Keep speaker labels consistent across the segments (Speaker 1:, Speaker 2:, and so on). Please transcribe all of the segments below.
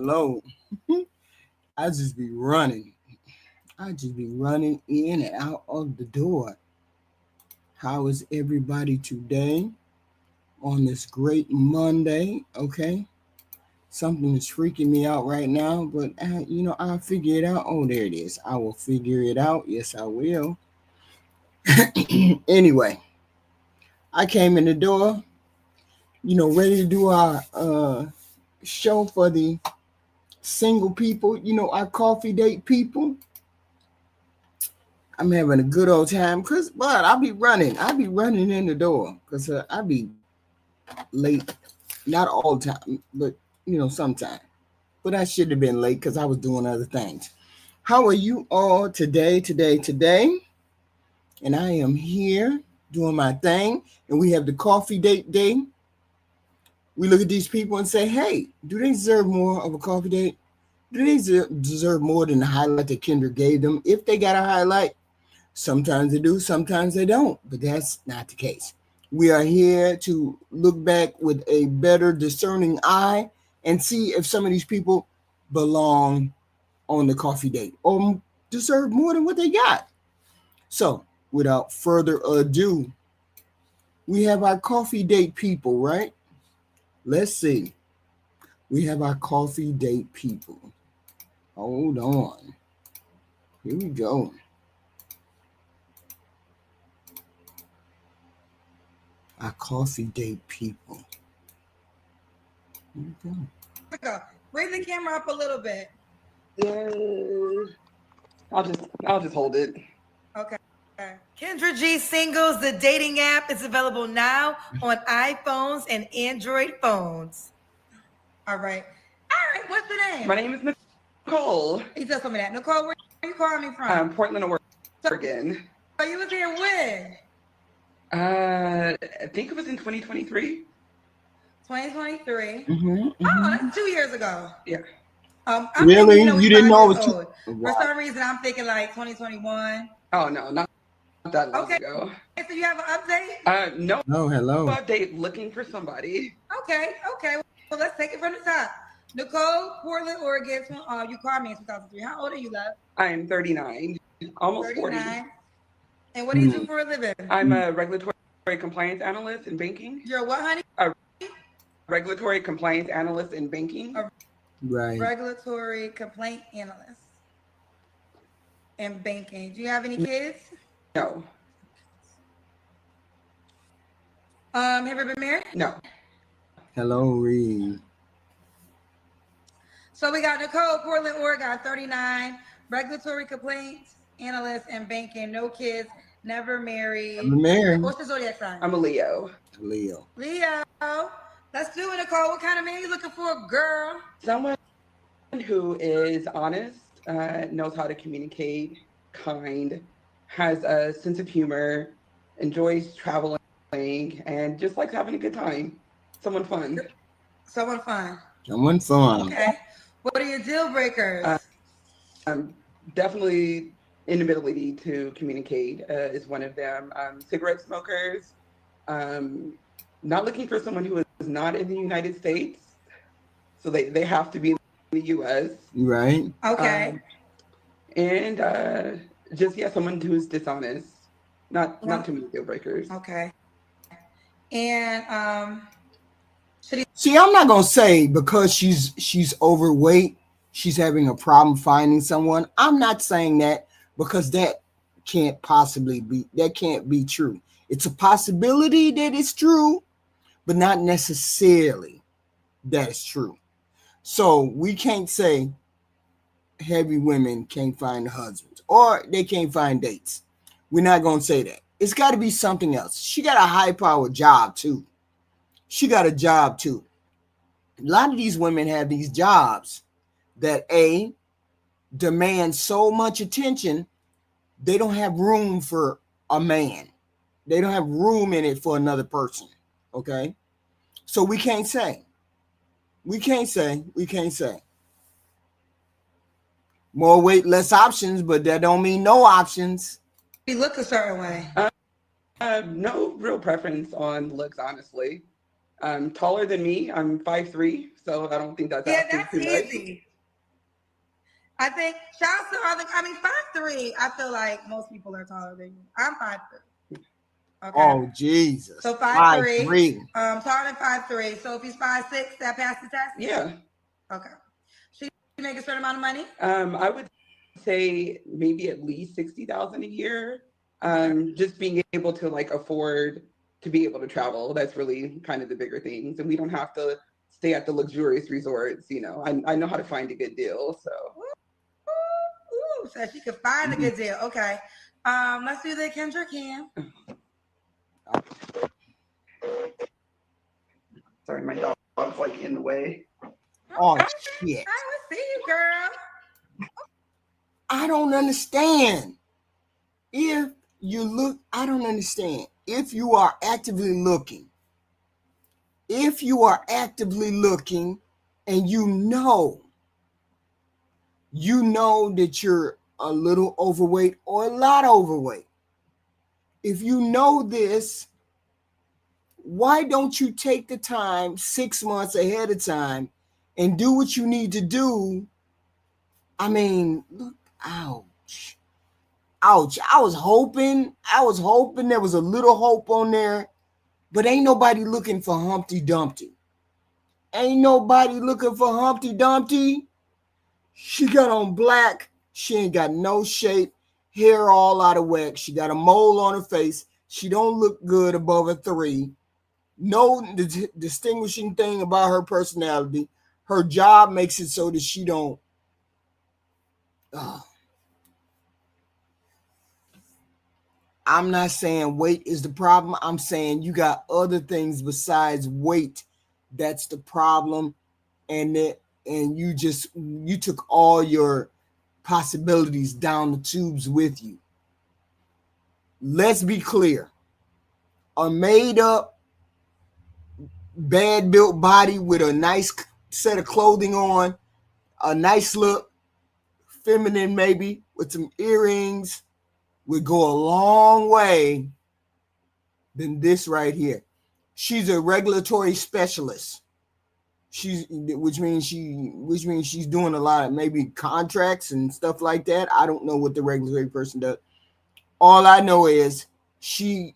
Speaker 1: hello. I just be running. I just be running in and out of the door. How is everybody today on this great Monday? Okay. Something is freaking me out right now, but I'll figure it out. Oh, there it is. I will figure it out. Yes, I will. Anyway, I came in the door, ready to do our show for the single people, our coffee date people. I'm having a good old time, but I'll be running. I'll be running in the door because I'll be late. Not all the time, but, sometime. But I should have been late because I was doing other things. How are you all today? And I am here doing my thing. And we have the coffee date day. We look at these people and say, hey, do they deserve more of a coffee date? Do they deserve more than the highlight that Kendra gave them? If they got a highlight, sometimes they do, sometimes they don't. But that's not the case. We are here to look back with a better discerning eye and see if some of these people belong on the coffee date or deserve more than what they got. So, without further ado, we have our coffee date people, right? Let's see. We have our coffee date people. Hold on. Here we go. Our coffee date people. Here we
Speaker 2: go. Bring the camera up a little bit.
Speaker 3: I'll just hold it.
Speaker 2: Okay. Kendra G Singles, the dating app, is available now on iPhones and Android phones. All right. What's the name?
Speaker 3: My name is Nicole.
Speaker 2: You just told me that. Nicole, where are you calling me from?
Speaker 3: Portland, Oregon.
Speaker 2: So you was here when?
Speaker 3: I think it was in 2023.
Speaker 2: 2023. Oh, that's 2 years ago.
Speaker 3: Yeah.
Speaker 1: Really? You didn't know it was
Speaker 2: For some reason, I'm thinking like 2021.
Speaker 3: Oh, no, not that long ago.
Speaker 2: So you have an update?
Speaker 3: No.
Speaker 1: Oh, hello.
Speaker 3: Update, looking for somebody.
Speaker 2: Okay. Well, let's take it from the top. Nicole, Portland, Oregon. You called me in 2003. How old are you, love?
Speaker 3: I am 39, almost 39. 40.
Speaker 2: And what do you do for a living?
Speaker 3: I'm a regulatory compliance analyst in banking.
Speaker 2: You're what, honey?
Speaker 3: A regulatory compliance analyst in banking.
Speaker 1: Right.
Speaker 2: Regulatory complaint analyst in banking. Do you have any kids?
Speaker 3: No.
Speaker 2: Have you ever been married?
Speaker 3: No.
Speaker 1: Hello, Reed.
Speaker 2: So we got Nicole, Portland, Oregon, 39, regulatory complaints analyst in banking, no kids, never married.
Speaker 1: Never married.
Speaker 2: What's the zodiac sign?
Speaker 3: I'm a Leo.
Speaker 1: Leo.
Speaker 2: Let's do it, Nicole. What kind of man you looking for, girl?
Speaker 3: Someone who is honest, knows how to communicate, kind, has a sense of humor, enjoys traveling, and just likes having a good time. Someone fun.
Speaker 2: Okay. What are your deal breakers?
Speaker 3: Definitely inability to communicate is one of them. Cigarette smokers. Not looking for someone who is not in the United States. So they have to be in the U.S.
Speaker 1: Right.
Speaker 2: Okay.
Speaker 3: And someone who's dishonest. Not too many deal breakers.
Speaker 2: Okay. And
Speaker 1: see, I'm not gonna say because she's overweight, she's having a problem finding someone. I'm not saying that because that can't be true. It's a possibility that it's true, but not necessarily that it's true. So we can't say heavy women can't find husbands or they can't find dates. We're not gonna say that. It's got to be something else. She got a high-powered job too. A lot of these women have these jobs that demand so much attention, they don't have room for a man. They don't have room in it for another person. Okay? So we can't say. More weight, less options, but that don't mean no options.
Speaker 2: You look a certain way.
Speaker 3: No real preference on looks, honestly. Taller than me. I'm 5'3", so I don't think that's
Speaker 2: Yeah,
Speaker 3: asking
Speaker 2: that's
Speaker 3: too much.
Speaker 2: easy. I think shouts to other. I mean, 5'3". I feel like most people are taller than you. I'm 5'3". Okay.
Speaker 1: Oh Jesus.
Speaker 2: So 5'3".
Speaker 1: 5'3".
Speaker 2: Taller than 5'3". So if he's 5'6", that passes the test.
Speaker 3: Yeah.
Speaker 2: Okay. Should you make a certain amount of money?
Speaker 3: I would say maybe at least 60,000 a year. Just being able to like afford to be able to travel. That's really kind of the bigger things, and we don't have to stay at the luxurious resorts. You know, I know how to find a good deal. So.
Speaker 2: Ooh, so she could find a good deal. Okay. Let's do the Kendra Cam.
Speaker 3: Sorry, my dog's like in the way.
Speaker 1: Oh
Speaker 2: Okay.
Speaker 1: shit.
Speaker 2: I will see you, girl.
Speaker 1: I don't understand. If you look, I don't understand. If you are actively looking, and you know that you're a little overweight or a lot overweight. If you know this, why don't you take the time 6 months ahead of time and do what you need to do? I mean, look, ouch. I was hoping there was a little hope on there, but ain't nobody looking for Humpty Dumpty. Ain't nobody looking for Humpty Dumpty. She got on black. She ain't got no shape. Hair all out of whack. She got a mole on her face. She don't look good above a 3. No distinguishing thing about her personality. Her job makes it so that she don't. I'm not saying weight is the problem. I'm saying you got other things besides weight. That's the problem. And you took all your possibilities down the tubes with you. Let's be clear. A made up, bad built body with a nice set of clothing on, a nice look, feminine maybe, with some earrings, would go a long way than this right here. She's a regulatory specialist. Which means she's doing a lot of maybe contracts and stuff like that. I don't know what the regulatory person does. All I know is you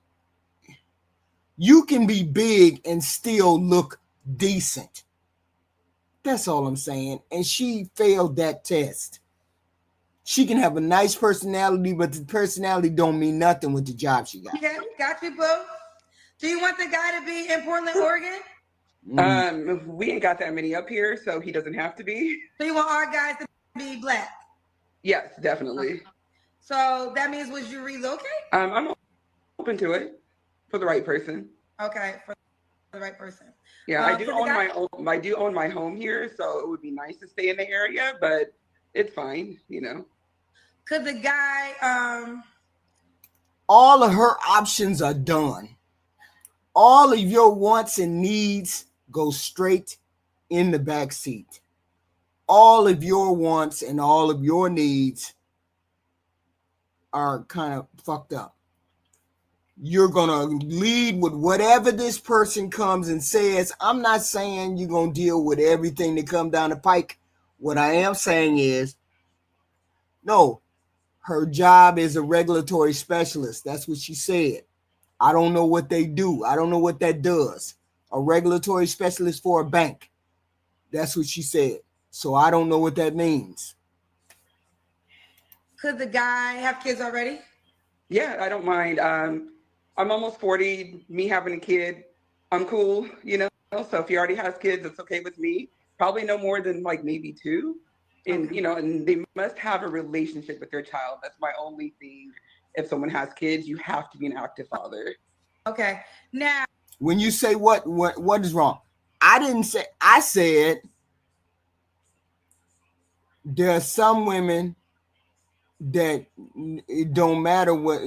Speaker 1: can be big and still look decent. That's all I'm saying. And she failed that test. She can have a nice personality, but the personality don't mean nothing with the job she got.
Speaker 2: Okay, got you, boo. Do you want the guy to be in Portland, Oregon?
Speaker 3: We ain't got that many up here, so he doesn't have to be.
Speaker 2: So you want our guys to be black?
Speaker 3: Yes, definitely.
Speaker 2: Okay. So that means would you relocate?
Speaker 3: I'm open to it for the right person.
Speaker 2: Okay, for the right person.
Speaker 3: Yeah, I do own my home here, so it would be nice to stay in the area, but it's fine, you know.
Speaker 2: Could the guy
Speaker 1: all of her options are done. All of your wants and needs go straight in the back seat. All of your wants and all of your needs are kind of fucked up. You're going to lead with whatever this person comes and says. I'm not saying you're going to deal with everything that comes down the pike. What I am saying is, no, her job is a regulatory specialist. That's what she said. I don't know what they do. I don't know what that does. A regulatory specialist for a bank. That's what she said. So I don't know what that means.
Speaker 2: Could the guy have kids already?
Speaker 3: Yeah, I don't mind. I'm almost 40. Me having a kid, I'm cool, you know. So if he already has kids, it's okay with me. Probably no more than like maybe 2. And,
Speaker 2: Okay.
Speaker 3: you know, and they must have a relationship with their child. That's my only thing. If someone has kids, you have to be an active father.
Speaker 2: Okay. Now,
Speaker 1: when you say what is wrong, I didn't say. I said there are some women that it don't matter what,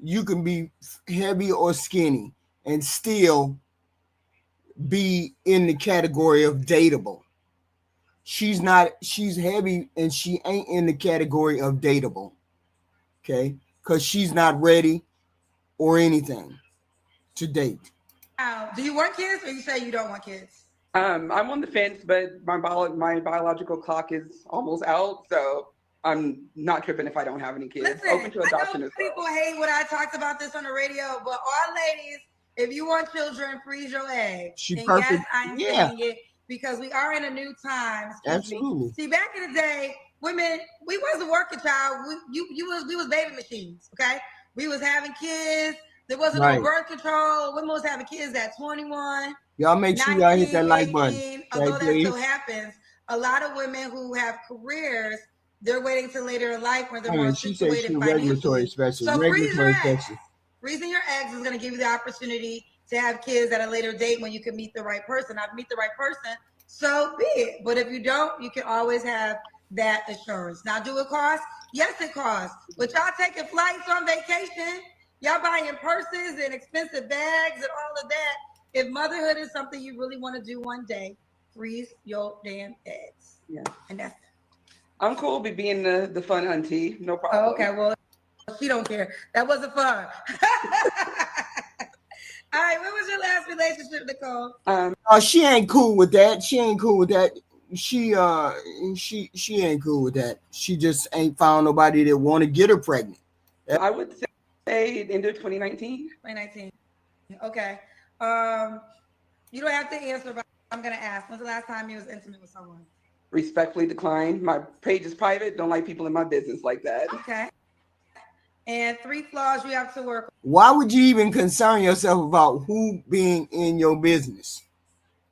Speaker 1: you can be heavy or skinny and still be in the category of dateable. She's not. She's heavy and she ain't in the category of dateable. Okay, because she's not ready or anything to date.
Speaker 2: Now, do you want kids, or you say you don't want kids?
Speaker 3: I'm on the fence, but my biological clock is almost out, so I'm not tripping if I don't have any kids.
Speaker 2: Listen,
Speaker 3: Open to
Speaker 2: I
Speaker 3: adoption
Speaker 2: know
Speaker 3: as well.
Speaker 2: people hate when I talked about this on the radio, but all ladies, if you want children, freeze your eggs.
Speaker 1: She
Speaker 2: and
Speaker 1: perfect.
Speaker 2: yes, I'm
Speaker 1: Yeah.
Speaker 2: saying it because we are in a new time. Excuse me.
Speaker 1: Absolutely.
Speaker 2: See, back in the day, women, we wasn't working, child. We was baby machines. Okay, we was having kids. There wasn't
Speaker 1: Right.
Speaker 2: no birth control. Women was having kids at 21.
Speaker 1: Y'all make sure y'all hit that
Speaker 2: 19,
Speaker 1: like button.
Speaker 2: 18.
Speaker 1: Okay,
Speaker 2: Although that
Speaker 1: please.
Speaker 2: still happens, a lot of women who have careers, they're waiting till later in life when they're
Speaker 1: I
Speaker 2: more
Speaker 1: mean, she said
Speaker 2: situated
Speaker 1: she regulatory
Speaker 2: financially.
Speaker 1: specialist.
Speaker 2: So freeze your
Speaker 1: Regulatory
Speaker 2: eggs.
Speaker 1: specialist.
Speaker 2: Freezing your eggs is going to give you the opportunity to have kids at a later date when you can meet the right person. I've meet the right person, so be it. But if you don't, you can always have that assurance. Now, do it cost? Yes, it costs. But y'all taking flights on vacation, y'all buying purses and expensive bags and all of that. If motherhood is something you really want to do one day, freeze your damn eggs.
Speaker 3: Yeah.
Speaker 2: And that's it.
Speaker 3: I'm cool with being the fun auntie. No problem.
Speaker 2: Oh, okay, well, she don't care. That wasn't fun. All right, what was your last relationship, Nicole?
Speaker 1: She ain't cool with that. She ain't cool with that. She ain't cool with that. She just ain't found nobody that want to get her pregnant.
Speaker 3: I would say end of 2019.
Speaker 2: 2019. Okay. You don't have to answer, but I'm gonna ask. When's the last time you was intimate with someone?
Speaker 3: Respectfully declined. My page is private. Don't like people in my business like that.
Speaker 2: Okay. And 3 flaws you have to work.
Speaker 1: Why would you even concern yourself about who being in your business?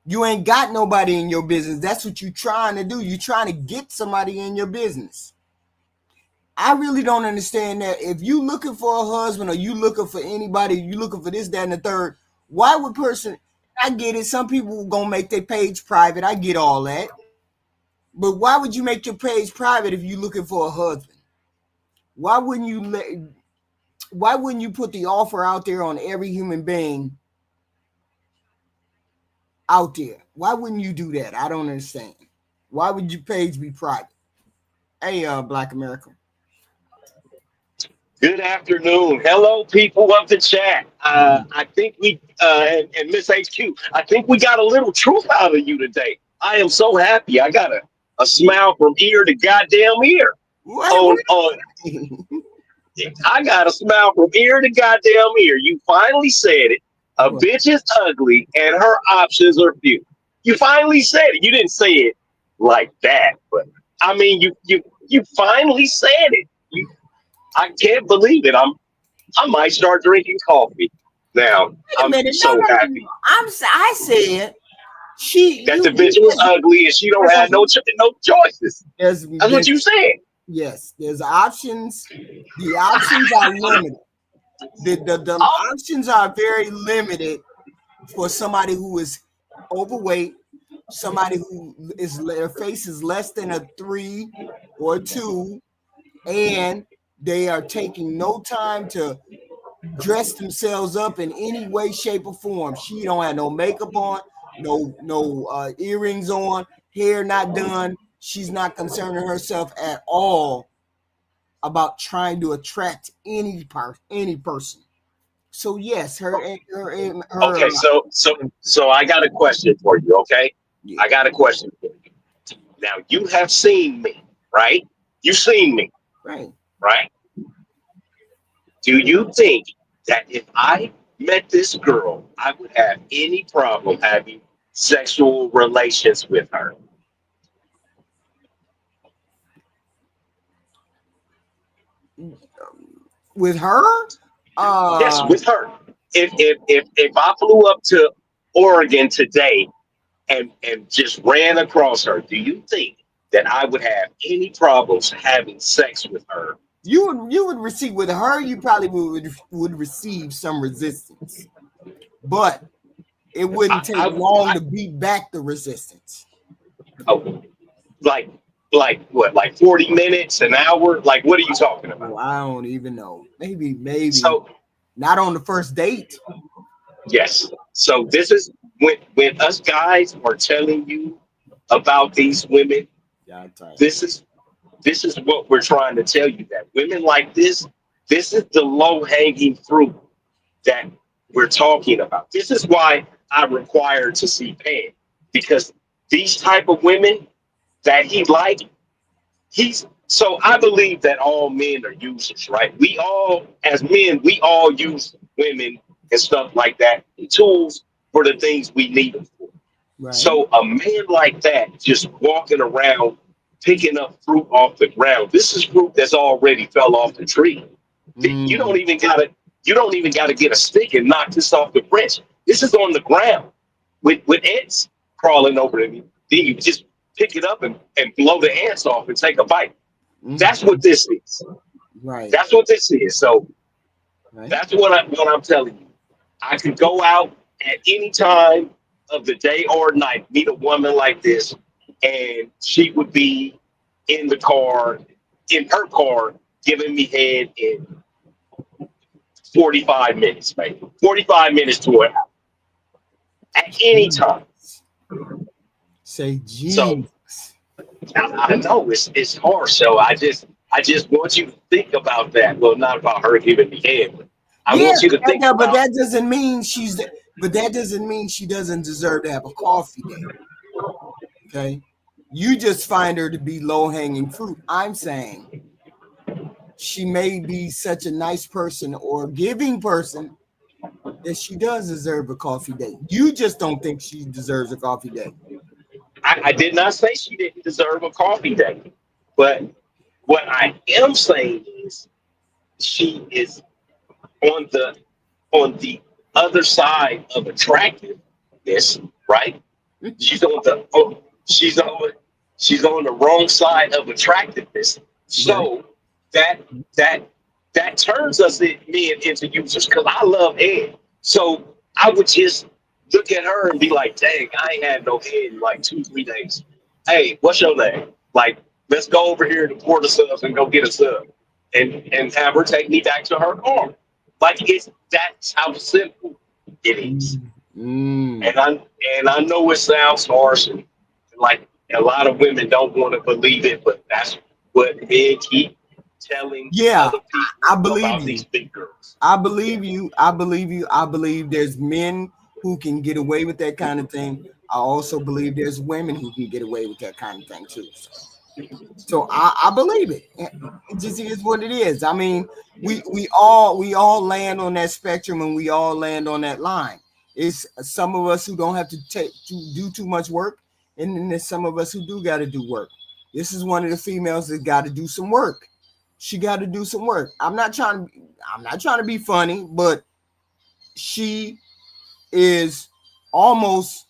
Speaker 1: You ain't got nobody in your business. That's what you're trying to do. You're trying to get somebody in your business. I really don't understand that. If you looking for a husband or you looking for anybody, you looking for this, that, and the third, why would person, I get it. Some people gonna make their page private. I get all that. But why would you make your page private if you're looking for a husband? Why wouldn't you put the offer out there on every human being out there? Why wouldn't you do that? I don't understand. Why would your page be private? Hey, Black America.
Speaker 4: Good afternoon. Hello, people of the chat. I think we, and Miss HQ, I think we got a little truth out of you today. I am so happy. I got a smile from ear to goddamn ear. I got a smile from ear to goddamn ear. You finally said it. A bitch is ugly and her options are few. You finally said it. You didn't say it like that, but I mean, you finally said it. I can't believe it. I might start drinking coffee now. I'm so happy.
Speaker 1: I said
Speaker 4: that the bitch was ugly and she don't have no choices. That's what you said.
Speaker 1: Yes, there's options. The options are limited. The options are very limited for somebody who is overweight, somebody who is their face is less than a 3 or 2, and they are taking no time to dress themselves up in any way, shape, or form. She don't have no makeup on, no earrings on, hair not done. She's not concerning herself at all about trying to attract any person. So yes, her.
Speaker 4: Okay, so I got a question for you. Okay, yeah. I got a question for you. Now you have seen me, right? You've seen me,
Speaker 1: right?
Speaker 4: Right? Do you think that if I met this girl, I would have any problem having sexual relations with her?
Speaker 1: With her?
Speaker 4: Yes, with her. If I flew up to Oregon today and just ran across her, do you think that I would have any problems having sex with her?
Speaker 1: You would receive with her. You probably would receive some resistance, but it wouldn't take long to beat back the resistance.
Speaker 4: Oh, like what? Like 40 minutes, an hour? Like what are you talking about?
Speaker 1: Oh, I don't even know. Maybe.
Speaker 4: So
Speaker 1: not on the first date.
Speaker 4: Yes. So this is when us guys are telling you about these women.
Speaker 1: Yeah,
Speaker 4: this is what we're trying to tell you, that women like this is the low hanging fruit that we're talking about. This is why I require to see Pam, because these type of women that he like, so I believe that all men are users, right? We all, as men, we all use women and stuff like that, tools for the things we need them for.
Speaker 1: Right.
Speaker 4: So a man like that just walking around picking up fruit off the ground. This is fruit that's already fell off the tree. You don't even gotta get a stick and knock this off the branch. This is on the ground with ants crawling over it. Then you just pick it up and blow the ants off and take a bite. That's what this is.
Speaker 1: Right.
Speaker 4: That's what this is. So
Speaker 1: Right.
Speaker 4: that's what I'm telling you. I could go out at any time of the day or night, meet a woman like this, and she would be in her car, giving me head in 45 minutes, maybe 45 minutes to an hour at any time.
Speaker 1: Say Jesus.
Speaker 4: So I know it's harsh. So I just want you to think about that. Well, not about her giving me head, but I want you to think
Speaker 1: but
Speaker 4: about.
Speaker 1: that doesn't mean she doesn't deserve to have a coffee date. Okay. You just find her to be low-hanging fruit. I'm saying she may be such a nice person or giving person that she does deserve a coffee date. You just don't think she deserves a coffee date.
Speaker 4: I did not say she didn't deserve a coffee date, but what I am saying is she is on the other side of attractiveness, right? She's on the wrong side of attractiveness. So that turns us men into users, because I love Ed. So I would just look at her and be like, dang, I ain't had no head in like 2-3 days. Hey, what's your name? Like, let's go over here to Porter Subs and go get a sub and have her take me back to her car. Like, that's how simple it is. And I know it sounds harsh, and like a lot of women don't want to believe it, but that's what men keep telling other people
Speaker 1: I believe
Speaker 4: about
Speaker 1: you.
Speaker 4: these big girls.
Speaker 1: I believe you. I believe there's men who can get away with that kind of thing. I also believe there's women who can get away with that kind of thing too. So I believe it. It just is what it is. I mean, we all land on that spectrum, and we all land on that line. It's some of us who don't have to do too much work, and then there's some of us who do got to do work. This is one of the females that got to do some work. She got to do some work. I'm not trying to be funny, but she is almost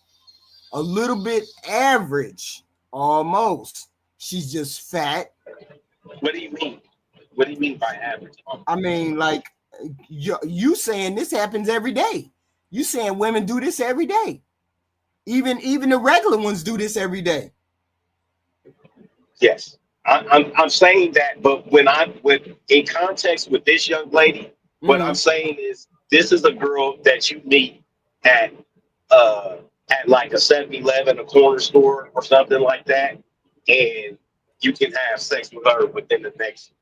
Speaker 1: a little bit average. Almost. She's just fat.
Speaker 4: What do you mean? What do you mean by average?
Speaker 1: I mean, like you saying this happens every day. You saying women do this every day. Even the regular ones do this every day.
Speaker 4: Yes, I'm saying that, but when in context with this young lady, what I'm saying is this is a girl that you meet at like a 7-Eleven, a corner store, or something like that, and you can have sex with her within the next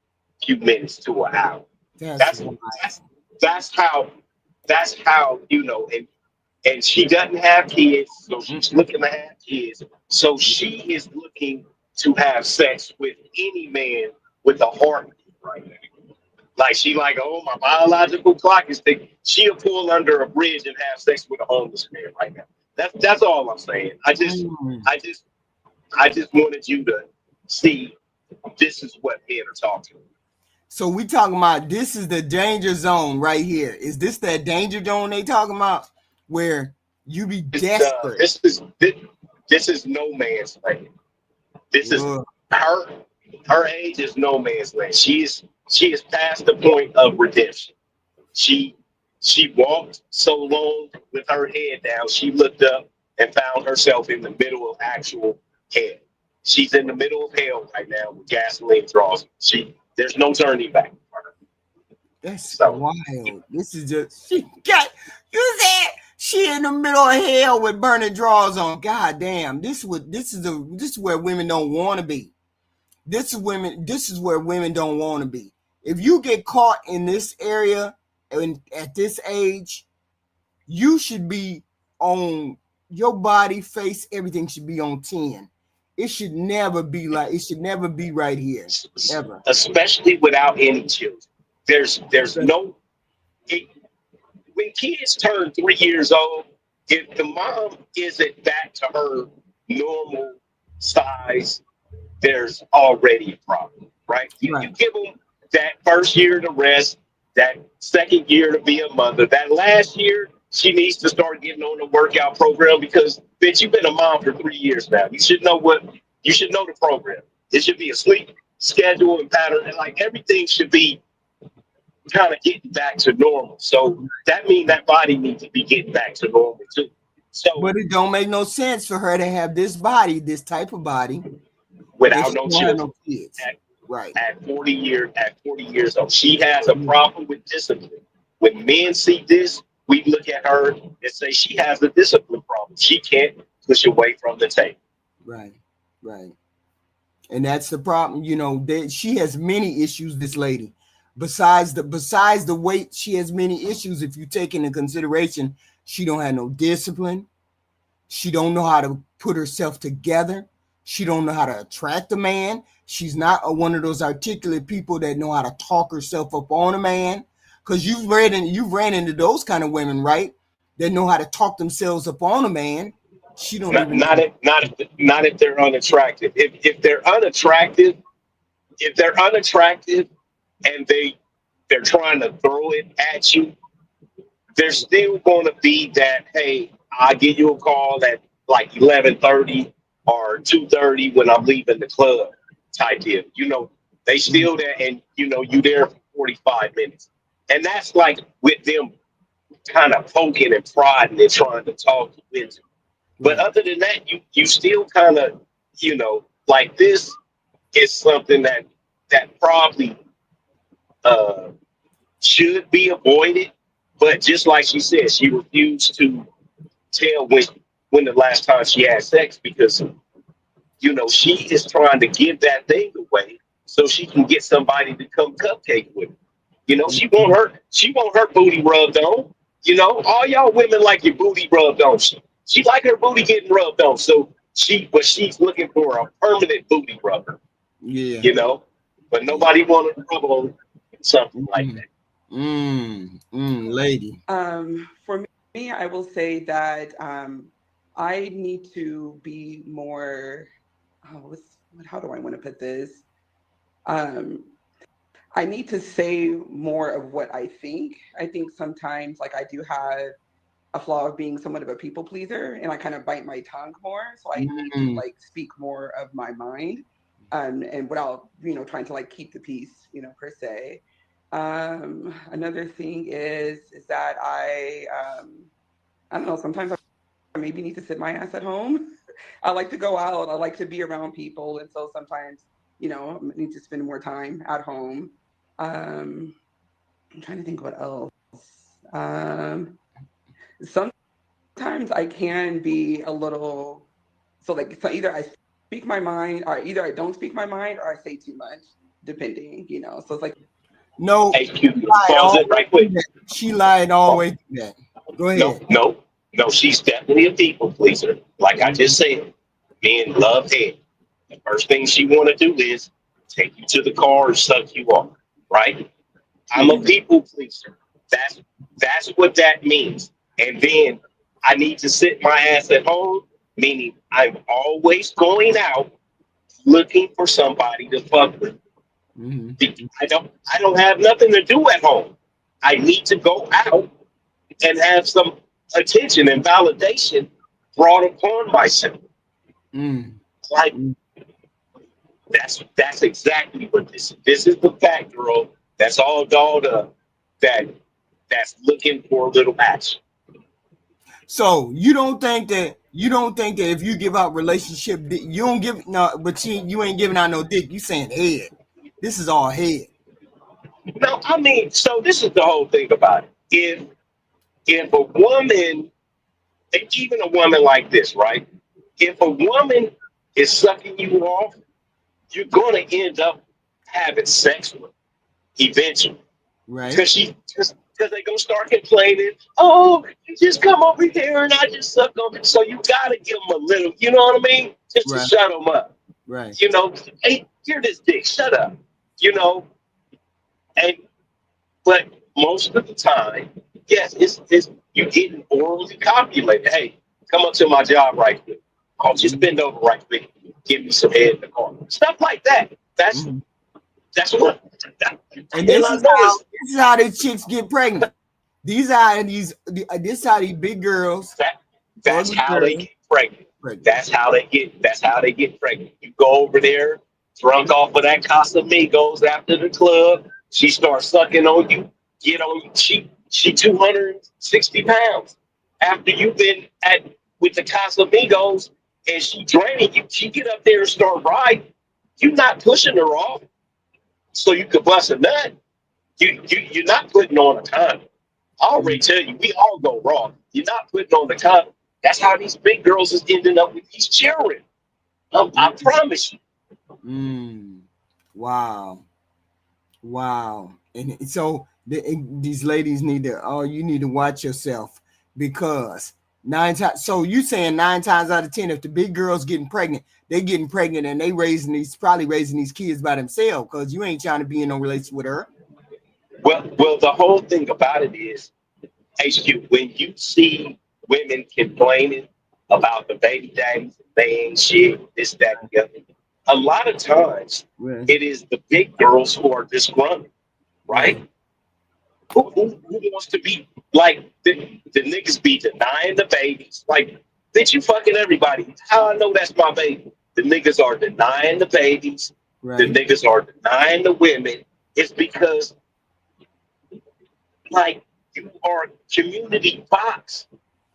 Speaker 4: few minutes to an hour. That's how you know. And she doesn't have kids, so she's looking to have kids. So she is looking to have sex with any man with a heartbeat right now. Like, she like, oh, my biological clock is ticking. She'll pull under a bridge and have sex with a homeless man right now. That's all I'm saying. I just wanted you to see this is what men are talking about.
Speaker 1: So we talking about this is the danger zone right here. Is this that danger zone they talking about where you be desperate?
Speaker 4: This is no man's land. This is her age is no man's land. She is past the point of redemption. She walked so long with her head down, she looked up and found herself in the middle of actual hell. She's in the middle of hell right now with gasoline draws. There's no turning back for her.
Speaker 1: That's wild. This is just you said she in the middle of hell with burning drawers on. God damn, this is where women don't want to be. This is where women don't want to be. If you get caught in this area and at this age, you should be on your body, face, everything should be on 10. It should never be right here, ever.
Speaker 4: Especially without any children. There's no when kids turn 3 years old, if the mom isn't back to her normal size, there's already a problem, right? You give them that first year to rest, that second year to be a mother, that last year she needs to start getting on the workout program because bitch, you've been a mom for 3 years now. You should know the program. It should be a sleep schedule and pattern, and like everything should be kind of getting back to normal. So that means that body needs to be getting back to normal too. So,
Speaker 1: but it don't make no sense for her to have this body, this type of body,
Speaker 4: without no children.
Speaker 1: No kids.
Speaker 4: At 40 years old, she has a problem with discipline. When men see this, we look at her and say she has a discipline problem. She can't push away from the table.
Speaker 1: Right. And that's the problem. You know, she has many issues, this lady. Besides the weight, she has many issues. If you take into consideration, she don't have no discipline. She don't know how to put herself together. She don't know how to attract a man. She's not one of those articulate people that know how to talk herself up on a man. Because you've ran into those kind of women, right? That know how to talk themselves up on a man. She don't
Speaker 4: not if they're unattractive. If they're unattractive and they're trying to throw it at you, there's still going to be that, hey, I'll give you a call at like 11:30 or 2:30 when I'm leaving the club type deal. You know, they still there, and you know you there for 45 minutes. And that's like with them kind of poking and prodding and trying to talk you into. But other than that, you still kind of, you know, like this is something that probably should be avoided. But just like she said, she refused to tell when the last time she had sex because, you know, she is trying to give that thing away so she can get somebody to come cupcake with her. You know, she want her booty rubbed on. You know, all y'all women like your booty rubbed on. She like her booty getting rubbed on. So she's looking for a permanent booty rubber.
Speaker 1: Yeah.
Speaker 4: You know, but nobody want to rub on something like that.
Speaker 1: Lady.
Speaker 3: For me, I will say that I need to be more. How do I want to put this? I need to say more of what I think. I think sometimes, like, I do have a flaw of being somewhat of a people pleaser, and I kind of bite my tongue more. So I need to like speak more of my mind, and without trying to like keep the peace, per se. Another thing is that I don't know. Sometimes I maybe need to sit my ass at home. I like to go out. I like to be around people, and so sometimes I need to spend more time at home. I'm trying to think what else. Sometimes I can be a little so either I speak my mind, or either I don't speak my mind, or I say too much, depending. So it's like
Speaker 1: no.
Speaker 4: Hey, pause it right quick.
Speaker 1: She lied always. That. Go ahead.
Speaker 4: No, she's definitely a people pleaser. Like I just said, men love head. The first thing she want to do is take you to the car and suck you off, right? I'm a people pleaser. That's what that means. And then I need to sit my ass at home, meaning I'm always going out looking for somebody to fuck with. Mm-hmm. I don't have nothing to do at home. I need to go out and have some attention and validation brought upon myself. Like that's exactly what this is the fat girl that's all dolled up that's looking for a little action.
Speaker 1: So you don't think that if you give out relationship, you don't give but you ain't giving out no dick. You saying head. This is all head.
Speaker 4: No, I mean, so this is the whole thing about it. If a woman, even a woman like this, right? If a woman is sucking you off, you're going to end up having sex with her eventually.
Speaker 1: Right.
Speaker 4: Because because they gonna start complaining. Oh, you just come over here and I just suck on it. So you gotta give them a little, you know what I mean? Just to
Speaker 1: Right.
Speaker 4: shut them up.
Speaker 1: Right.
Speaker 4: You know, hey, hear this dick, shut up. You know, and but most of the time, yes, it's you getting orally copulated. Hey, come up to my job right quick. I'll just bend over right quick. Give me some head in the car. Stuff like that. That's
Speaker 1: Mhm.
Speaker 4: what.
Speaker 1: And this is how these chicks get pregnant. This is how these big girls.
Speaker 4: That's
Speaker 1: ugly
Speaker 4: how they
Speaker 1: girls
Speaker 4: get pregnant.
Speaker 1: pregnant.
Speaker 4: That's how they get pregnant. You go over there, drunk off of that Casamigos after the club. She starts sucking on you. Get on you. She 260 pounds. After you've been with the Casamigos and she draining you, she get up there and start riding. You're not pushing her off so you could bust a nut. You're not putting on a condom. I already tell you, we all go wrong. You're not putting on the condom. That's how these big girls is ending up with these children. I promise you.
Speaker 1: Wow. And so these ladies need to. Oh, you need to watch yourself because 9 times. So you saying 9 times out of 10, if the big girls getting pregnant, they getting pregnant and they probably raising these kids by themselves because you ain't trying to be in no relationship with her.
Speaker 4: Well, the whole thing about it is, HQ, when you see women complaining about the baby daddies, they ain't shit, this, that, and the other, a lot of times it is the big girls who are disgruntled, right? Who wants to be like the niggas be denying the babies? Like, bitch, you fucking everybody. How I know that's my baby? The niggas are denying the babies.
Speaker 1: Right.
Speaker 4: The niggas are denying the women. It's because, like, you are a community box.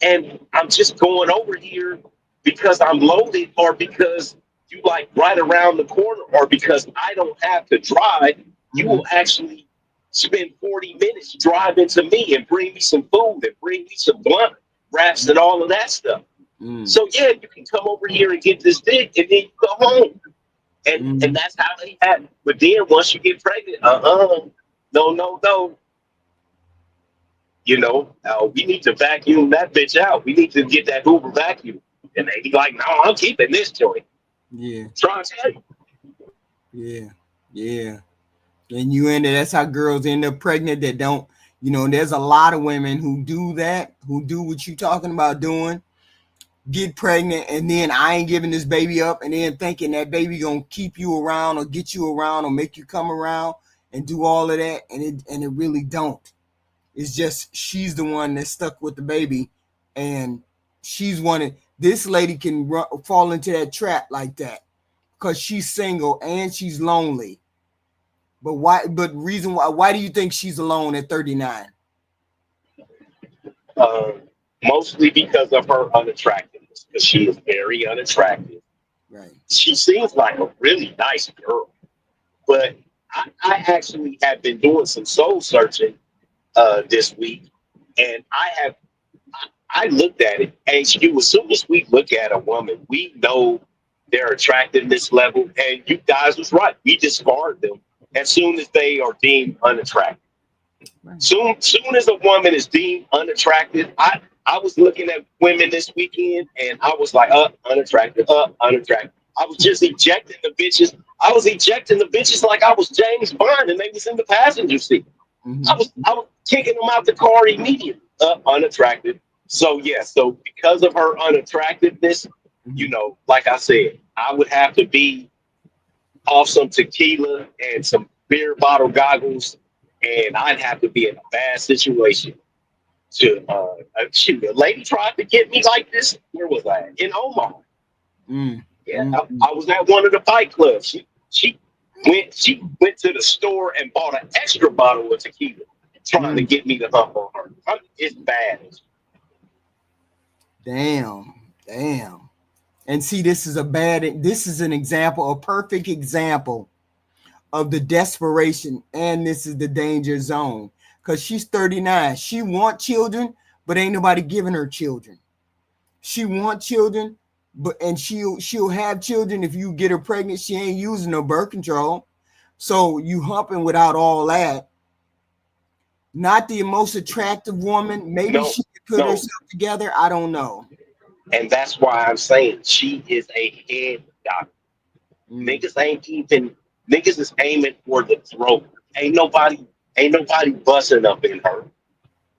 Speaker 4: And I'm just going over here because I'm loaded or because you like right around the corner or because I don't have to drive. You will actually spend 40 minutes driving to me and bring me some food and bring me some blunt wraps and all of that stuff. So yeah, you can come over here and get this dick and then you go home. And that's how they have it. But then once you get pregnant, no. You know, we need to vacuum that bitch out. We need to get that Uber vacuum. And they be like, no, I'm keeping this joint.
Speaker 1: Yeah.
Speaker 4: Try to tell you.
Speaker 1: Yeah. And that's how girls end up pregnant that don't, there's a lot of women who do that, who do what you talking about doing, get pregnant, and then I ain't giving this baby up, and then thinking that baby gonna keep you around or get you around or make you come around and do all of that, and it really don't. It's just she's the one that's stuck with the baby, and this lady can fall into that trap like that because she's single and she's lonely. But why? But reason why? Why do you think she's alone at 39?
Speaker 4: Mostly because of her unattractiveness, because she is very unattractive.
Speaker 1: Right. She
Speaker 4: seems like a really nice girl, but I actually have been doing some soul searching this week, and I looked at it, HQ. As soon as we look at a woman, we know their attractiveness level, and you guys was right. We discard them as soon as they are deemed unattractive. Right. Soon as a woman is deemed unattractive, I was looking at women this weekend, and I was like, unattractive. I was just ejecting the bitches. I was ejecting the bitches like I was James Bond, and they was in the passenger seat. I was kicking them out the car immediately. Unattractive. So because of her unattractiveness, like I said, I would have to be off some tequila and some beer bottle goggles, and I'd have to be in a bad situation to shoot. A lady tried to get me like this. Where was I? In Omaha. I was at one of the fight clubs. She went to the store and bought an extra bottle of tequila, trying to get me to hump on her. It's bad.
Speaker 1: Damn. And see, this is an example, a perfect example of the desperation, and this is the danger zone. Because she's 39. She wants children, but ain't nobody giving her children. She wants children, and she'll have children if you get her pregnant. She ain't using no birth control. So you humping without all that. not the most attractive woman. Maybe
Speaker 4: No,
Speaker 1: she could put
Speaker 4: no.
Speaker 1: herself together. I don't know.
Speaker 4: And that's why I'm saying she is a head doctor.
Speaker 1: Mm.
Speaker 4: Niggas is aiming for the throat. Ain't nobody busting up in her.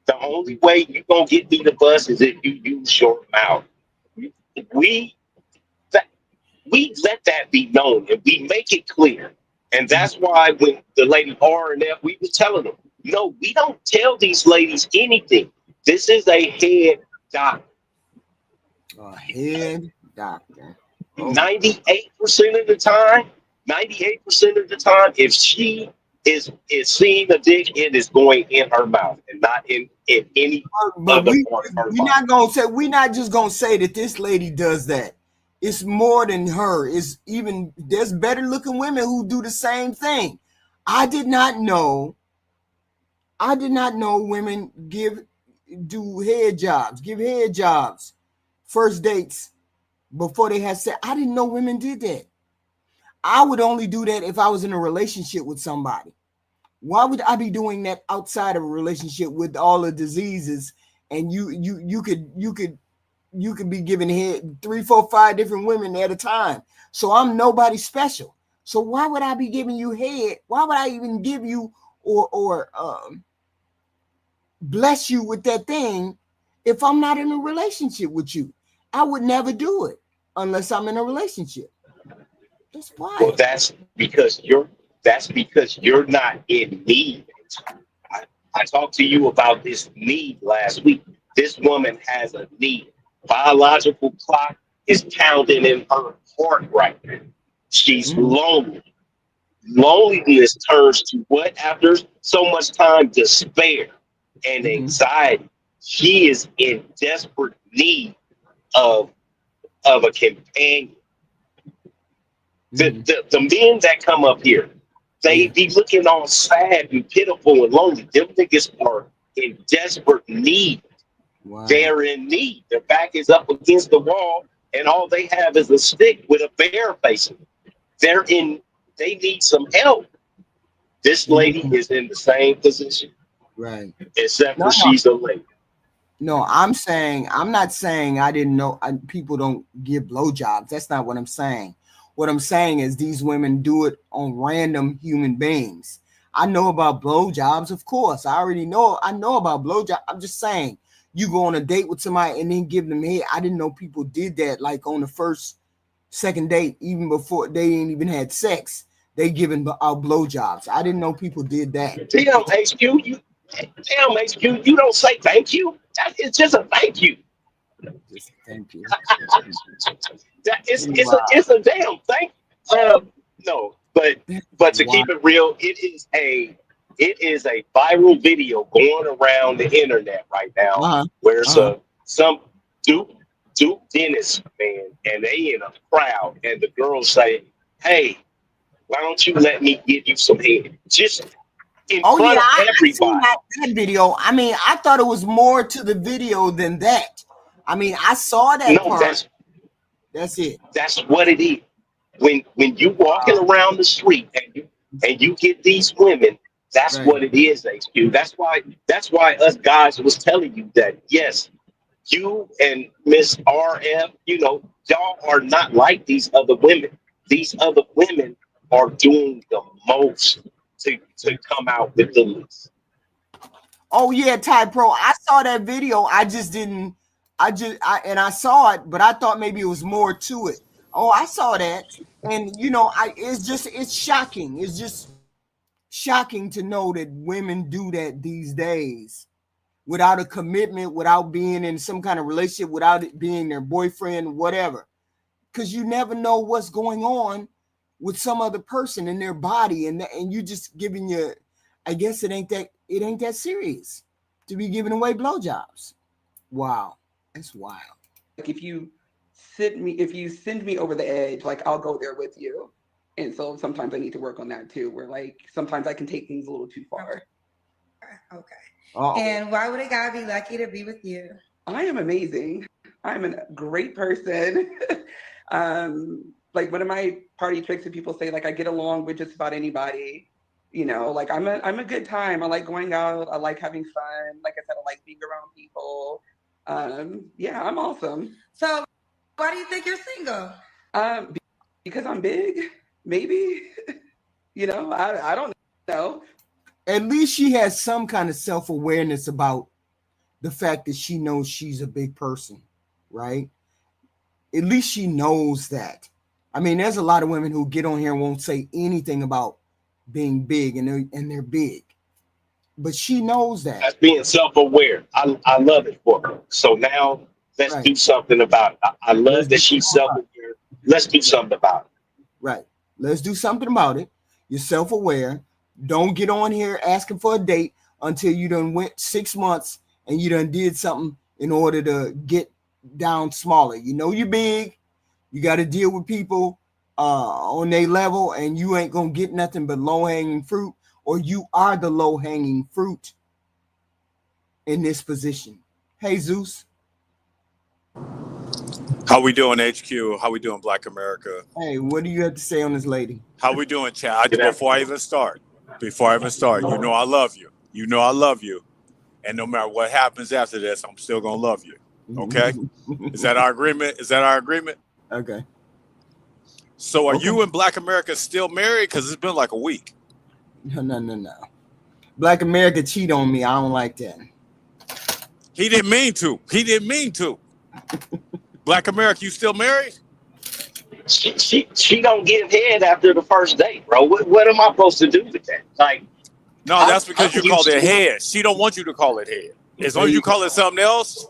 Speaker 4: The only way you gonna get me to bust is if you use your mouth. We that we let that be known and we make it clear. And that's why when the lady R and F, we was telling them, no, we don't tell these ladies anything. This is a head doctor.
Speaker 1: A head doctor. Oh,
Speaker 4: 98% of the time, 98% of the time, if she is seeing a dick, it is going in her mouth and not in any
Speaker 1: but
Speaker 4: other part of her
Speaker 1: we're
Speaker 4: body.
Speaker 1: not gonna say, we're not just gonna say that this lady does that. It's more than her. It's even, there's better looking women who do the same thing. I did not know women do head jobs, first dates before they had sex. I didn't know women did that. I would only do that if I was in a relationship with somebody. Why would I be doing that outside of a relationship with all the diseases? And you could be giving head 3, 4, 5 different women at a time. So I'm nobody special. So why would I be giving you head? Why would I even give you or bless you with that thing if I'm not in a relationship with you? I would never do it unless I'm in a relationship. That's why.
Speaker 4: Well, that's because you're not in need. I talked to you about this need last week. This woman has a need. Biological clock is pounding in her heart right now. She's lonely. Loneliness turns to what after so much time? Despair and anxiety. She is in desperate need of a companion. The men that come up here, they be looking all sad and pitiful and lonely. Them niggas are in desperate need.
Speaker 1: Wow.
Speaker 4: They're in need. Their back is up against the wall, and all they have is a stick with a bear facing it. They need some help. This lady is in the same position.
Speaker 1: Right.
Speaker 4: Except for she's a lady.
Speaker 1: No, I'm not saying I didn't know people don't give blowjobs. That's not what I'm saying. What I'm saying is these women do it on random human beings. I know about blowjobs, of course. I know about blowjobs. I'm just saying, you go on a date with somebody and then give them head. I didn't know people did that, like on the first, second date, even before they ain't even had sex. They giving out blowjobs. I didn't know people did that.
Speaker 4: Damn, HQ, you don't say thank you. It's just a thank you.
Speaker 1: Just thank you.
Speaker 4: It's a damn thing. No, but to keep it real, it is a viral video going around the internet right now where some Duke Dennis man, and they in a crowd, and the girls say, "Hey, why don't you let me give you some head?" Just in front of everybody.
Speaker 1: That video. I mean, I thought it was more to the video than that. I mean, I saw that part. That's it.
Speaker 4: That's what it is. When you walking around the street and you get these women, that's what it is, HQ. That's why us guys was telling you that yes, you and Miss RF, y'all are not like these other women. These other women are doing the most to come out with the list.
Speaker 1: Oh yeah, Ty Pro. I saw that video. I saw it, but I thought maybe it was more to it. Oh, I saw that. And it's shocking. It's just shocking to know that women do that these days without a commitment, without being in some kind of relationship, without it being their boyfriend, whatever. Because you never know what's going on with some other person in their body, and you just giving I guess it ain't that serious to be giving away blowjobs. Wow. That's wild.
Speaker 3: Like if you send me over the edge, like I'll go there with you. And so sometimes I need to work on that too, where like sometimes I can take things a little too far.
Speaker 2: Okay.
Speaker 1: Uh-oh.
Speaker 2: And why would a guy be lucky to be with you?
Speaker 3: I am amazing. I'm a great person. Like one of my party tricks that people say, like I get along with just about anybody. You know, like I'm a good time. I like going out. I like having fun. Like I said, I like being around people. Yeah, I'm awesome.
Speaker 2: So why do you think you're single?
Speaker 3: Because I'm big, maybe. You know, I don't know.
Speaker 1: At least she has some kind of self-awareness about the fact that she knows she's a big person, right? At least she knows that. I mean, there's a lot of women who get on here and won't say anything about being big, and they're big. But she knows that.
Speaker 4: That's being self-aware. I love it for her. So now let's
Speaker 1: Right.
Speaker 4: do something about it. I love
Speaker 1: Let's
Speaker 4: that
Speaker 1: do
Speaker 4: she's
Speaker 1: something about
Speaker 4: self-aware. Let's do something about it.
Speaker 1: Right. Let's do something about it. You're self-aware. Don't get on here asking for a date until you done went 6 months and you done did something in order to get down smaller. You know you're big. You got to deal with people on their level, and you ain't gonna get nothing but low-hanging fruit, or you are the low-hanging fruit in this position. Hey, Zeus.
Speaker 5: How we doing, HQ? How we doing, Black America?
Speaker 1: Hey, what do you have to say on this lady?
Speaker 5: How we doing, Chad? Before I even start, you know I love you. You know I love you. And no matter what happens after this, I'm still going to love you. Okay? Is that our agreement?
Speaker 1: Okay.
Speaker 5: So are you and Black America still married? Because it's been like a week.
Speaker 1: No. Black America cheat on me. I don't like that.
Speaker 5: He didn't mean to. Black America, you still married?
Speaker 4: She don't give head after the first date, bro. What am I supposed to do with that? Like,
Speaker 5: No, that's because you called it
Speaker 4: used to-
Speaker 5: head. She don't want you to call it head. As long as you call it something else,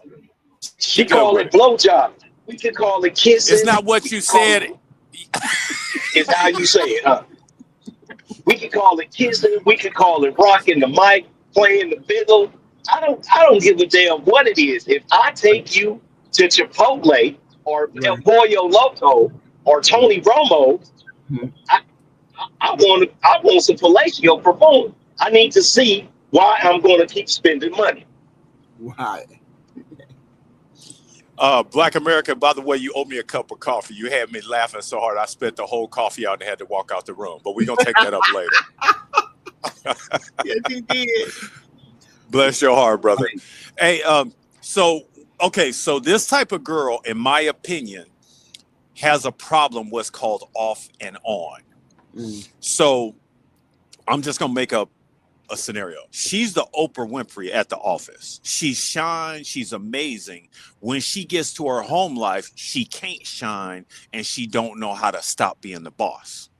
Speaker 4: she call it blowjob. We could call it kissing.
Speaker 5: it's not what you said.
Speaker 4: It's how you say it, huh? We could call it kissing. We could call it rocking the mic, playing the fiddle. I don't give a damn what it is. If I take you to Chipotle or El Pollo Loco or Tony Romo, I want some fellatio performed. I need to see why I'm going to keep spending money.
Speaker 1: Why?
Speaker 5: Black America, by the way, you owe me a cup of coffee. You had me laughing so hard I spit the whole coffee out and had to walk out the room. But we're going to take that up later.
Speaker 1: Yes, he did.
Speaker 5: Bless your heart, brother. Hey, so this type of girl, in my opinion, has a problem what's called off and on. So I'm just going to make up a scenario. She's the Oprah Winfrey at the office. She shines. She's amazing. When she gets to her home life, she can't shine, and she don't know how to stop being the boss.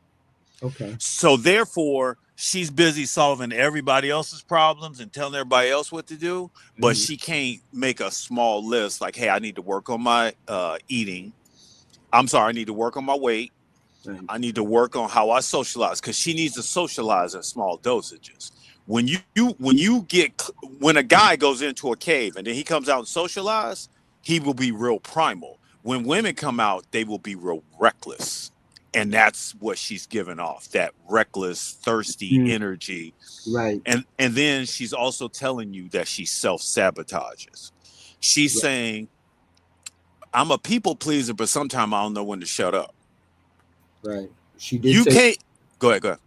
Speaker 1: Okay.
Speaker 5: So therefore, she's busy solving everybody else's problems and telling everybody else what to do, but she can't make a small list like, hey, I need to work on my eating. I'm sorry, I need to work on my weight. I need to work on how I socialize, because she needs to socialize in small dosages. When a guy goes into a cave and then he comes out and socialize, he will be real primal. When women come out, they will be real reckless. And that's what she's giving off, that reckless, thirsty energy.
Speaker 1: Right.
Speaker 5: And then she's also telling you that she self-sabotages. She's saying, I'm a people pleaser, but sometimes I don't know when to shut up.
Speaker 1: Right. She did.
Speaker 5: You can't. Go ahead.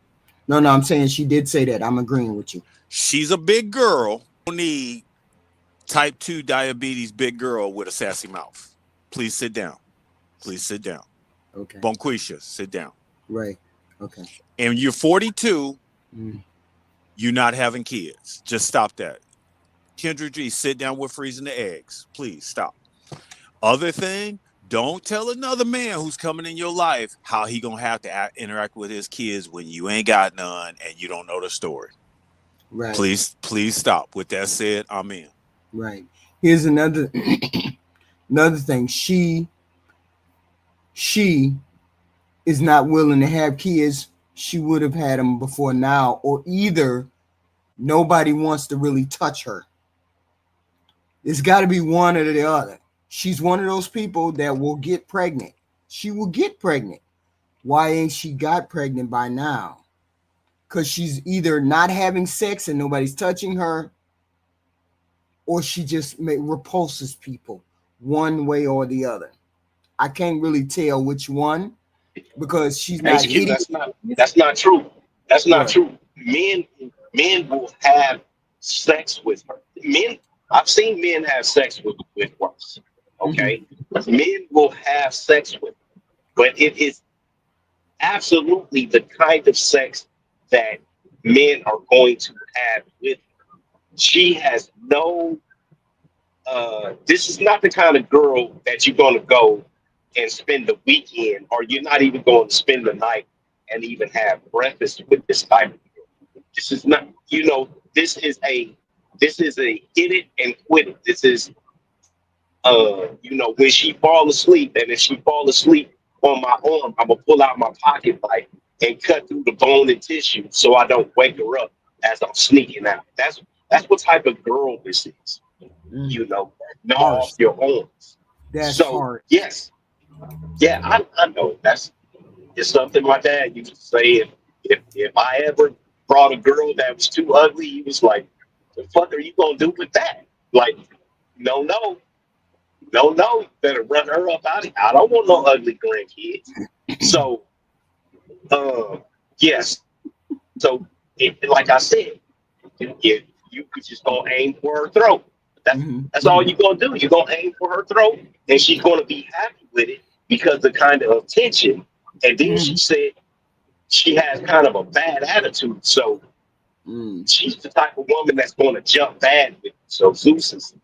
Speaker 1: No, I'm saying she did say that. I'm agreeing with you.
Speaker 5: She's a big girl. Don't need type 2 diabetes big girl with a sassy mouth. Please sit down.
Speaker 1: Okay.
Speaker 5: Bonquisha, sit down.
Speaker 1: Right. Okay.
Speaker 5: And you're 42. You're not having kids. Just stop that. Kendra G, sit down with freezing the eggs. Please stop. Other thing, don't tell another man who's coming in your life how he gonna have to interact with his kids when you ain't got none and you don't know the story.
Speaker 1: Right.
Speaker 5: Please stop. With that said, I'm in.
Speaker 1: Right. Here's another thing. She is not willing to have kids. She would have had them before now, or either nobody wants to really touch her. It's got to be one or the other. She's one of those people that will get pregnant. She will get pregnant. Why ain't she got pregnant by now? Because she's either not having sex and nobody's touching her, or she just repulses people one way or the other. I can't really tell which one, because she's not
Speaker 4: HQ, that's not true. That's not true. men will have sex with her. I've seen men have sex with worse. Okay, men will have sex with her, but it is absolutely the kind of sex that men are going to have with her. She has no. This is not the kind of girl that you're going to go and spend the weekend, or you're not even going to spend the night and even have breakfast with this type of girl. This is not, this is a hit it and quit it. This is, when she fall asleep, and if she fall asleep on my arm, I'm gonna pull out my pocket knife and cut through the bone and tissue so I don't wake her up as I'm sneaking out. That's what type of girl this is. Not off your arms.
Speaker 1: That's
Speaker 4: so
Speaker 1: hard.
Speaker 4: Yes, yeah, I know it's something my dad used to say. If I ever brought a girl that was too ugly, he was like, "The fuck are you gonna do with that?" Like, no, you better run her up out of here. I don't want no ugly grandkids. So, yes. So, like I said, if you could just go aim for her throat. That's all you're gonna do. You're gonna aim for her throat, and she's gonna be happy with it because the kind of attention. And then she said she has kind of a bad attitude, so she's the type of woman that's gonna jump bad with you. So Zeus is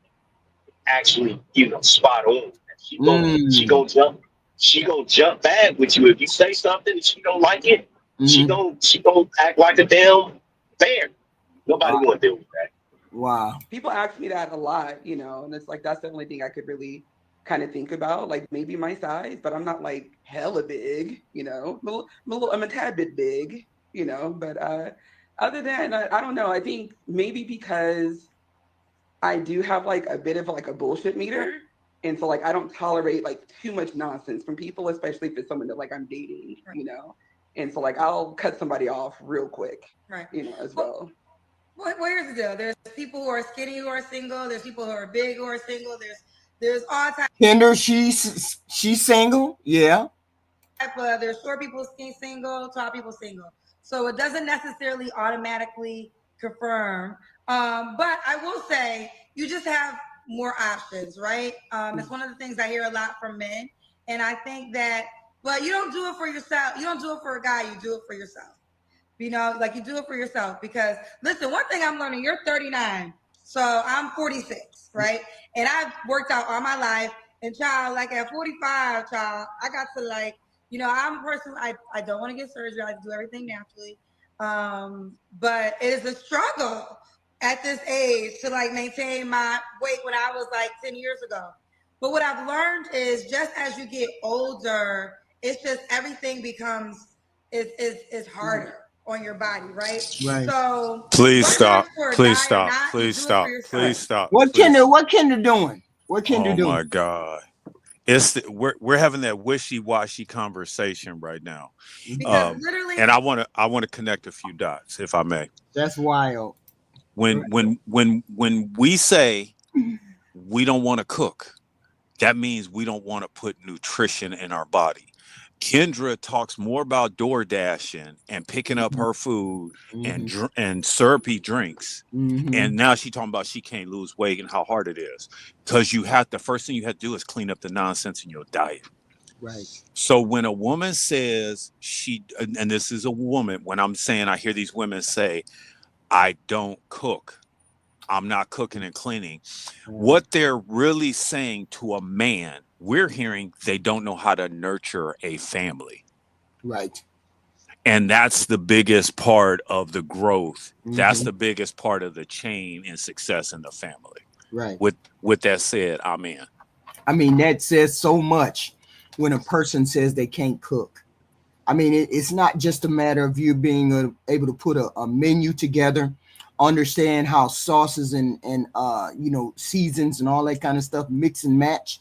Speaker 4: actually, spot on. She gonna jump bad with you if you say something and she don't like it. She gonna act like a damn bear. Nobody want to deal with that.
Speaker 1: Wow.
Speaker 3: People ask me that a lot, and it's like that's the only thing I could really kind of think about, like maybe my size, but I'm not like hella big, I'm a tad bit big, but other than I don't know, I think maybe because I do have like a bit of like a bullshit meter, and so like I don't tolerate like too much nonsense from people, especially if it's someone that like I'm dating, and so like I'll cut somebody off real quick, as well.
Speaker 2: Well, here's the deal. There's people who are skinny who are single. There's people who are big who are single. There's all types.
Speaker 1: Kendra, she's single. Yeah.
Speaker 2: There's short people single, tall people single. So it doesn't necessarily automatically confirm. But I will say you just have more options, right? It's one of the things I hear a lot from men. And I think that, but you don't do it for yourself. You don't do it for a guy. You do it for yourself. Like you do it for yourself because listen, one thing I'm learning, you're 39, so I'm 46, right? And I've worked out all my life and child, like at 45, child, I got to like, I'm a person, I don't want to get surgery. I do everything naturally. But it is a struggle at this age to like maintain my weight when I was like 10 years ago. But what I've learned is just as you get older, it's just everything becomes, it's harder on your body, right? So
Speaker 5: please stop. Please stop. Please stop. Please stop.
Speaker 1: What Kendra doing? What Kendra doing?
Speaker 5: Oh my God. We're having that wishy-washy conversation right now.
Speaker 2: Literally,
Speaker 5: and I want to connect a few dots, if I may.
Speaker 1: That's wild.
Speaker 5: When we say we don't want to cook, that means we don't want to put nutrition in our body. Kendra talks more about door dashing and picking up her food and syrupy drinks. And now she's talking about she can't lose weight and how hard it is. Because the first thing you have to do is clean up the nonsense in your diet.
Speaker 1: Right.
Speaker 5: So when a woman says and this is a woman, when I'm saying I hear these women say, I don't cook. I'm not cooking and cleaning. What they're really saying to a man, we're hearing they don't know how to nurture a family.
Speaker 1: Right.
Speaker 5: And that's the biggest part of the growth. That's the biggest part of the chain and success in the family.
Speaker 1: Right.
Speaker 5: With that said, amen.
Speaker 1: I mean, that says so much when a person says they can't cook. I mean, it's not just a matter of you being able to put a menu together, understand how sauces and seasons and all that kind of stuff mix and match,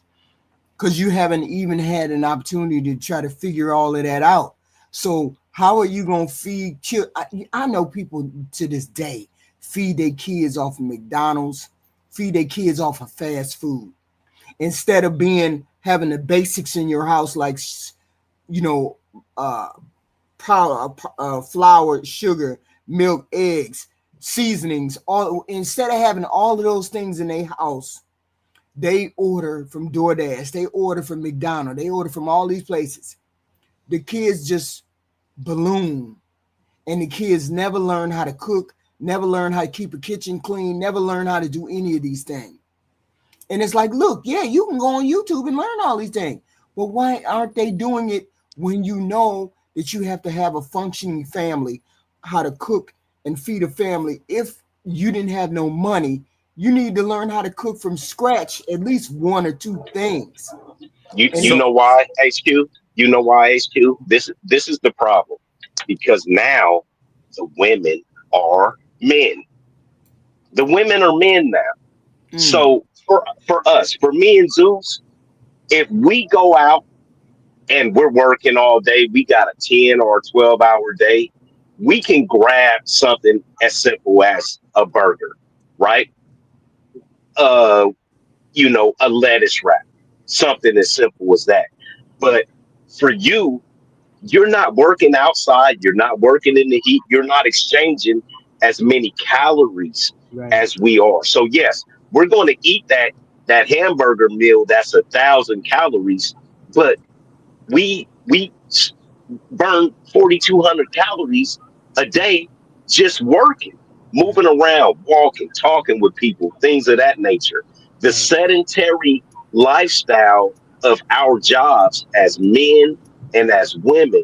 Speaker 1: because you haven't even had an opportunity to try to figure all of that out. So how are you going to feed I know people to this day feed their kids off of McDonald's, feed their kids off of fast food, instead of having the basics in your house, like, flour, sugar, milk, eggs, seasonings. All instead of having all of those things in their house, they order from DoorDash, they order from McDonald's, they order from all these places. The kids just balloon, and the kids never learn how to cook, never learn how to keep a kitchen clean, never learn how to do any of these things. And it's like, look, yeah, you can go on YouTube and learn all these things, but why aren't they doing it when you know that you have to have a functioning family, how to cook and feed a family? If you didn't have no money, you need to learn how to cook from scratch, at least one or two things.
Speaker 4: You know why, HQ? You know why, HQ? This is the problem. Because now the women are men. The women are men now. So for us, for me and Zeus, if we go out and we're working all day, we got a 10 or 12-hour day, we can grab something as simple as a burger, right? You know, a lettuce wrap, something as simple as that. But for you, you're not working outside, you're not working in the heat, you're not exchanging as many calories as we are. So yes, we're going to eat that hamburger meal that's 1,000 calories, but we burn 4,200 calories a day just working, moving around, walking, talking with people, things of that nature. The sedentary lifestyle of our jobs as men and as women,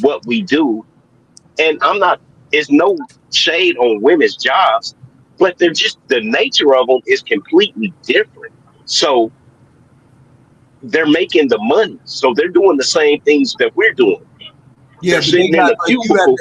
Speaker 4: what we do, and there's no shade on women's jobs, but they're just, the nature of them is completely different. So they're making the money, so they're doing the same things that we're doing.
Speaker 1: Yeah,
Speaker 4: they're sitting in the cubicle.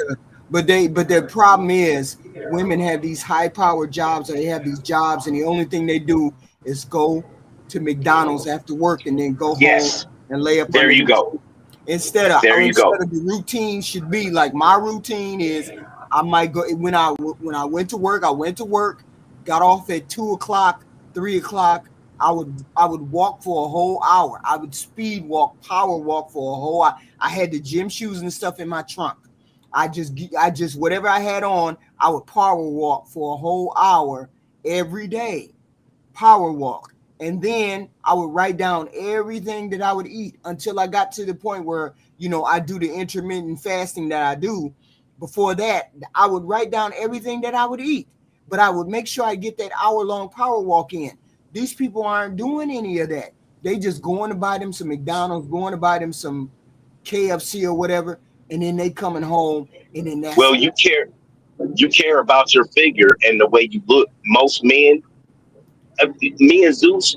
Speaker 1: But their problem is women have these high-powered jobs, or they have these jobs, and the only thing they do is go to McDonald's after work and then go home and lay up.
Speaker 4: There you go.
Speaker 1: Instead of the routine should be like, my routine is, I might go when I went to work, got off at 2 o'clock, 3 o'clock. I would walk for a whole hour. I would speed walk, power walk for a whole hour. I had the gym shoes and stuff in my trunk. I just whatever I had on, I would power walk for a whole hour every day. Power walk. And then I would write down everything that I would eat until I got to the point where, you know, I do the intermittent fasting that I do. Before that, I would write down everything that I would eat, but I would make sure I get that hour-long power walk in. These people aren't doing any of that. They just going to buy them some McDonald's, going to buy them some KFC or whatever, and then they coming home, and then that's
Speaker 4: you care about your figure and the way you look. Most men, me and Zeus,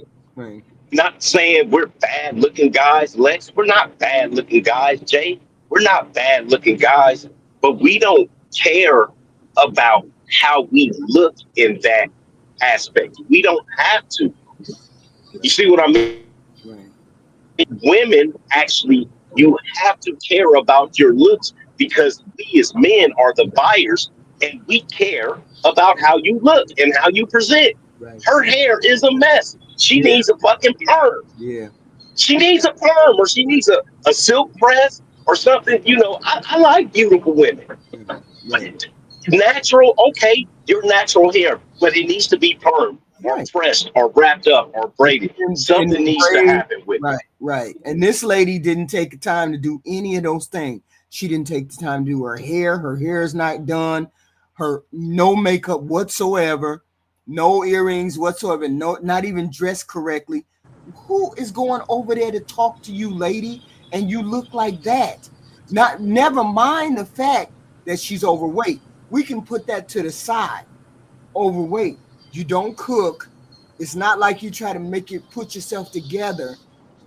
Speaker 4: not saying we're bad looking guys, Lex, we're not bad looking guys, Jay, we're not bad looking guys, but we don't care about how we look in that aspect. We don't have to. You see what I mean? Women, actually, you have to care about your looks, because we as men are the buyers, and we care about how you look and how you present. Her hair is a mess. She needs a fucking perm. She needs a perm, or she needs a silk press or something. You know, I like beautiful women. Natural, okay, your natural hair, but it needs to be perm or pressed or wrapped up or braided. Something needs to happen with it.
Speaker 1: Right. And this lady didn't take the time to do any of those things. She didn't take the time to do her hair. Her hair is not done. Her no makeup whatsoever, no earrings whatsoever, no, not even dressed correctly. Who is going over there to talk to you, lady? And you look like that. Never mind the fact that she's overweight. We can put that to the side. Overweight. You don't cook. It's not like you try to put yourself together.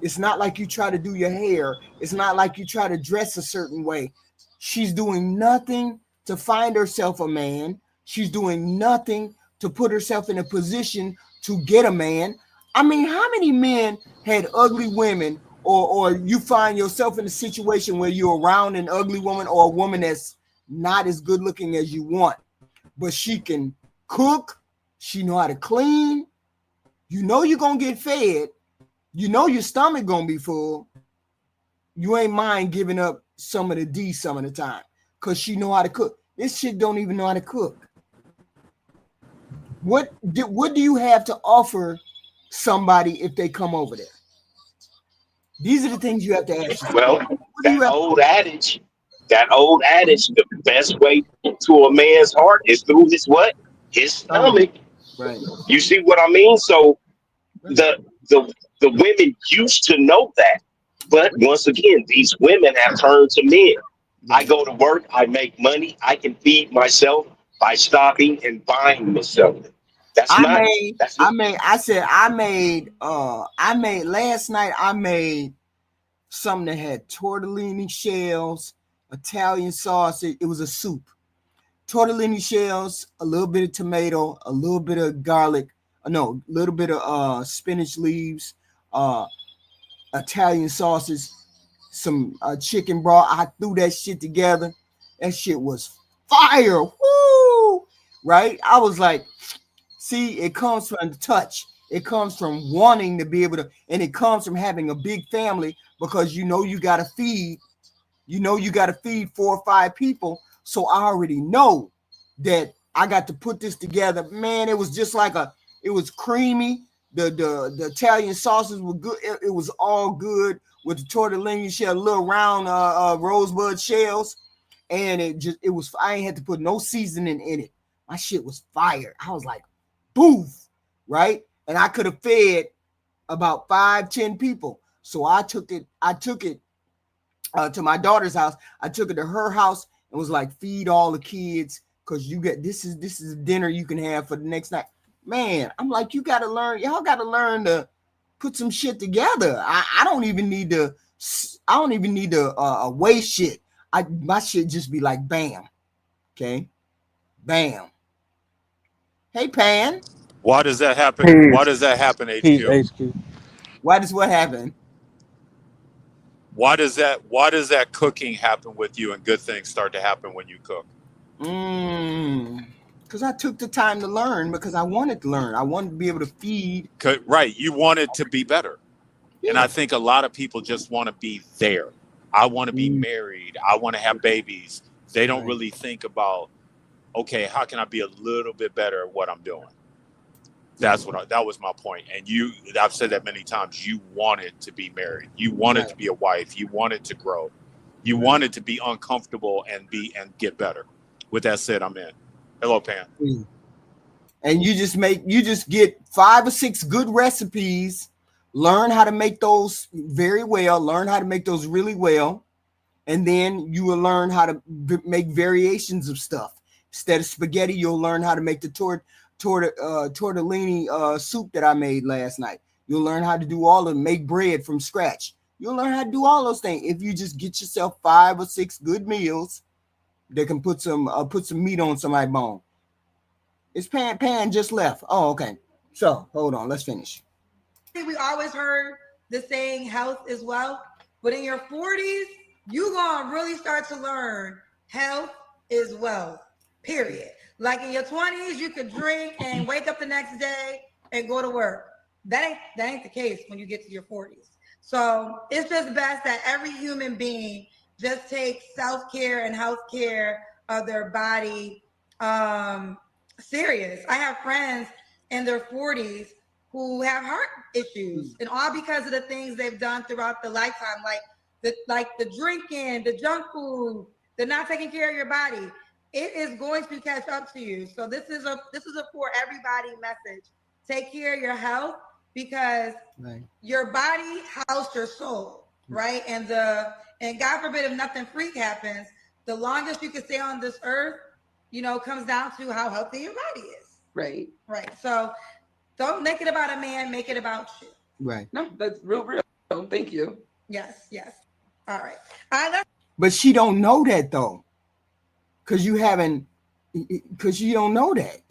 Speaker 1: It's not like you try to do your hair. It's not like you try to dress a certain way. She's doing nothing to find herself a man. She's doing nothing to put herself in a position to get a man. I mean, how many men had ugly women, or you find yourself in a situation where you're around an ugly woman or a woman that's not as good looking as you want, but she can cook, she know how to clean, you know you're gonna get fed, you know your stomach gonna be full, you ain't mind giving up some of the D some of the time because she know how to cook. This shit don't even know how to cook. What do you have to offer somebody if they come over there? These are the things you have to ask yourself.
Speaker 4: Well, that old adage, the best way to a man's heart is through his what? His stomach.
Speaker 1: Right.
Speaker 4: You see what I mean? So the women used to know that. But once again, these women have turned to men. I go to work, I make money, I can feed myself by stopping and buying myself. I made last night, I made something that had tortellini shells, Italian sauce. It was a soup. Tortellini shells, a little bit of tomato, a little bit of garlic, a little bit of spinach leaves, Italian sauces, some chicken broth. I threw that shit together. That shit was fire. Woo! Right? I was like, see, it comes from the touch. It comes from wanting to be able to, and it comes from having a big family, because you gotta feed 4 or 5 people. So I already know that I got to put this together. Man, it was just like it was creamy. The Italian sauces were good. It was all good with the tortellini shell, little round rosebud shells, and it was. I ain't had to put no seasoning in it. My shit was fire. I was like, boof, right? And I could have fed about 5-10 people. So I took it to my daughter's house. I took it to her house and was like, feed all the kids, because this is dinner you can have for the next night. Man, I'm like, y'all gotta learn to put some shit together. I don't even need to weigh shit. My shit just be like, bam. Okay. Bam. Hey, Pan.
Speaker 5: Why does that happen?
Speaker 6: Peace.
Speaker 5: Why does that happen, HQ?
Speaker 6: Peace, HQ.
Speaker 1: Why does what happen?
Speaker 5: Why does that cooking happen with you and good things start to happen when you cook?
Speaker 1: Because I took the time to learn, because I wanted to learn. I wanted to be able to feed.
Speaker 5: Right. You want it to be better. Yeah. And I think a lot of people just want to be there. I want to be married. I want to have babies. They don't really think about, okay, how can I be a little bit better at what I'm doing? That was my point. And I've said that many times. You wanted to be married. You wanted to be a wife. You wanted to grow. You wanted to be uncomfortable and get better. With that said, I'm in. Hello, Pam.
Speaker 1: And you just get 5 or 6 good recipes. Learn how to make those very well. Learn how to make those really well. And then you will learn how to make variations of stuff. Instead of spaghetti, you'll learn how to make the tortellini soup that I made last night. You'll learn how to make bread from scratch. You'll learn how to do all those things if you just get yourself 5 or 6 good meals that can put some meat on somebody's bone. It's Pan just left. Oh, okay. So hold on, let's finish.
Speaker 2: I think we always heard the saying health is wealth, but in your 40s, you're gonna really start to learn health is wealth, period. Like in your 20s, you could drink and wake up the next day and go to work. That ain't the case when you get to your 40s. So it's just best that every human being just takes self-care and health-care of their body serious. I have friends in their 40s who have heart issues, and all because of the things they've done throughout the lifetime, like the drinking, the junk food, the not taking care of your body. It is going to catch up to you. So this is a for everybody message. Take care of your health, because your body houses your soul, right? And God forbid if nothing freak happens, the longest you can stay on this earth, comes down to how healthy your body is.
Speaker 3: Right.
Speaker 2: Right. So don't make it about a man, make it about you.
Speaker 1: Right.
Speaker 3: No, that's real. Thank you.
Speaker 2: Yes. All right.
Speaker 1: But she don't know that though. Because you don't know that.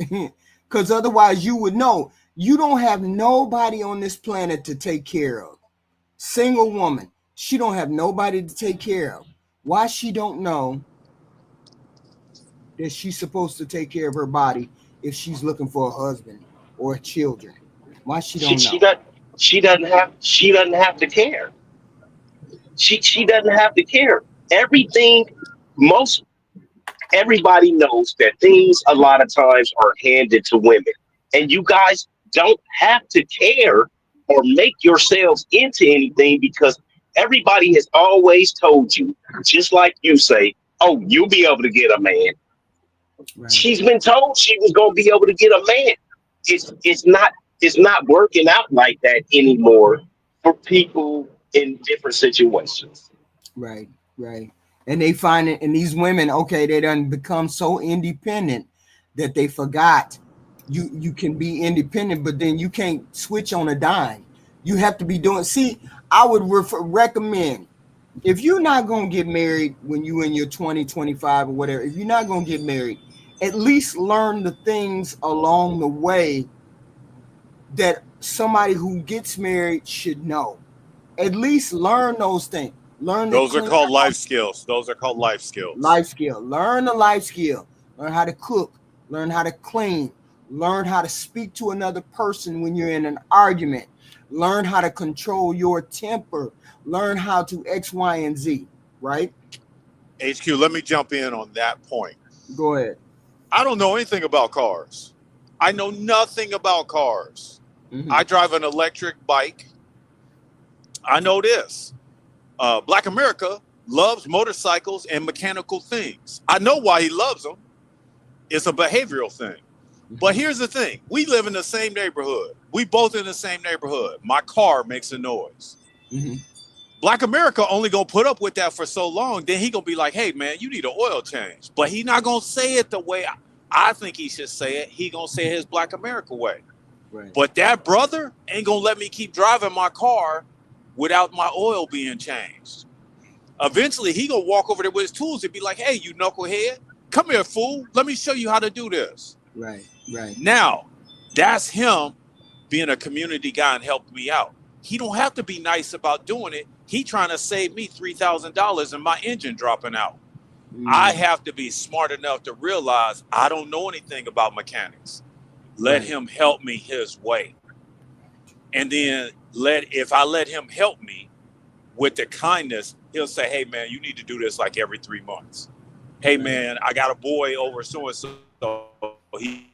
Speaker 1: Because otherwise you would know. You don't have nobody on this planet to take care of. Single woman, she don't have nobody to take care of. Why she don't know that she's supposed to take care of her body if she's looking for a husband or children? Why she don't know?
Speaker 4: She doesn't have to care. She doesn't have to care. Everything, most everybody knows that things a lot of times are handed to women. And you guys don't have to care or make yourselves into anything because everybody has always told you, just like you say, oh, you'll be able to get a man.
Speaker 1: Right.
Speaker 4: She's been told she was going to be able to get a man. It's not working out like that anymore for people in different situations.
Speaker 1: Right. Right. And they find it, and these women, okay, they done become so independent that they forgot you can be independent, but then you can't switch on a dime. You have to be doing. See, I would recommend, if you're not going to get married when you in your 20, 25 or whatever, if you're not going to get married, at least learn the things along the way that somebody who gets married should know. At least learn those things. Learn
Speaker 5: those are called life skills. Those are called life skills.
Speaker 1: Life skill. Learn the life skill. Learn how to cook. Learn how to clean. Learn how to speak to another person when you're in an argument. Learn how to control your temper. Learn how to X, Y, and Z. Right?
Speaker 5: HQ, let me jump in on that point.
Speaker 1: Go ahead.
Speaker 5: I don't know anything about cars. I know nothing about cars.
Speaker 1: Mm-hmm.
Speaker 5: I drive an electric bike. I know this. Black America loves motorcycles and mechanical things. I know why he loves them. It's a behavioral thing. But here's the thing. We live in the same neighborhood. We both in the same neighborhood. My car makes a noise.
Speaker 1: Mm-hmm.
Speaker 5: Black America only gonna put up with that for so long. Then he gonna be like, hey, man, you need an oil change. But he not gonna say it the way I think he should say it. He gonna say it his Black America way.
Speaker 1: Right.
Speaker 5: But that brother ain't gonna let me keep driving my car without my oil being changed. Eventually, he gonna walk over there with his tools and be like, hey, you knucklehead, come here, fool. Let me show you how to do this.
Speaker 1: Right, right.
Speaker 5: Now, that's him being a community guy and helping me out. He don't have to be nice about doing it. He trying to save me $3,000 and my engine dropping out. I have to be smart enough to realize I don't know anything about mechanics. Let him help me his way. And then if I let him help me with the kindness, he'll say, hey, man, you need to do this like every 3 months. Hey, man, I got a boy over so-and-so. He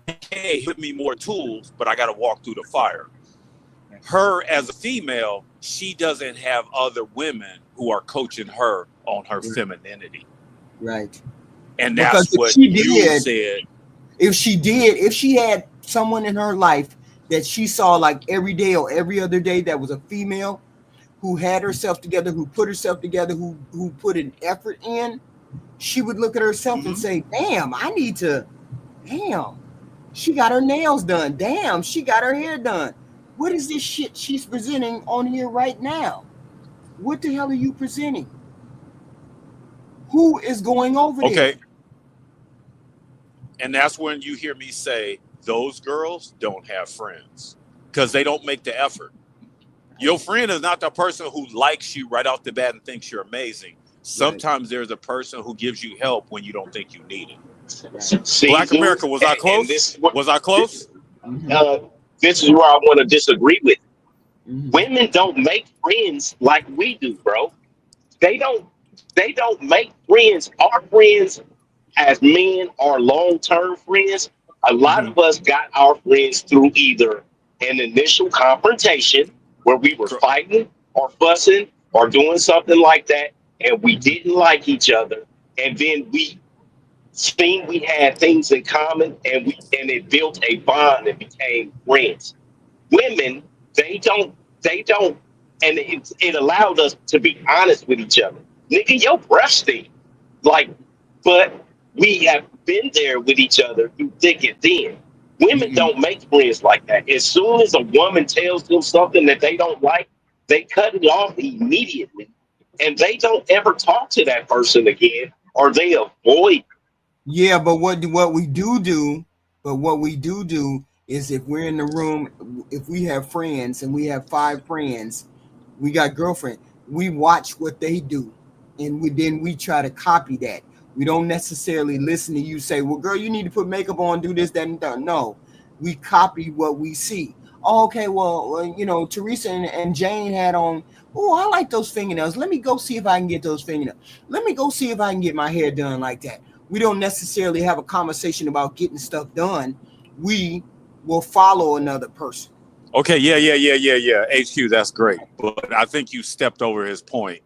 Speaker 5: can't give me more tools, but I got to walk through the fire. Her as a female, she doesn't have other women who are coaching her on her femininity.
Speaker 1: Right.
Speaker 5: And that's what you said.
Speaker 1: If she had someone in her life that she saw like every day or every other day that was a female who had herself together, who put herself together, who put an effort in, she would look at herself and say, damn, she got her nails done. Damn, she got her hair done. What is this shit she's presenting on here right now? What the hell are you presenting? Who is going over there?
Speaker 5: Okay. And that's when you hear me say, those girls don't have friends because they don't make the effort. Your friend is not the person who likes you right off the bat and thinks you're amazing. Sometimes there's a person who gives you help when you don't think you need it.
Speaker 4: See,
Speaker 5: Black America, was I close? Was I close?
Speaker 4: This is where I want to disagree with. Women don't make friends like we do, bro. They don't make friends. Our friends as men are long-term friends. A lot of us got our friends through either an initial confrontation where we were fighting or fussing or doing something like that, and we didn't like each other, and then we seen we had things in common, and it built a bond and became friends. Women, they don't, and it allowed us to be honest with each other. Nigga, your breath stink. But we have been there with each other through thick and thin. Women don't make friends like that. As soon as a woman tells them something that they don't like, they cut it off immediately. And they don't ever talk to that person again, or they avoid.
Speaker 1: Yeah, but what we do is if we're in the room, if we have friends and we have 5 friends, we got girlfriend, we watch what they do, and we try to copy that. We don't necessarily listen to you say, well, girl, you need to put makeup on, do this, that, and that. No, we copy what we see. Oh, okay, well, you know, Teresa and Jane had on. Oh, I like those fingernails. Let me go see if I can get those fingernails. Let me go see if I can get my hair done like that. We don't necessarily have a conversation about getting stuff done. We will follow another person.
Speaker 5: Okay, yeah. HQ, that's great. But I think you stepped over his point,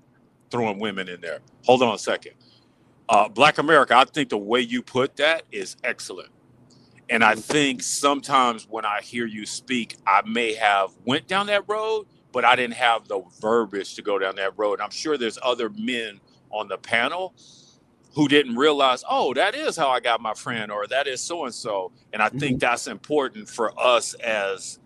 Speaker 5: throwing women in there. Hold on a second. Black America, I think the way you put that is excellent. And I think sometimes when I hear you speak, I may have went down that road, but I didn't have the verbiage to go down that road. I'm sure there's other men on the panel who didn't realize, oh, that is how I got my friend, or that is so-and-so. And I think that's important for us as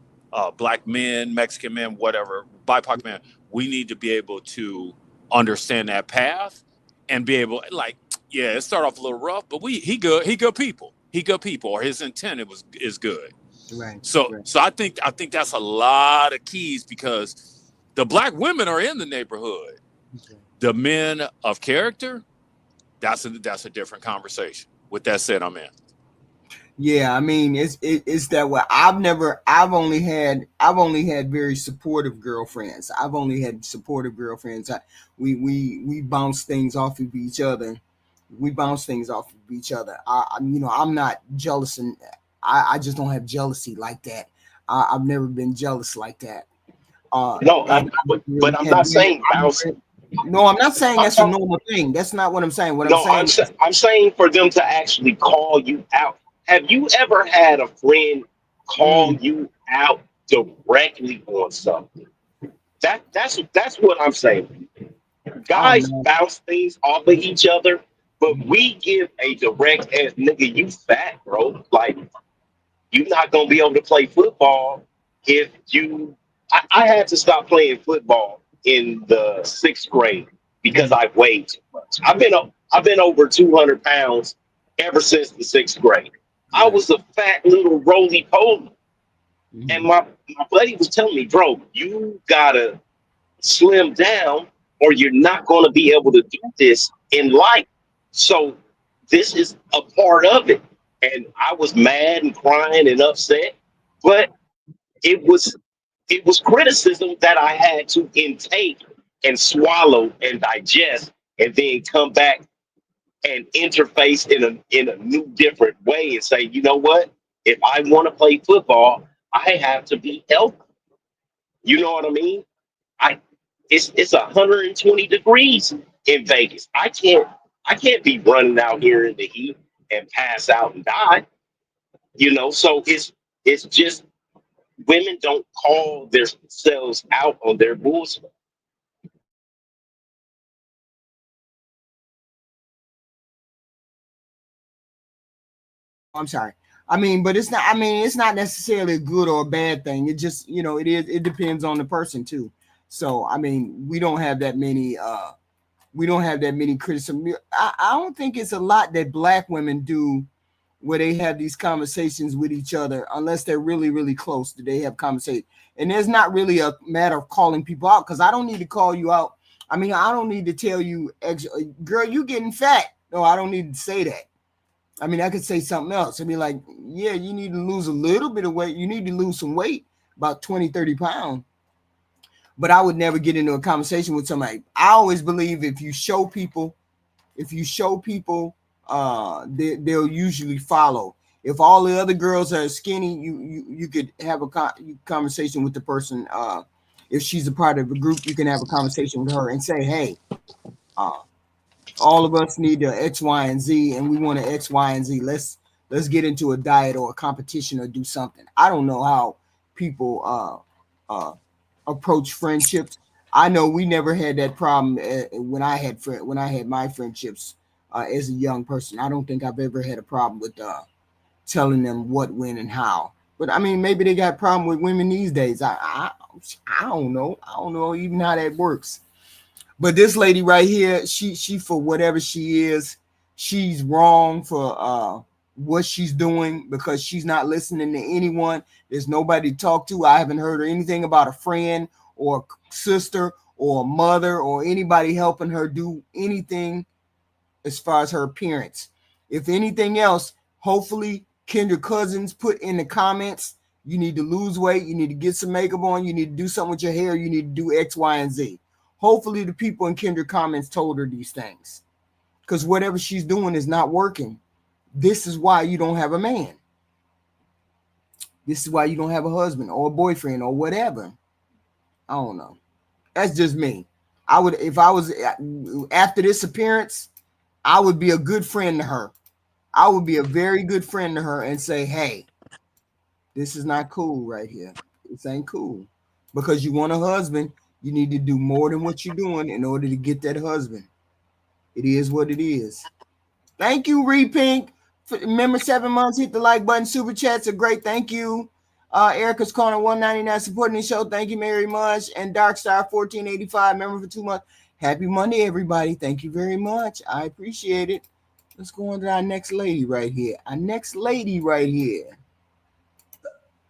Speaker 5: Black men, Mexican men, whatever, BIPOC men. We need to be able to understand that path and be able, like, yeah, it started off a little rough, but he good people. He good people, or his intent is good.
Speaker 1: Right.
Speaker 5: So I think that's a lot of keys, because the Black women are in the neighborhood. Okay. The men of character, that's a different conversation. With that said, I'm in.
Speaker 1: Yeah, I mean, it's that way. I've only had very supportive girlfriends. I've only had supportive girlfriends. We bounce things off of each other. I'm not jealous, and I just don't have jealousy like that. I've never been jealous like that.
Speaker 4: But I'm not saying bounce.
Speaker 1: No, I'm not saying that's a normal thing. That's not what I'm saying.
Speaker 4: I'm saying for them to actually call you out. Have you ever had a friend call you out directly on something? That's what I'm saying. Guys bounce things off of each other, but we give a direct ass nigga, you fat, bro. Like, you're not gonna be able to play football if you. I had to stop playing football in the 6th grade because I weighed too much. I've been over 200 pounds ever since the 6th grade. I was a fat little roly-poly. And my buddy was telling me, bro, you gotta slim down or you're not gonna be able to do this in life. So this is a part of it. And I was mad and crying and upset, but it was criticism that I had to intake and swallow and digest, and then come back and interface in a new different way and say, you know what? If I want to play football, I have to be healthy. You know what I mean? It's 120 degrees in Vegas. I can't be running out here in the heat and pass out and die. You know, so it's just women don't call themselves out on their bullshit.
Speaker 1: I'm sorry. I mean, but it's not necessarily a good or a bad thing. It just, it depends on the person too. So, I mean, we don't have that many criticism. I don't think it's a lot that Black women do where they have these conversations with each other, unless they're really, really close. Do they have conversations? And there's not really a matter of calling people out, because I don't need to call you out. I mean, I don't need to tell you, girl, you getting fat. No, I don't need to say that. I mean, I could say something else. I'd be like, yeah, you need to lose a little bit of weight. You need to lose some weight, about 20, 30 pounds. But I would never get into a conversation with somebody. I always believe if you show people, they'll usually follow. If all the other girls are skinny, you could have a conversation with the person. If she's a part of a group, you can have a conversation with her and say, hey, all of us need the X, Y, and Z, and we want to X, Y, and Z. Let's get into a diet or a competition or do something. I don't know how people approach friendships. I know we never had that problem when I had my friendships as a young person. I don't think I've ever had a problem with telling them what, when, and how. But I mean, maybe they got a problem with women these days. I don't know. I don't know even how that works. But this lady right here, she for whatever she is, she's wrong for what she's doing, because she's not listening to anyone. There's nobody to talk to. I haven't heard anything about a friend or a sister or a mother or anybody helping her do anything as far as her appearance. If anything else, hopefully Kendra Cousins put in the comments You need to lose weight. You need to get some makeup on. You need to do something with your hair. You need to do X, Y, and Z. Hopefully the people in Kendra comments told her these things, because whatever she's doing is not working. This is why you don't have a man. This is why you don't have a husband or a boyfriend or whatever. I don't know. That's just me. I would, if I was after this appearance, I would be a good friend to her. I would be a very good friend to her and say, hey, this is not cool right here. This ain't cool. Because you want a husband, you need to do more than what you're doing in order to get that husband. It is what it is. Thank you, Repink. Remember, 7 months, hit the like button. Super chats are great. Thank you. Erica's Corner 199 supporting the show. Thank you very much. And Darkstar 1485, member for 2 months. Happy Monday, everybody. Thank you very much. I appreciate it. Let's go on to our next lady right here.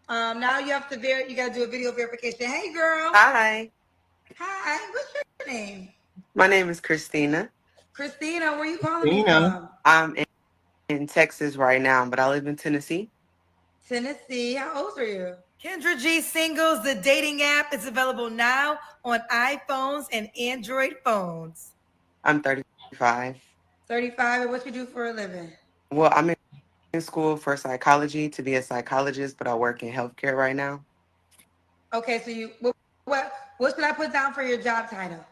Speaker 2: Now you have to you gotta do a video verification. Hey girl.
Speaker 6: Hi,
Speaker 2: What's your name?
Speaker 6: my name is Christina.
Speaker 2: Christina, where you calling me
Speaker 1: Christina.
Speaker 2: from?
Speaker 6: I'm in Texas right now, but I live in Tennessee.
Speaker 2: Tennessee. How old are you?
Speaker 7: Kendra G Singles, the dating app, is available now on iPhones and Android phones.
Speaker 6: I'm 35.
Speaker 2: 35. And what you do for a living?
Speaker 6: Well, I'm in school for psychology to be a psychologist, but I work in healthcare right now.
Speaker 2: Okay, so you what should I put down for your job title?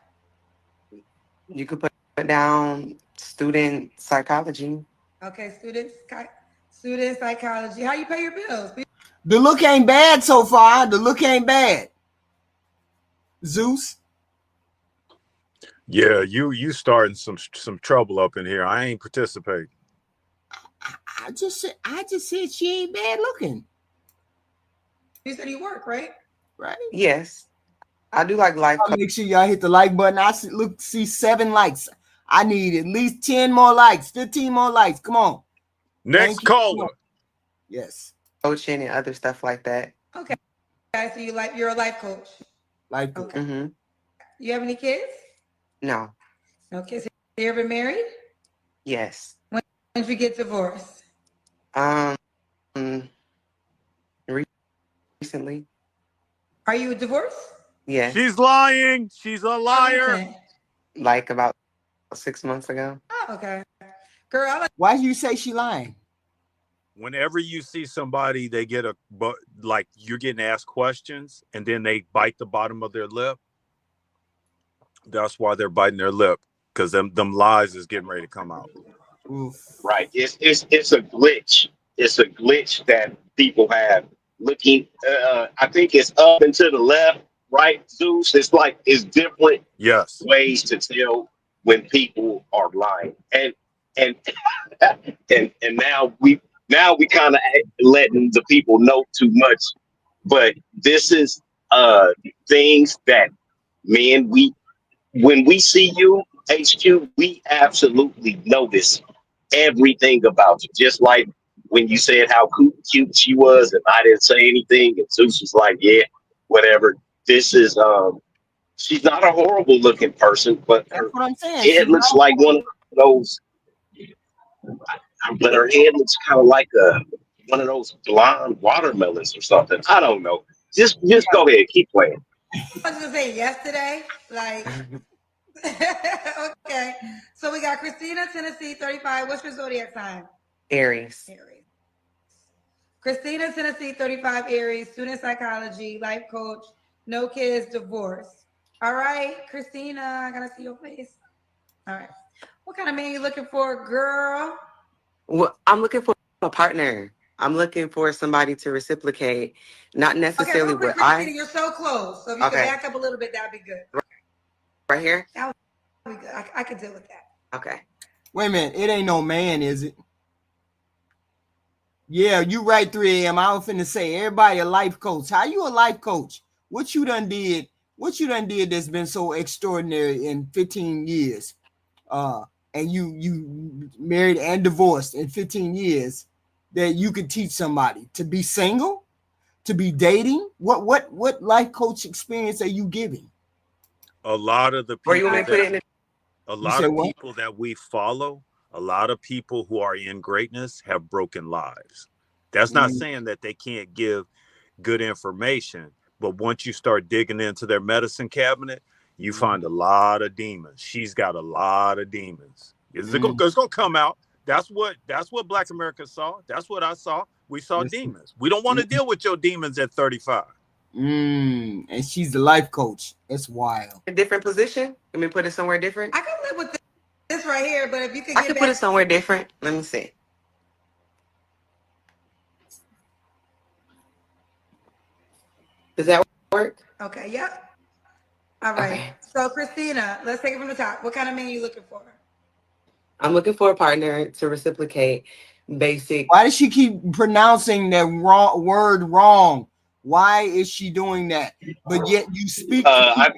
Speaker 6: You could put down student psychology.
Speaker 2: Okay, student psychology. How you pay your bills?
Speaker 1: The look ain't bad so far. The look ain't bad. Zeus.
Speaker 8: Yeah, you starting some trouble up in here. I ain't participating.
Speaker 1: I just said she ain't bad looking.
Speaker 2: You said you work, right?
Speaker 1: Right.
Speaker 6: Yes, I do like life.
Speaker 1: Make sure y'all hit the like button. I see 7 likes. I need at least 10 more likes, 15 more likes. Come on.
Speaker 8: Next caller.
Speaker 1: Yes.
Speaker 6: Coaching and other stuff like that.
Speaker 2: Okay. So you're a life coach.
Speaker 1: Life coach.
Speaker 2: Okay.
Speaker 6: Mm-hmm.
Speaker 2: You have any kids?
Speaker 6: No.
Speaker 2: Okay. So you ever married?
Speaker 6: Yes.
Speaker 2: When did you get divorced?
Speaker 6: Recently.
Speaker 2: Are you divorced?
Speaker 6: Yes.
Speaker 8: She's lying. She's a liar.
Speaker 6: Like about 6 months ago.
Speaker 2: Oh, okay. Girl,
Speaker 1: Why do you say she lying?
Speaker 8: Whenever you see somebody, they get like you're getting asked questions and then they bite the bottom of their lip. That's why they're biting their lip, because them lies is getting ready to come out.
Speaker 1: Oof.
Speaker 4: Right. It's a glitch. It's a glitch that people have looking. I think it's up and to the left, right, Zeus. It's different
Speaker 8: Yes.
Speaker 4: ways to tell when people are lying, and now we kind of letting the people know too much, but this is things that, man, when we see you, HQ, we absolutely notice everything about you. Just like when you said how cute she was, and I didn't say anything, and Zeus was like, "Yeah, whatever." This is she's not a horrible looking person, but
Speaker 1: That's what I'm saying.
Speaker 4: it looks like one of those. But her head looks kind of like one of those blonde watermelons or something. I don't know. Just go ahead, keep playing.
Speaker 2: I was gonna say yesterday, like. Okay, so we got Christina, Tennessee, 35. What's your zodiac sign?
Speaker 6: Aries.
Speaker 2: Christina, Tennessee, 35, Aries, student psychology, life coach, no kids, divorce. All right, Christina, I gotta see your face. All right, what kind of man you looking for, girl?
Speaker 6: Well, I'm looking for a partner. I'm looking for somebody to reciprocate, not necessarily
Speaker 2: okay,
Speaker 6: what
Speaker 2: Christina, you're so close. So if you
Speaker 6: Okay.
Speaker 2: could back up a little bit, that'd be good.
Speaker 6: right here.
Speaker 2: That would be good. I could deal with that.
Speaker 6: Okay.
Speaker 1: Wait a minute. It ain't no man, is it? Yeah, you right, 3 a.m. I was finna say, everybody a life coach. How you a life coach? What you done did that's been so extraordinary in 15 years? And you married and divorced in 15 years that you could teach somebody to be single, to be dating? What life coach experience are you giving?
Speaker 8: A lot of the
Speaker 6: Where you
Speaker 8: people
Speaker 6: want me to put it in?
Speaker 8: a lot of people that we follow, a lot of people who are in greatness have broken lives. That's not saying that they can't give good information. But once you start digging into their medicine cabinet, you find a lot of demons. She's got a lot of demons. It's gonna come out. That's what Black America saw. That's what I saw. We saw demons. We don't want to deal with your demons at 35.
Speaker 1: And she's the life coach. It's wild.
Speaker 6: A different position? Let me put it somewhere different.
Speaker 2: I can live with this right here, but if you could
Speaker 6: I
Speaker 2: get
Speaker 6: can
Speaker 2: back
Speaker 6: put it somewhere different. Let me see. Does that work?
Speaker 2: Okay, yep. All right.
Speaker 6: Okay.
Speaker 2: So Christina, let's take it from the top. What kind of man are you looking for?
Speaker 6: I'm looking for a partner to reciprocate basic.
Speaker 1: Why does she keep pronouncing that word wrong? Why is she doing that? But yet you speak.
Speaker 4: I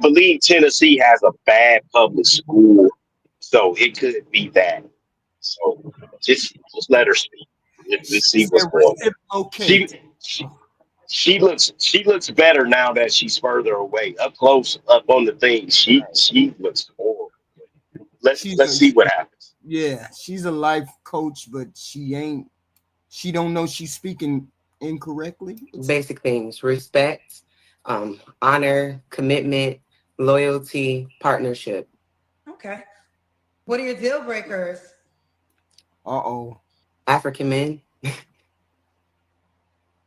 Speaker 4: believe Tennessee has a bad public school, so it could be that. So just let her speak. Let's see what's going on.
Speaker 1: Okay.
Speaker 4: She looks better now that she's further away. Up close, up on the thing, she looks horrible. Let's see what happens.
Speaker 1: Yeah, she's a life coach, but she don't know she's speaking incorrectly.
Speaker 6: Basic things: respect, honor, commitment, loyalty, partnership.
Speaker 2: Okay. What are your deal breakers?
Speaker 6: African men.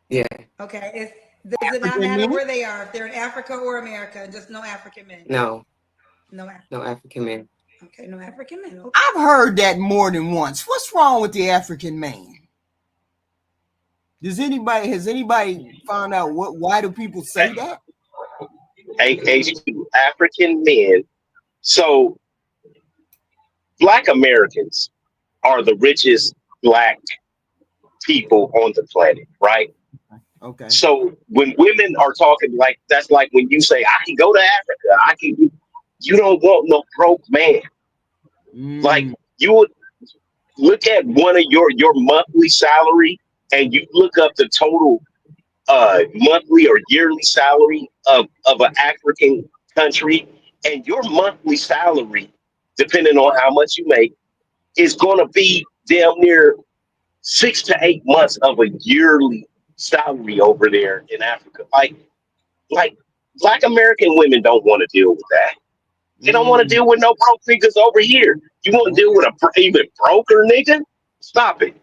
Speaker 6: Yeah.
Speaker 2: Okay. Does it not matter where they are? If they're in Africa or America, just no African men?
Speaker 6: No.
Speaker 2: No
Speaker 6: African men.
Speaker 2: Okay, no African men. Okay.
Speaker 1: I've heard that more than once. What's wrong with the African man? Has anybody found out why do people say that?
Speaker 4: African men. So Black Americans are the richest Black people on the planet, right?
Speaker 1: Okay.
Speaker 4: So when women are talking like that's like when you say I can go to Africa, you don't want no broke man. Like you would look at one of your monthly salary and you look up the total monthly or yearly salary of an African country, and your monthly salary, depending on how much you make, is going to be damn near 6 to 8 months of a yearly salary over there in Africa. Like Black American women don't want to deal with that. They don't want to deal with no broke niggas over here. You want to deal with even broker nigga? Stop it.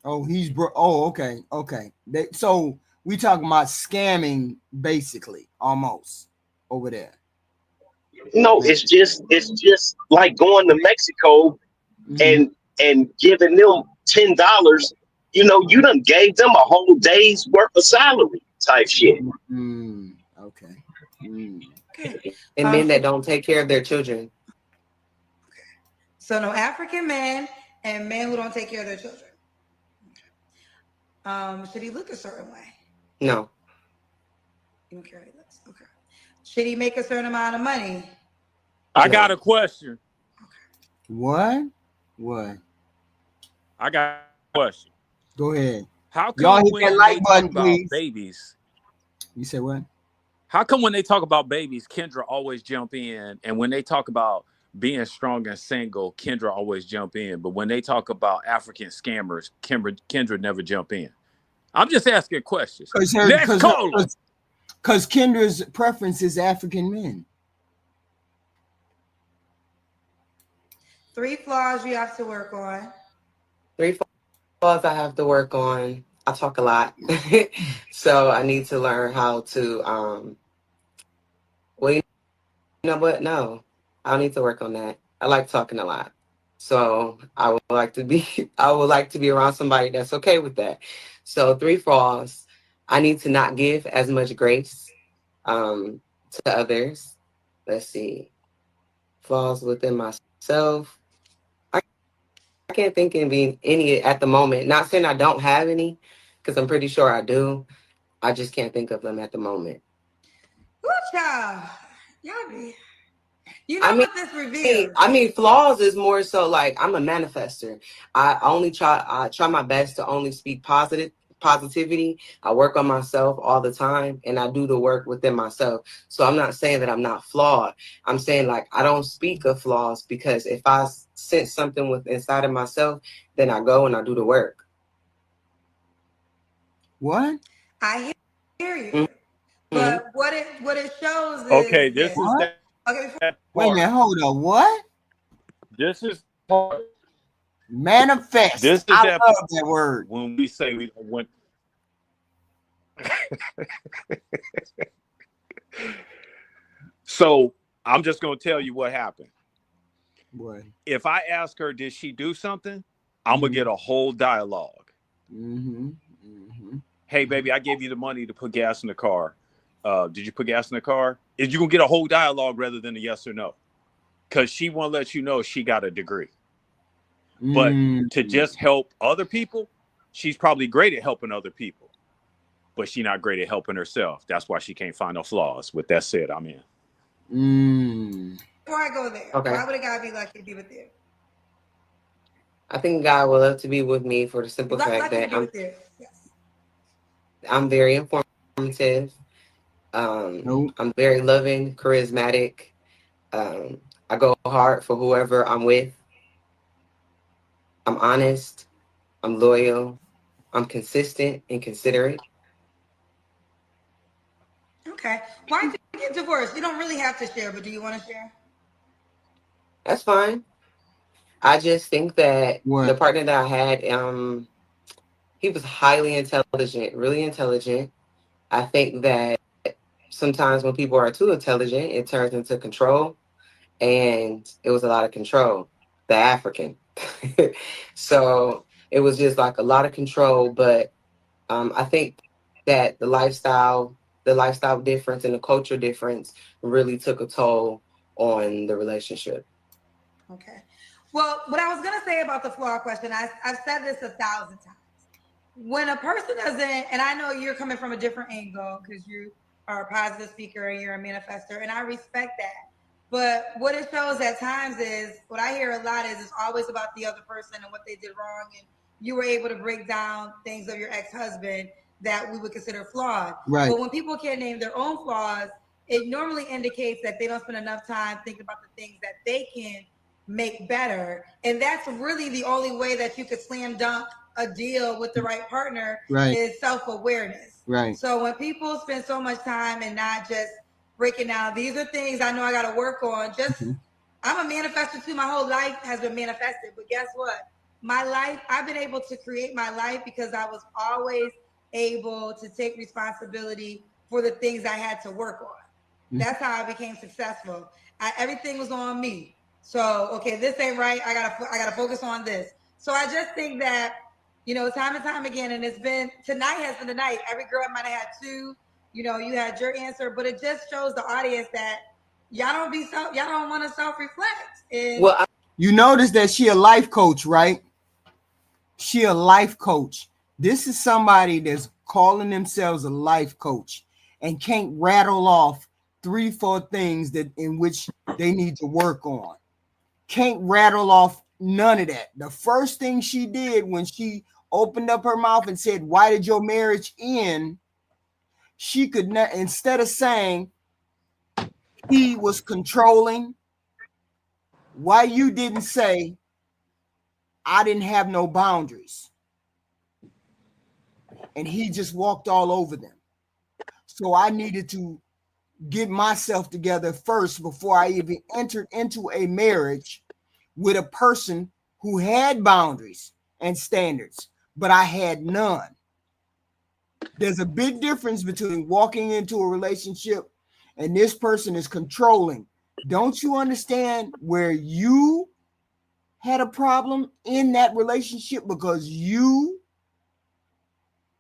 Speaker 1: Oh, he's broke. Oh, okay. So we talking about scamming, basically, almost over there.
Speaker 4: No, it's just like going to Mexico and giving them $10. You know, you done gave them a whole day's worth of salary type shit.
Speaker 1: Okay.
Speaker 6: And men that don't take care of their children.
Speaker 2: So no African men and men who don't take care of their children. Should he look a certain way?
Speaker 6: No.
Speaker 2: You don't care how he looks. Okay. Should he make a certain amount of money?
Speaker 8: I got a question.
Speaker 1: What?
Speaker 8: I got a question.
Speaker 1: Go ahead.
Speaker 8: How come
Speaker 1: Y'all hit
Speaker 8: when
Speaker 1: that
Speaker 8: they
Speaker 1: like
Speaker 8: talk
Speaker 1: button,
Speaker 8: about
Speaker 1: please.
Speaker 8: babies?
Speaker 1: You said what?
Speaker 8: How come when they talk about babies, Kendra always jump in, and when they talk about being strong and single, Kendra always jump in, but when they talk about African scammers, Kendra never jump in? I'm just asking questions. Next caller.
Speaker 1: Because Kendra's preference is African men.
Speaker 2: 3 flaws you have to work on.
Speaker 6: 3 flaws I have to work on. I talk a lot. So I need to learn how to well, you know what? No, I don't need to work on that. I like talking a lot. So I would like to be around somebody that's okay with that. So 3 flaws. I need to not give as much grace to others. Let's see. Flaws within myself. I can't think of any at the moment. Not saying I don't have any, because I'm pretty sure I do. I just can't think of them at the moment.
Speaker 2: Good job. You know what this reveals?
Speaker 6: I mean, flaws is more so like I'm a manifester. I try my best to only speak positivity. I work on myself all the time, and I do the work within myself. So I'm not saying that I'm not flawed. I'm saying like I don't speak of flaws, because if I sense something inside of myself, then I go and I do the work.
Speaker 1: What?
Speaker 2: I hear you.
Speaker 6: Mhm.
Speaker 2: But what it shows is
Speaker 8: Okay, this is
Speaker 1: What?
Speaker 8: that
Speaker 2: okay. Before,
Speaker 8: part.
Speaker 1: Wait a minute, hold up. What?
Speaker 8: This is part.
Speaker 1: Manifest.
Speaker 8: This is
Speaker 1: I
Speaker 8: that
Speaker 1: love that word.
Speaker 8: when we say we don't want. So I'm just gonna tell you what happened.
Speaker 1: What?
Speaker 8: If I ask her, did she do something? I'm gonna get a whole dialogue.
Speaker 1: Mm-hmm. Mm-hmm.
Speaker 8: Hey, baby, I gave you the money to put gas in the car. Did you put gas in the car? Is you gonna get a whole dialogue rather than a yes or no? Because she won't let you know she got a degree. But to just help other people, she's probably great at helping other people, but she's not great at helping herself. That's why she can't find no flaws. With that said, I'm in.
Speaker 2: before I go there,
Speaker 6: Okay.
Speaker 2: why would a guy be lucky to be with you?
Speaker 6: I think God would love to be with me for the simple fact
Speaker 2: Lucky to
Speaker 6: that
Speaker 2: be with you. Yes.
Speaker 6: I'm very informative.
Speaker 1: Nope.
Speaker 6: I'm very loving, charismatic. I go hard for whoever I'm with. I'm honest. I'm loyal. I'm consistent and considerate.
Speaker 2: Okay. Why did you get divorced? You don't really have to share, but do you want to share?
Speaker 6: That's fine. I just think that
Speaker 1: What?
Speaker 6: the partner that I had, he was highly intelligent, really intelligent. I think that sometimes when people are too intelligent, it turns into control. And it was a lot of control, the African. So it was just like a lot of control. But I think that the lifestyle difference and the culture difference really took a toll on the relationship.
Speaker 2: Okay. Well, what I was going to say about the flaw question, I've said this 1,000 times. When a person doesn't, and I know you're coming from a different angle because you are a positive speaker and you're a manifester, and I respect that. But what it shows at times is, what I hear a lot is it's always about the other person and what they did wrong. And you were able to break down things of your ex-husband that we would consider flawed.
Speaker 1: Right.
Speaker 2: But when people can't name their own flaws, it normally indicates that they don't spend enough time thinking about the things that they can make better. And that's really the only way that you could slam dunk a deal with the right partner,
Speaker 1: Right.
Speaker 2: is self-awareness.
Speaker 1: Right.
Speaker 2: So when people spend so much time and not just breaking down, these are things I know I got to work on. Just, I'm a manifester too. My whole life has been manifested. But guess what? My life, I've been able to create my life because I was always able to take responsibility for the things I had to work on. That's how I became successful. Everything was on me. So, okay, this ain't right. I gotta focus on this. So I just think that, you know, time and time again, and tonight has been the night. Every girl might have had two. You know, you had your answer, but it just shows the audience that y'all don't want to self-reflect. And
Speaker 6: Well,
Speaker 1: You notice that she a life coach, right? She a life coach. This is somebody that's calling themselves a life coach and can't rattle off 3-4 things that in which they need to work on. Can't rattle off none of that. The first thing she did when she opened up her mouth and said, "Why did your marriage end?" She could not, instead of saying he was controlling, why you didn't say I didn't have no boundaries and he just walked all over them. So I needed to get myself together first before I even entered into a marriage with a person who had boundaries and standards, but I had none. There's a big difference between walking into a relationship and this person is controlling. Don't you understand where you had a problem in that relationship because you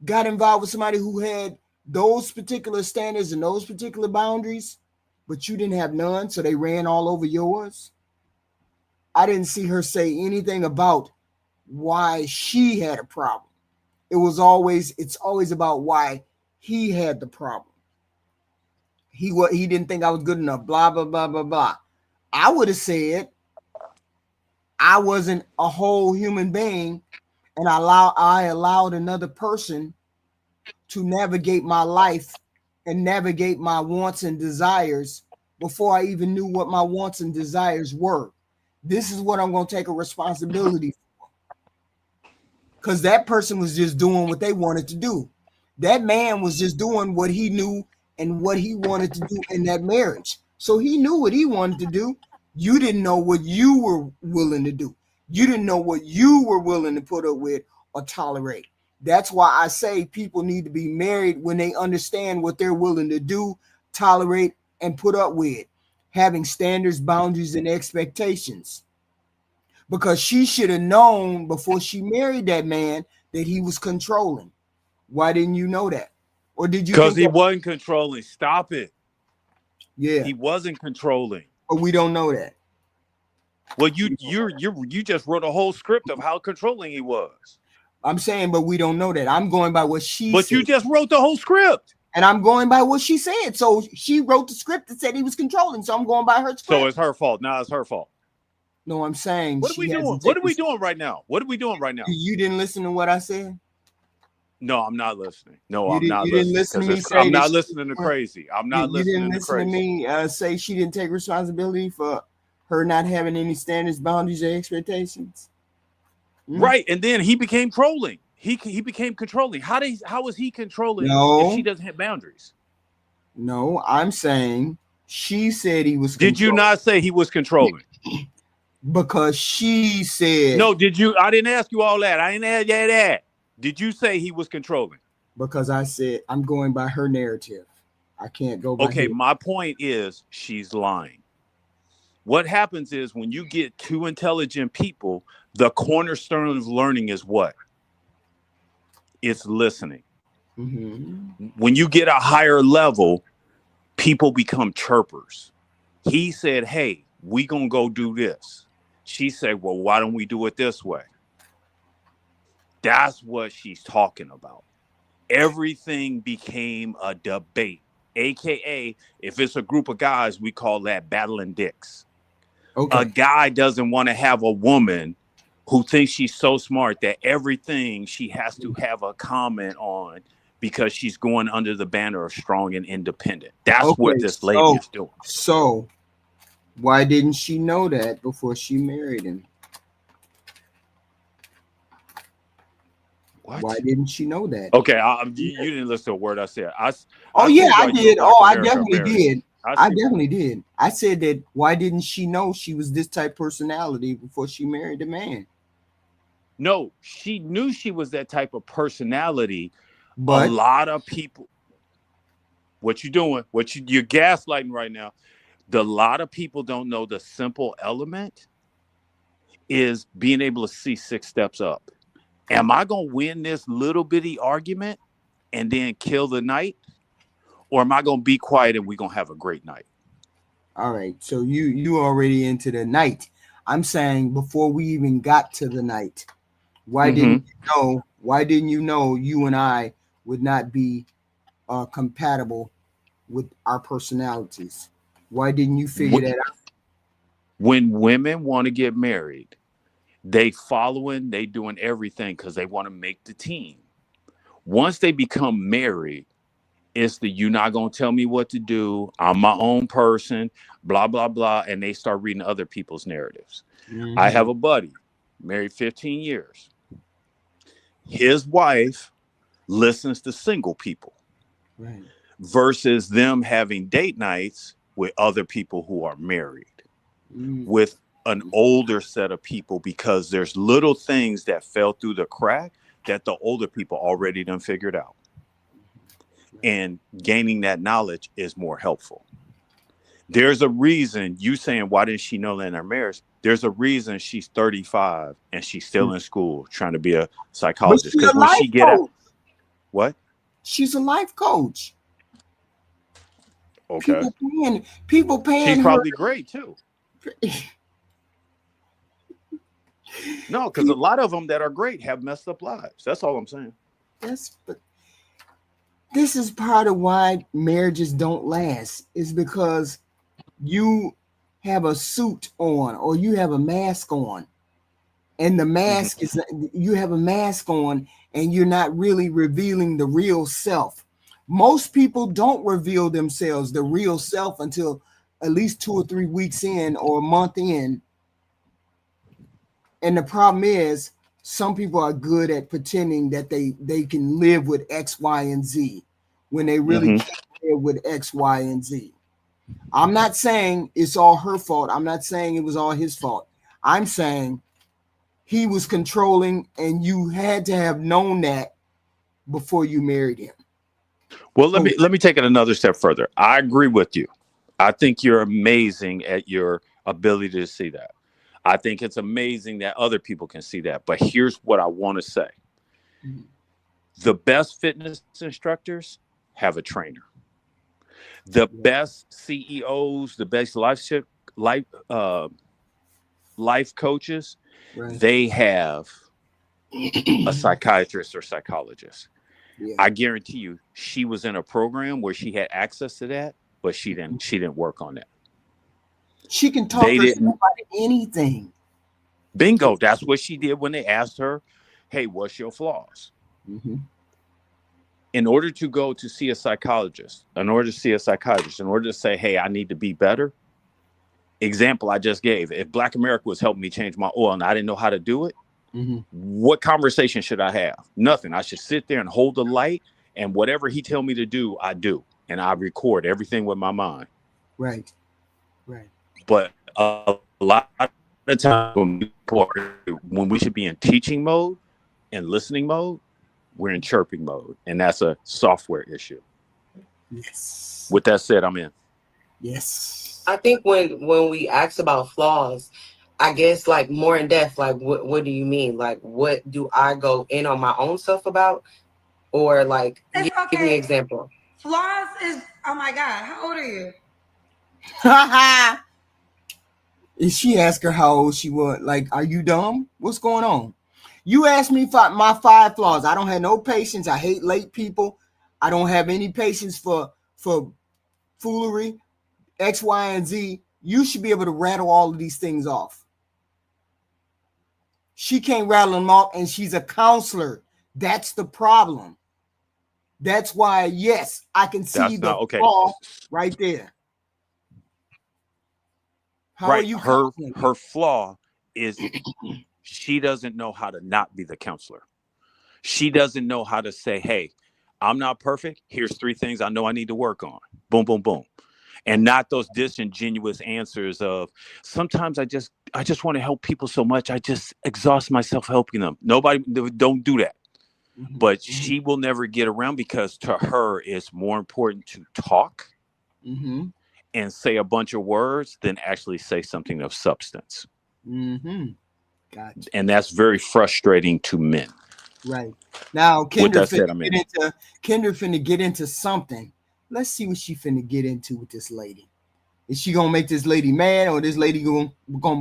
Speaker 1: got involved with somebody who had those particular standards and those particular boundaries, but you didn't have none, so they ran all over yours? I didn't see her say anything about why she had a problem. It's always about why he had the problem. He didn't think I was good enough, blah, blah, blah, blah, blah. I would have said I wasn't a whole human being, and I allowed another person to navigate my life and navigate my wants and desires before I even knew what my wants and desires were. This is what I'm going to take a responsibility for. Because that person was just doing what they wanted to do. That man was just doing what he knew and what he wanted to do in that marriage. So he knew what he wanted to do. You didn't know what you were willing to do. You didn't know what you were willing to put up with or tolerate. That's why I say people need to be married when they understand what they're willing to do, tolerate, and put up with, having standards, boundaries, and expectations. Because she should have known before she married that man that he was controlling. Why didn't you know that? Or did you?
Speaker 5: Because he wasn't controlling. Stop it.
Speaker 1: Yeah,
Speaker 5: He wasn't controlling.
Speaker 1: but we don't know that.
Speaker 5: Well, you just wrote a whole script of how controlling he was.
Speaker 1: I'm saying, but we don't know that. I'm going by what she
Speaker 5: But
Speaker 1: said.
Speaker 5: you just wrote the whole script.
Speaker 1: And I'm going by what she said. So she wrote the script that said he was controlling. So I'm going by her script.
Speaker 5: So it's her fault. Now it's her fault.
Speaker 1: No, I'm saying.
Speaker 5: What are we doing? What are we doing right now? What are we doing right now?
Speaker 1: You didn't listen to what I said?
Speaker 5: No, I'm not listening. No,
Speaker 1: You
Speaker 5: I'm not
Speaker 1: didn't
Speaker 5: listening.
Speaker 1: listen to me
Speaker 5: 'Cause
Speaker 1: say
Speaker 5: I'm
Speaker 1: that
Speaker 5: not
Speaker 1: she-
Speaker 5: listening to crazy. I'm not
Speaker 1: You
Speaker 5: listening
Speaker 1: didn't
Speaker 5: to
Speaker 1: listen to
Speaker 5: crazy.
Speaker 1: me say she didn't take responsibility for her not having any standards, boundaries, or expectations.
Speaker 5: Right, and then he became trolling. He became controlling. How is he controlling
Speaker 1: No.
Speaker 5: if she doesn't have boundaries?
Speaker 1: No, I'm saying she said he was.
Speaker 5: Did you not say he was controlling?
Speaker 1: Because she said.
Speaker 5: No, did you? I didn't ask you all that. I didn't ask you that. Did you say he was controlling?
Speaker 1: Because I said I'm going by her narrative. I can't go by
Speaker 5: Okay,
Speaker 1: his.
Speaker 5: my point is she's lying. What happens is when you get two intelligent people, the cornerstone of learning is what? It's listening.
Speaker 1: Mm-hmm.
Speaker 5: When you get a higher level, people become chirpers. He said, hey, we gonna go do this. She said, well, why don't we do it this way? That's what she's talking about. Everything became a debate. AKA, if it's a group of guys, we call that battling dicks.
Speaker 1: Okay.
Speaker 5: A guy doesn't want to have a woman who thinks she's so smart that everything she has to have a comment on because she's going under the banner of strong and independent. That's what
Speaker 1: Okay,
Speaker 5: this lady is doing.
Speaker 1: So, why didn't she know that before she married him?
Speaker 5: What?
Speaker 1: Why didn't she know that?
Speaker 5: Okay, you didn't listen to a word I said.
Speaker 1: Oh
Speaker 5: see
Speaker 1: yeah,
Speaker 5: why
Speaker 1: I
Speaker 5: you
Speaker 1: did.
Speaker 5: don't like
Speaker 1: Oh, I
Speaker 5: America
Speaker 1: definitely
Speaker 5: marriage.
Speaker 1: did. I definitely did. I said that. Why didn't she know she was this type of personality before she married the man?
Speaker 5: No, she knew she was that type of personality.
Speaker 1: But
Speaker 5: a lot of people, what you doing? You're gaslighting right now. A lot of people don't know the simple element is being able to see 6 steps up. Am I going to win this little bitty argument and then kill the night? Or am I going to be quiet and we're going to have a great night?
Speaker 1: all right, so you already into the night. I'm saying before we even got to the night, why didn't you know? Why didn't you know you and I would not be compatible with our personalities? Why didn't you figure that out?
Speaker 5: When women want to get married, they doing everything because they want to make the team. Once they become married, it's you're not going to tell me what to do. I'm my own person, blah, blah, blah. And they start reading other people's narratives.
Speaker 1: Mm-hmm.
Speaker 5: I have a buddy, married 15 years. His wife listens to single people
Speaker 1: Right.
Speaker 5: versus them having date nights with other people who are married, with an older set of people, because there's little things that fell through the crack that the older people already done figured out. And gaining that knowledge is more helpful. There's a reason you saying, why didn't she know that in her marriage? There's a reason she's 35 and she's still in school trying to be a psychologist. Because when she get out, what?
Speaker 1: She's a life coach.
Speaker 5: Okay.
Speaker 1: People paying
Speaker 5: She's
Speaker 1: her.
Speaker 5: probably great too. No, because a lot of them that are great have messed up lives. That's all I'm saying.
Speaker 1: This is part of why marriages don't last, is because you have a suit on or you have a mask on, and the mask is, you have a mask on and you're not really revealing the real self. Most people don't reveal themselves, the real self, until at least 2 or 3 weeks in or a month in. And the problem is some people are good at pretending that they can live with X, Y, and Z when they really can't live with X, Y, and Z. I'm not saying it's all her fault. I'm not saying it was all his fault. I'm saying he was controlling, and you had to have known that before you married him.
Speaker 5: Well, let me take it another step further. I agree with you. I think you're amazing at your ability to see that. I think it's amazing that other people can see that. But here's what I want to say. The best fitness instructors have a trainer. The best CEOs, the best life coaches, they have a psychiatrist or psychologist. Yeah. I guarantee you, she was in a program where she had access to that, but she didn't work on that.
Speaker 1: She can talk herself about anything.
Speaker 5: Bingo. That's what she did when they asked her, hey, what's your flaws? In order to go to see a psychologist, in order to say, hey, I need to be better. Example I just gave. If Black America was helping me change my oil and I didn't know how to do it, what conversation should I have? Nothing. I should sit there and hold the light, and whatever he tell me to do, I do. And I record everything with my mind.
Speaker 1: Right.
Speaker 5: But a lot of times when we should be in teaching mode and listening mode, we're in chirping mode. And that's a software issue.
Speaker 1: Yes.
Speaker 5: With that said, I'm in.
Speaker 1: Yes.
Speaker 6: I think when we ask about flaws, I guess like more in depth, like what do you mean? Like what do I go in on my own stuff about? Or like give me an example.
Speaker 2: Flaws is, oh my God, how old are you?
Speaker 1: If she asked her how old she was, like, are you dumb? What's going on? You asked me my 5 flaws. I don't have no patience. I hate late people. I don't have any patience for foolery, X, Y, and Z. You should be able to rattle all of these things off. She can't rattle them off, and she's a counselor. That's the problem. That's why, yes, I can see the flaw right there. How are you?
Speaker 5: Her flaw is she doesn't know how to not be the counselor. She doesn't know how to say, hey, I'm not perfect. Here's 3 things I know I need to work on. Boom, boom, boom. And not those disingenuous answers of sometimes I just want to help people so much. I just exhaust myself helping them. Nobody, don't do that. But she will never get around because to her, it's more important to talk and say a bunch of words than actually say something of substance.
Speaker 1: Gotcha.
Speaker 5: And that's very frustrating to men.
Speaker 1: Right. Now, Kendra
Speaker 5: Kendra
Speaker 1: finna get into something. Let's see what she finna get into with this lady. Is she gonna make this lady mad, or this lady gonna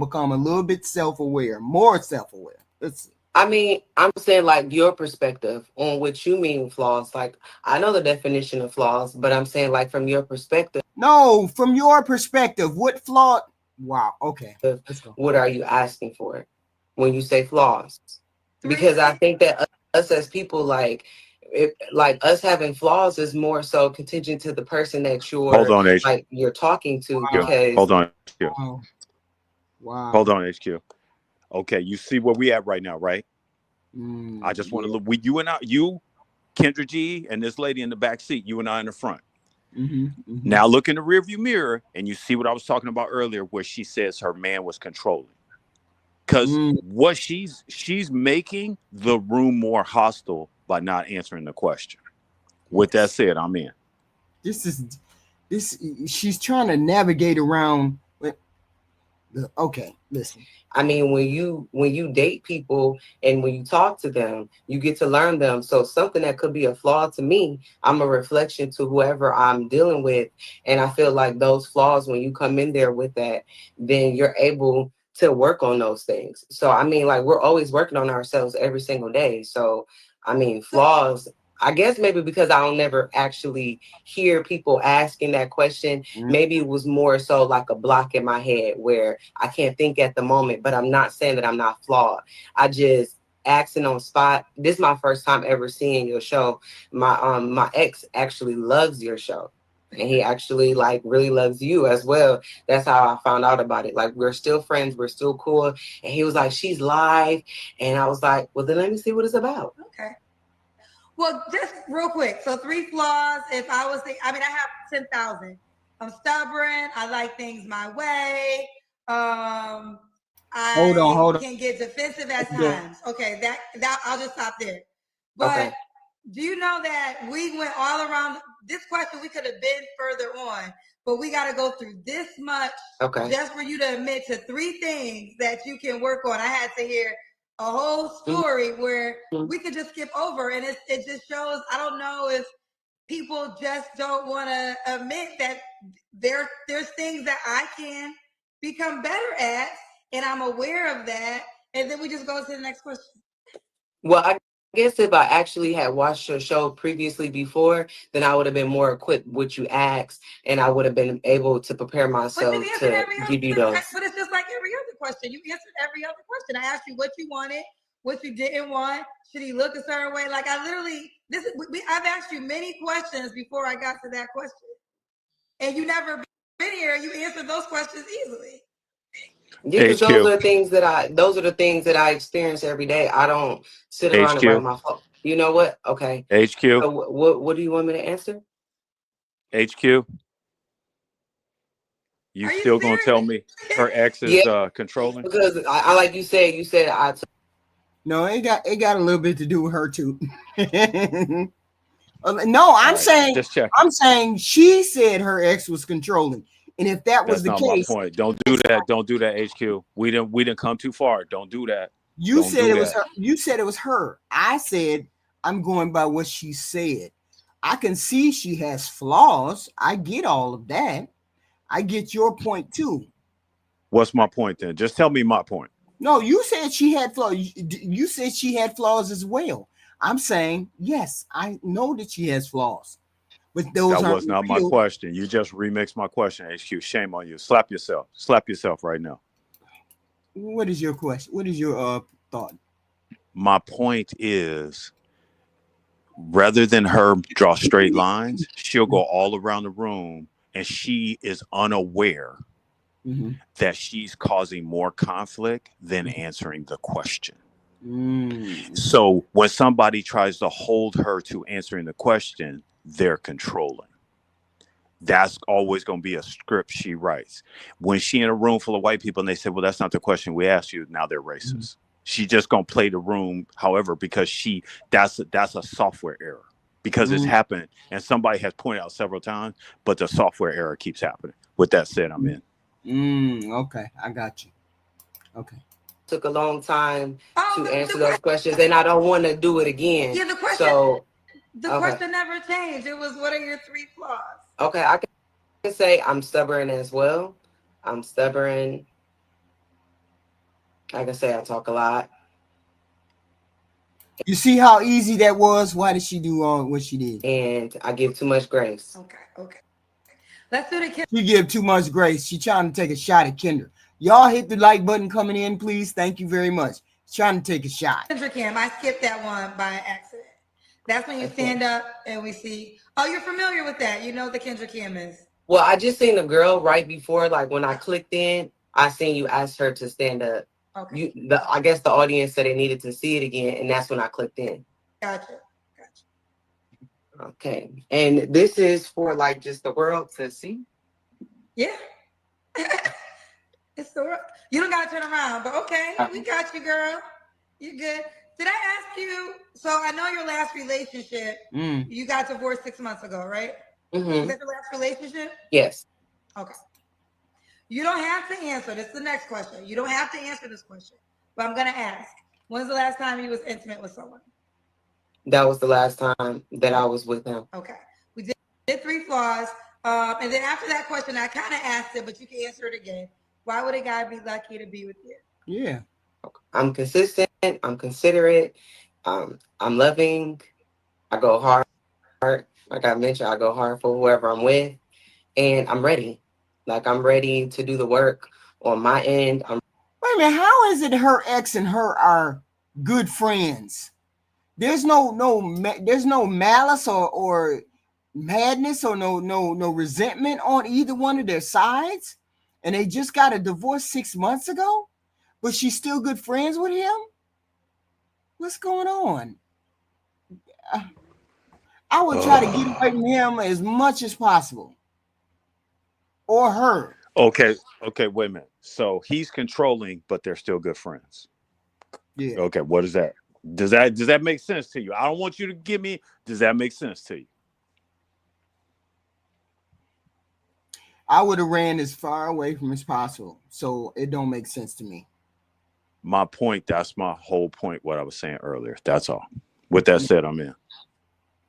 Speaker 1: become a little bit self-aware, more self-aware? Let's see.
Speaker 6: I mean, I'm saying like your perspective on what you mean flaws. Like I know the definition of flaws, but I'm saying like from your perspective.
Speaker 1: No, from your perspective, what flaw? Wow. Okay. Let's go.
Speaker 6: What are you asking for when you say flaws? Because I think that us as people, like us having flaws is more so contingent to the person that you're talking to.
Speaker 5: Wow.
Speaker 6: Because
Speaker 5: hold on, HQ.
Speaker 1: Wow.
Speaker 5: Hold on, HQ. Okay, you see where we at right now, right? I just want to look. You and I, Kendra G, and this lady in the back seat. You and I in the front. Now look in the rearview mirror, and you see what I was talking about earlier, where she says her man was controlling. Because what she's making the room more hostile by not answering the question. With that said, I'm in.
Speaker 1: She's trying to navigate around. Okay, listen.
Speaker 6: I mean, when you date people and when you talk to them, you get to learn them. So something that could be a flaw to me, I'm a reflection to whoever I'm dealing with. And I feel like those flaws, when you come in there with that, then you're able to work on those things. So, I mean, like we're always working on ourselves every single day. So, I mean, flaws, I guess maybe because I don't never actually hear people asking that question, maybe it was more so like a block in my head where I can't think at the moment, but I'm not saying that I'm not flawed. I just asking on spot. This is my first time ever seeing your show. My ex actually loves your show. And he actually like really loves you as well. That's how I found out about it. Like we're still friends, we're still cool. And he was like, she's live. And I was like, well, then let me see what it's about.
Speaker 2: Okay. Well, just real quick. So 3 flaws. If I was I have 10,000. I'm stubborn. I like things my way. I
Speaker 1: Hold on.
Speaker 2: can get defensive at
Speaker 1: Yeah.
Speaker 2: times. Okay, that I'll just stop there. But
Speaker 6: Okay.
Speaker 2: do you know that we went all around this question? We could have been further on, but we got to go through this much
Speaker 6: Okay.
Speaker 2: just for you to admit to 3 things that you can work on. I had to hear a whole story where we could just skip over, and it just shows. I don't know if people just don't want to admit that there's things that I can become better at, and I'm aware of that. And then we just go to the next question.
Speaker 6: Well, I guess if I actually had watched your show previously before, then I would have been more equipped with what you asked, and I would have been able to prepare myself to give you those.
Speaker 2: But it's just like every other question. You answered every other question. I asked you what you wanted, what you didn't want. Should he look a certain way? Like I literally, I've asked you many questions before I got to that question, and you never been here. You answered those questions easily.
Speaker 6: Yeah, because those are the things that I experience every day. I don't sit around and write my phone. You know what? Okay.
Speaker 8: HQ.
Speaker 6: So what do you want me to answer?
Speaker 8: HQ. You still gonna tell me her ex is controlling?
Speaker 6: Because I like you said I.
Speaker 1: No, it got a little bit to do with her too. No, I'm saying
Speaker 8: just check.
Speaker 1: I'm saying she said her ex was controlling. And if that was the case,
Speaker 8: my point. Don't do that. Don't do that, HQ. We didn't come too far. Don't do that.
Speaker 1: You said it was her. You said it was her. I said I'm going by what she said. I can see she has flaws. I get all of that. I get your point too.
Speaker 8: What's my point then? Just tell me my point.
Speaker 1: No, you said she had flaws. You said she had flaws as well. I'm saying, yes, I know that she has flaws. But those
Speaker 8: that was not my question. You just remixed my question, HQ. Shame on you. Slap yourself. Slap yourself right now.
Speaker 1: What is your question? What is your thought?
Speaker 8: My point is, rather than her draw straight lines, she'll go all around the room, and she is unaware that she's causing more conflict than answering the question. So when somebody tries to hold her to answering the question, they're controlling. That's always going to be a script she writes. When she in a room full of white people and they say, well, that's not the question we asked you, now they're racist. She just going to play the room, however, because that's a software error. Because it's happened, and somebody has pointed out several times, but the software error keeps happening. With that said, I'm in.
Speaker 1: Okay, I got you. Okay.
Speaker 6: Took a long time to answer those questions, and I don't want to do it again.
Speaker 2: Yeah, the question. Question never changed. It was, what are your 3 flaws?
Speaker 6: Okay, I can say I'm stubborn as well. I'm stubborn. I can say I talk a lot.
Speaker 1: You see how easy that was? Why did she do what she did?
Speaker 6: And I give too much grace.
Speaker 2: Okay. Let's do the
Speaker 1: She give too much grace. She trying to take a shot at Kendra. Y'all hit the like button coming in, please. Thank you very much. Trying to take a shot.
Speaker 2: Kendra Kim, I skipped that one by accident. That's when you stand up and we see. Oh, you're familiar with that. You know what the Kendra Kim is.
Speaker 6: Well, I just seen the girl right before, like when I clicked in, I seen you ask her to stand up.
Speaker 2: Okay.
Speaker 6: I guess the audience said they needed to see it again, and that's when I clicked in.
Speaker 2: Gotcha.
Speaker 6: Okay. And this is for like just the world to see?
Speaker 2: Yeah. It's the world. You don't got to turn around, but okay. We got you, girl. You good. Did I ask you? So I know your last relationship, you got divorced 6 months ago, right? Was that your last relationship?
Speaker 6: Yes.
Speaker 2: Okay. You don't have to answer. This is the next question. You don't have to answer this question, but I'm going to ask. When's the last time you was intimate with someone?
Speaker 6: That was the last time that I was with him.
Speaker 2: Okay. We did 3 flaws. And then after that question, I kind of asked it, but you can answer it again. Why would a guy be lucky to be with you?
Speaker 1: Yeah.
Speaker 6: I'm consistent. I'm considerate. I'm loving. I go hard. Like I mentioned, I go hard for whoever I'm with. And I'm ready. Like I'm ready to do the work on my end.
Speaker 1: Wait a minute. How is it her ex and her are good friends? There's no malice or madness or no resentment on either one of their sides, and they just got a divorce 6 months ago, but she's still good friends with him? What's going on? I would try to get away from him as much as possible, or her.
Speaker 8: Okay, wait a minute. So he's controlling, but they're still good friends.
Speaker 1: Yeah.
Speaker 8: Okay, what is that? Does that make sense to you? I don't want you to give me. Does that make sense to you?
Speaker 1: I would have ran as far away from as possible, so it don't make sense to me.
Speaker 8: My point. That's my whole point. What I was saying earlier. That's all. With that said, I'm in.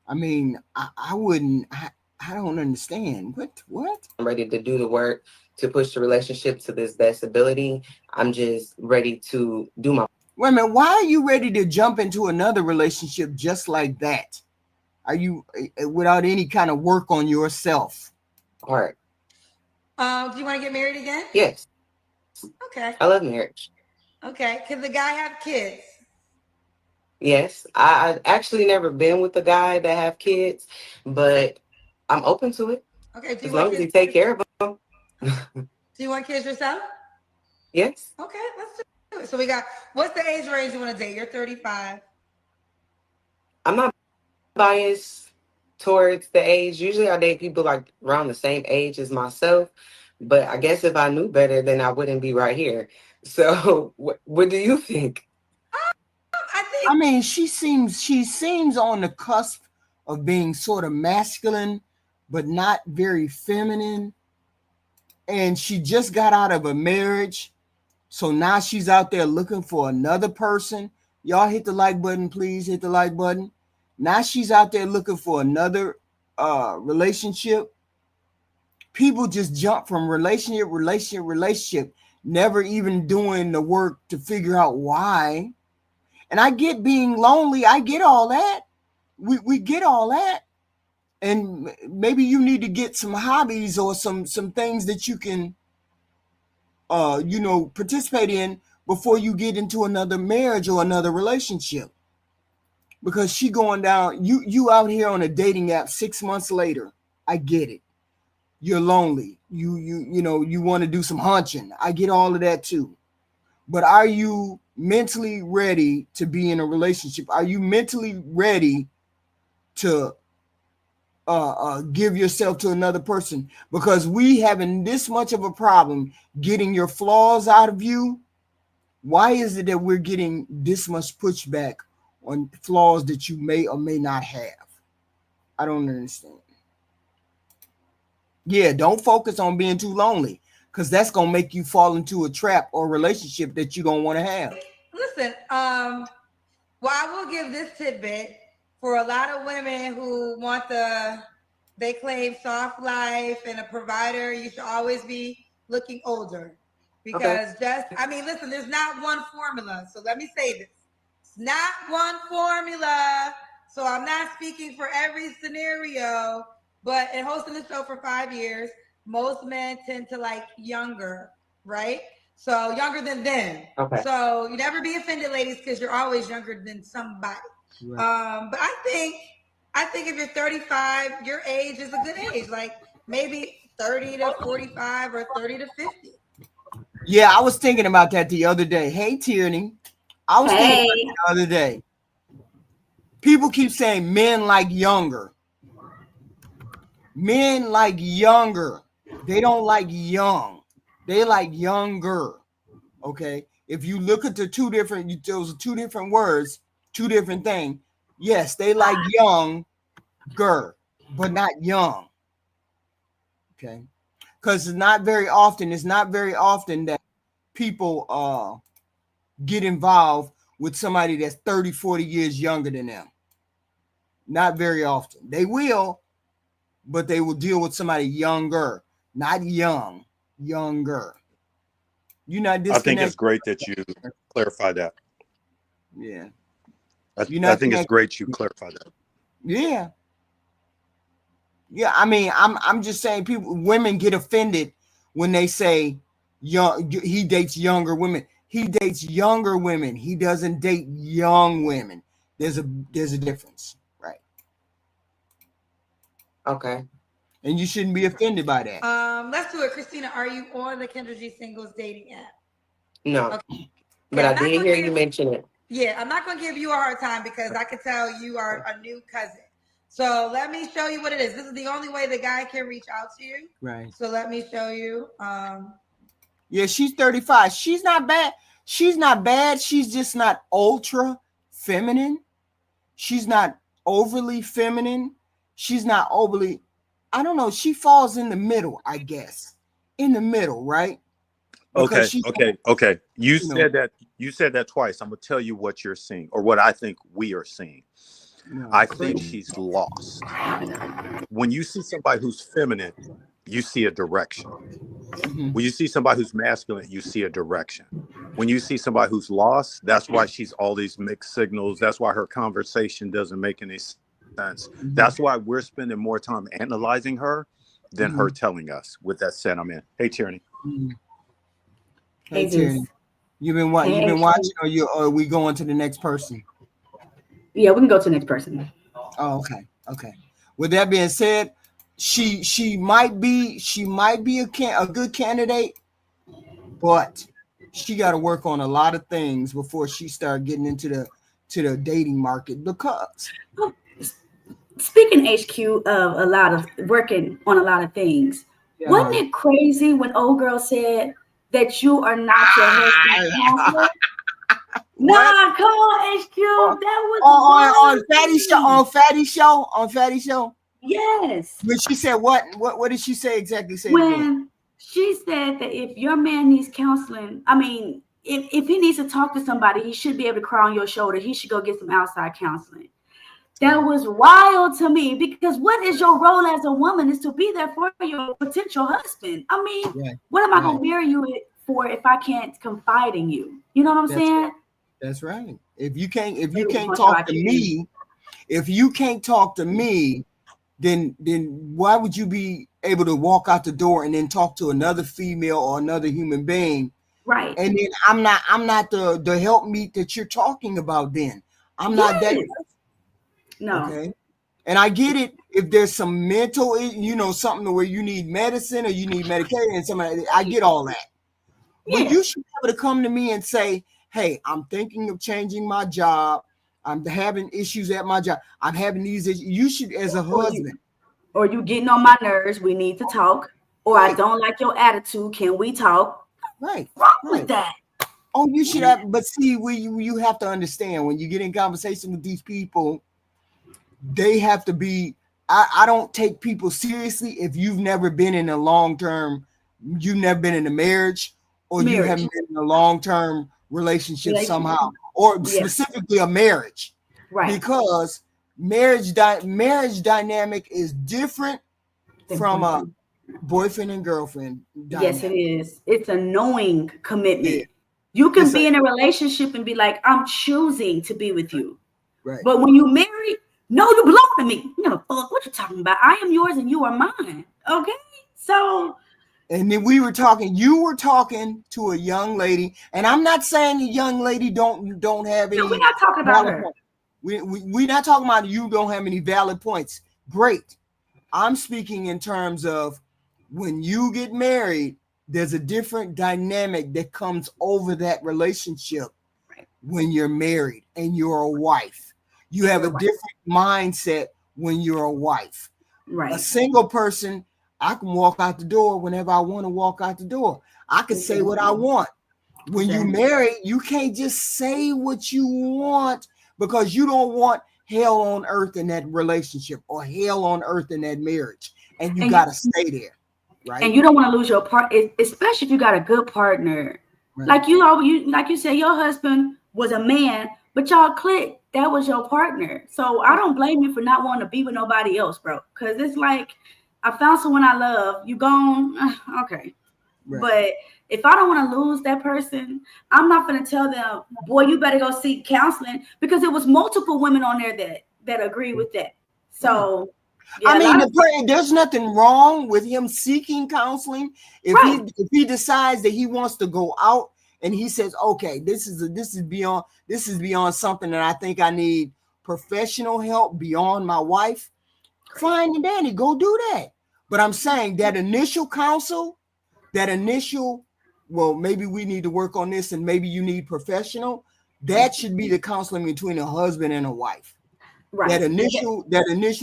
Speaker 1: I mean, I wouldn't. I don't understand. What?
Speaker 6: I'm ready to do the work to push the relationship to this best ability. I'm just ready to do my
Speaker 1: Wait a minute. Why are you ready to jump into another relationship just like that? Are you without any kind of work on yourself?
Speaker 6: part.
Speaker 2: Do you want to get married again?
Speaker 6: Yes,
Speaker 2: Okay.
Speaker 6: I love marriage.
Speaker 2: Okay. Can the guy have kids?
Speaker 6: Yes, I actually never been with a guy that have kids, but I'm open to it
Speaker 2: Okay. Do you
Speaker 6: as
Speaker 2: want
Speaker 6: long as he
Speaker 2: kids?
Speaker 6: take care of them.
Speaker 2: Do you want kids yourself?
Speaker 6: Yes,
Speaker 2: Okay, let's do it. So we got, what's the age range you want to date? You're 35.
Speaker 6: I'm not biased towards the age. Usually I date people like around the same age as myself, but I guess if I knew better, then I wouldn't be right here. So what do you think?
Speaker 1: I mean, she seems on the cusp of being sort of masculine, but not very feminine. And she just got out of a marriage, so now she's out there looking for another person. Y'all hit the like button, please. Hit the like button. Now she's out there looking for another relationship. People just jump from relationship, never even doing the work to figure out why. And I get being lonely. I get all that. We get all that. And maybe you need to get some hobbies or some things that you can participate in before you get into another marriage or another relationship. Because she going down, you out here on a dating app 6 months later. I get it. You're lonely. You want to do some hunching. I get all of that too. But are you mentally ready to be in a relationship? Are you mentally ready to give yourself to another person? Because we having this much of a problem getting your flaws out of you. Why is it that we're getting this much pushback on flaws that you may or may not have? I don't understand. Yeah, don't focus on being too lonely, because that's gonna make you fall into a trap or relationship that you don't want to have.
Speaker 2: Listen, well, I will give this tidbit for a lot of women who want they claim soft life and a provider. You should always be looking older, because listen, there's not one formula. So let me say this. It's not one formula. So I'm not speaking for every scenario, but in hosting the show for 5 years, most men tend to like younger, right? So younger than them.
Speaker 6: Okay.
Speaker 2: So you never be offended, ladies, because you're always younger than somebody. Right. But I think if you're 35, your age is a good age, like maybe 30 to 45 or 30 to 50.
Speaker 1: Yeah, I was thinking about that the other day. Hey, Tierney. I was thinking about it the other day. People keep saying men like younger. Men like younger. They don't like young. They like younger. Okay. If you look at those are two different words, two different things. Yes, they like younger, but not young. Okay. Because it's not very often that people get involved with somebody that's 30, 40 years younger than them. Not very often. They will, but they will deal with somebody younger, not young, younger. You're not disconnected.
Speaker 8: I think it's great that you clarify that.
Speaker 1: Yeah.
Speaker 8: I think it's great you clarify that.
Speaker 1: Yeah. Yeah, I mean, I'm just saying women get offended when they say he dates younger women. He dates younger women. He doesn't date young women. There's a difference, right?
Speaker 6: Okay.
Speaker 1: And you shouldn't be offended by that.
Speaker 2: Let's do it. Christina, are you on the Kendra G Singles dating app?
Speaker 6: No.
Speaker 2: Okay.
Speaker 6: But
Speaker 2: Yeah,
Speaker 6: I did hear you mention it.
Speaker 2: Yeah, I'm not going to give you a hard time because I can tell you are a new cousin. So let me show you what it is. This is the only way the guy can reach out to you.
Speaker 1: Right.
Speaker 2: So let me show you.
Speaker 1: Yeah, she's 35. She's not bad. She's not bad. She's just not ultra feminine. She's not overly feminine. She's not overly, I don't know. She falls in the middle, I guess. In the middle, right? Because
Speaker 8: Okay. You said that twice. I'm gonna tell you what you're seeing, or what I think we are seeing.
Speaker 1: No,
Speaker 8: I think she's lost. When you see somebody who's feminine, you see a direction.
Speaker 1: Mhm.
Speaker 8: When you see somebody who's masculine, you see a direction. When you see somebody who's lost, that's why she's all these mixed signals. That's why her conversation doesn't make any sense.
Speaker 1: Mhm.
Speaker 8: That's why we're spending more time analyzing her than her telling us. With that said, I'm in. Hey, Tierney.
Speaker 1: Mhm. Hey,
Speaker 9: Hey,
Speaker 1: Tierney.
Speaker 9: Zeus.
Speaker 1: You've been watching,
Speaker 9: Hey,
Speaker 1: or are we going to the next person?
Speaker 9: Yeah, we can go to the next person.
Speaker 1: Oh, okay. With that being said, she might be a good candidate, but she got to work on a lot of things before she start getting into the dating market. Because
Speaker 9: Speaking HQ of a lot of working on a lot of things, wasn't it crazy when old girl said that you are not your husband's counselor? Nah, come on, HQ. That was
Speaker 1: on Fatty Show.
Speaker 9: Yes.
Speaker 1: When she said what did she say exactly?
Speaker 9: When she said that if your man needs counseling, I mean, if he needs to talk to somebody, he should be able to cry on your shoulder. He should go get some outside counseling. That was wild to me, because what is your role as a woman is to be there for your potential husband. I mean, what am I going to marry you for if I can't confide in you? You know what I'm saying?
Speaker 1: Right. That's right. If you can't talk to me, then why would you be able to walk out the door and then talk to another female or another human being?
Speaker 9: Right.
Speaker 1: And then I'm not the helpmeet that you're talking about. Then I'm not that.
Speaker 9: No.
Speaker 1: Okay. And I get it if there's some mental, something where you need medicine or you need medication and something. I get all that.
Speaker 9: Yeah.
Speaker 1: But you should be able to come to me and say, hey, I'm thinking of changing my job. I'm having issues at my job. I'm having these issues. You should, as a husband.
Speaker 9: Or you getting on my nerves. We need to talk. Or I don't like your attitude. Can we talk?
Speaker 1: Right.
Speaker 9: Wrong with that.
Speaker 1: Oh, you should have. But see, you have to understand when you get in conversation with these people, they have to be. I don't take people seriously if you've never been in a long-term, you've never been in a marriage, or you haven't been in a long-term relationship somehow, or specifically a marriage.
Speaker 9: Right.
Speaker 1: Because marriage dynamic is different from a boyfriend and girlfriend dynamic.
Speaker 9: Yes, it is. It's a knowing commitment. Yeah. You can be in a relationship and be like, I'm choosing to be with you.
Speaker 1: Right.
Speaker 9: But when you marry, no, you belong to me. You know, fuck what you talking about. I am yours and you are mine. Okay. So.
Speaker 1: And then you were talking to a young lady, and I'm not saying the young lady don't have any.
Speaker 9: No, we're not talking about her.
Speaker 1: We're not talking about you don't have any valid points. Great. I'm speaking in terms of when you get married, there's a different dynamic that comes over that relationship when you're married and you're a wife. You have a different mindset when you're a wife.
Speaker 9: Right.
Speaker 1: A single person, I can walk out the door whenever I want to walk out the door. I can say what I want. When you marry, you can't just say what you want because you don't want hell on earth in that relationship or hell on earth in that marriage. And you got to stay there. Right.
Speaker 9: And you don't want to lose your part, especially if you got a good partner. Right. Like you said, your husband was a man, but y'all clicked. That was your partner. So I don't blame you for not wanting to be with nobody else, bro. Because it's like, I found someone I love. You gone, okay. Right. But if I don't want to lose that person, I'm not going to tell them, boy, you better go seek counseling, because it was multiple women on there that agree with that. So.
Speaker 1: Yeah, I mean, there's nothing wrong with him seeking counseling if he decides that he wants to go out and he says, okay, this is beyond something that I think I need professional help beyond my wife. fine and dandy, go do that. But I'm saying that initial counsel, well, maybe we need to work on this and maybe you need professional. That should be the counseling between a husband and a wife.
Speaker 9: Right.
Speaker 1: That initial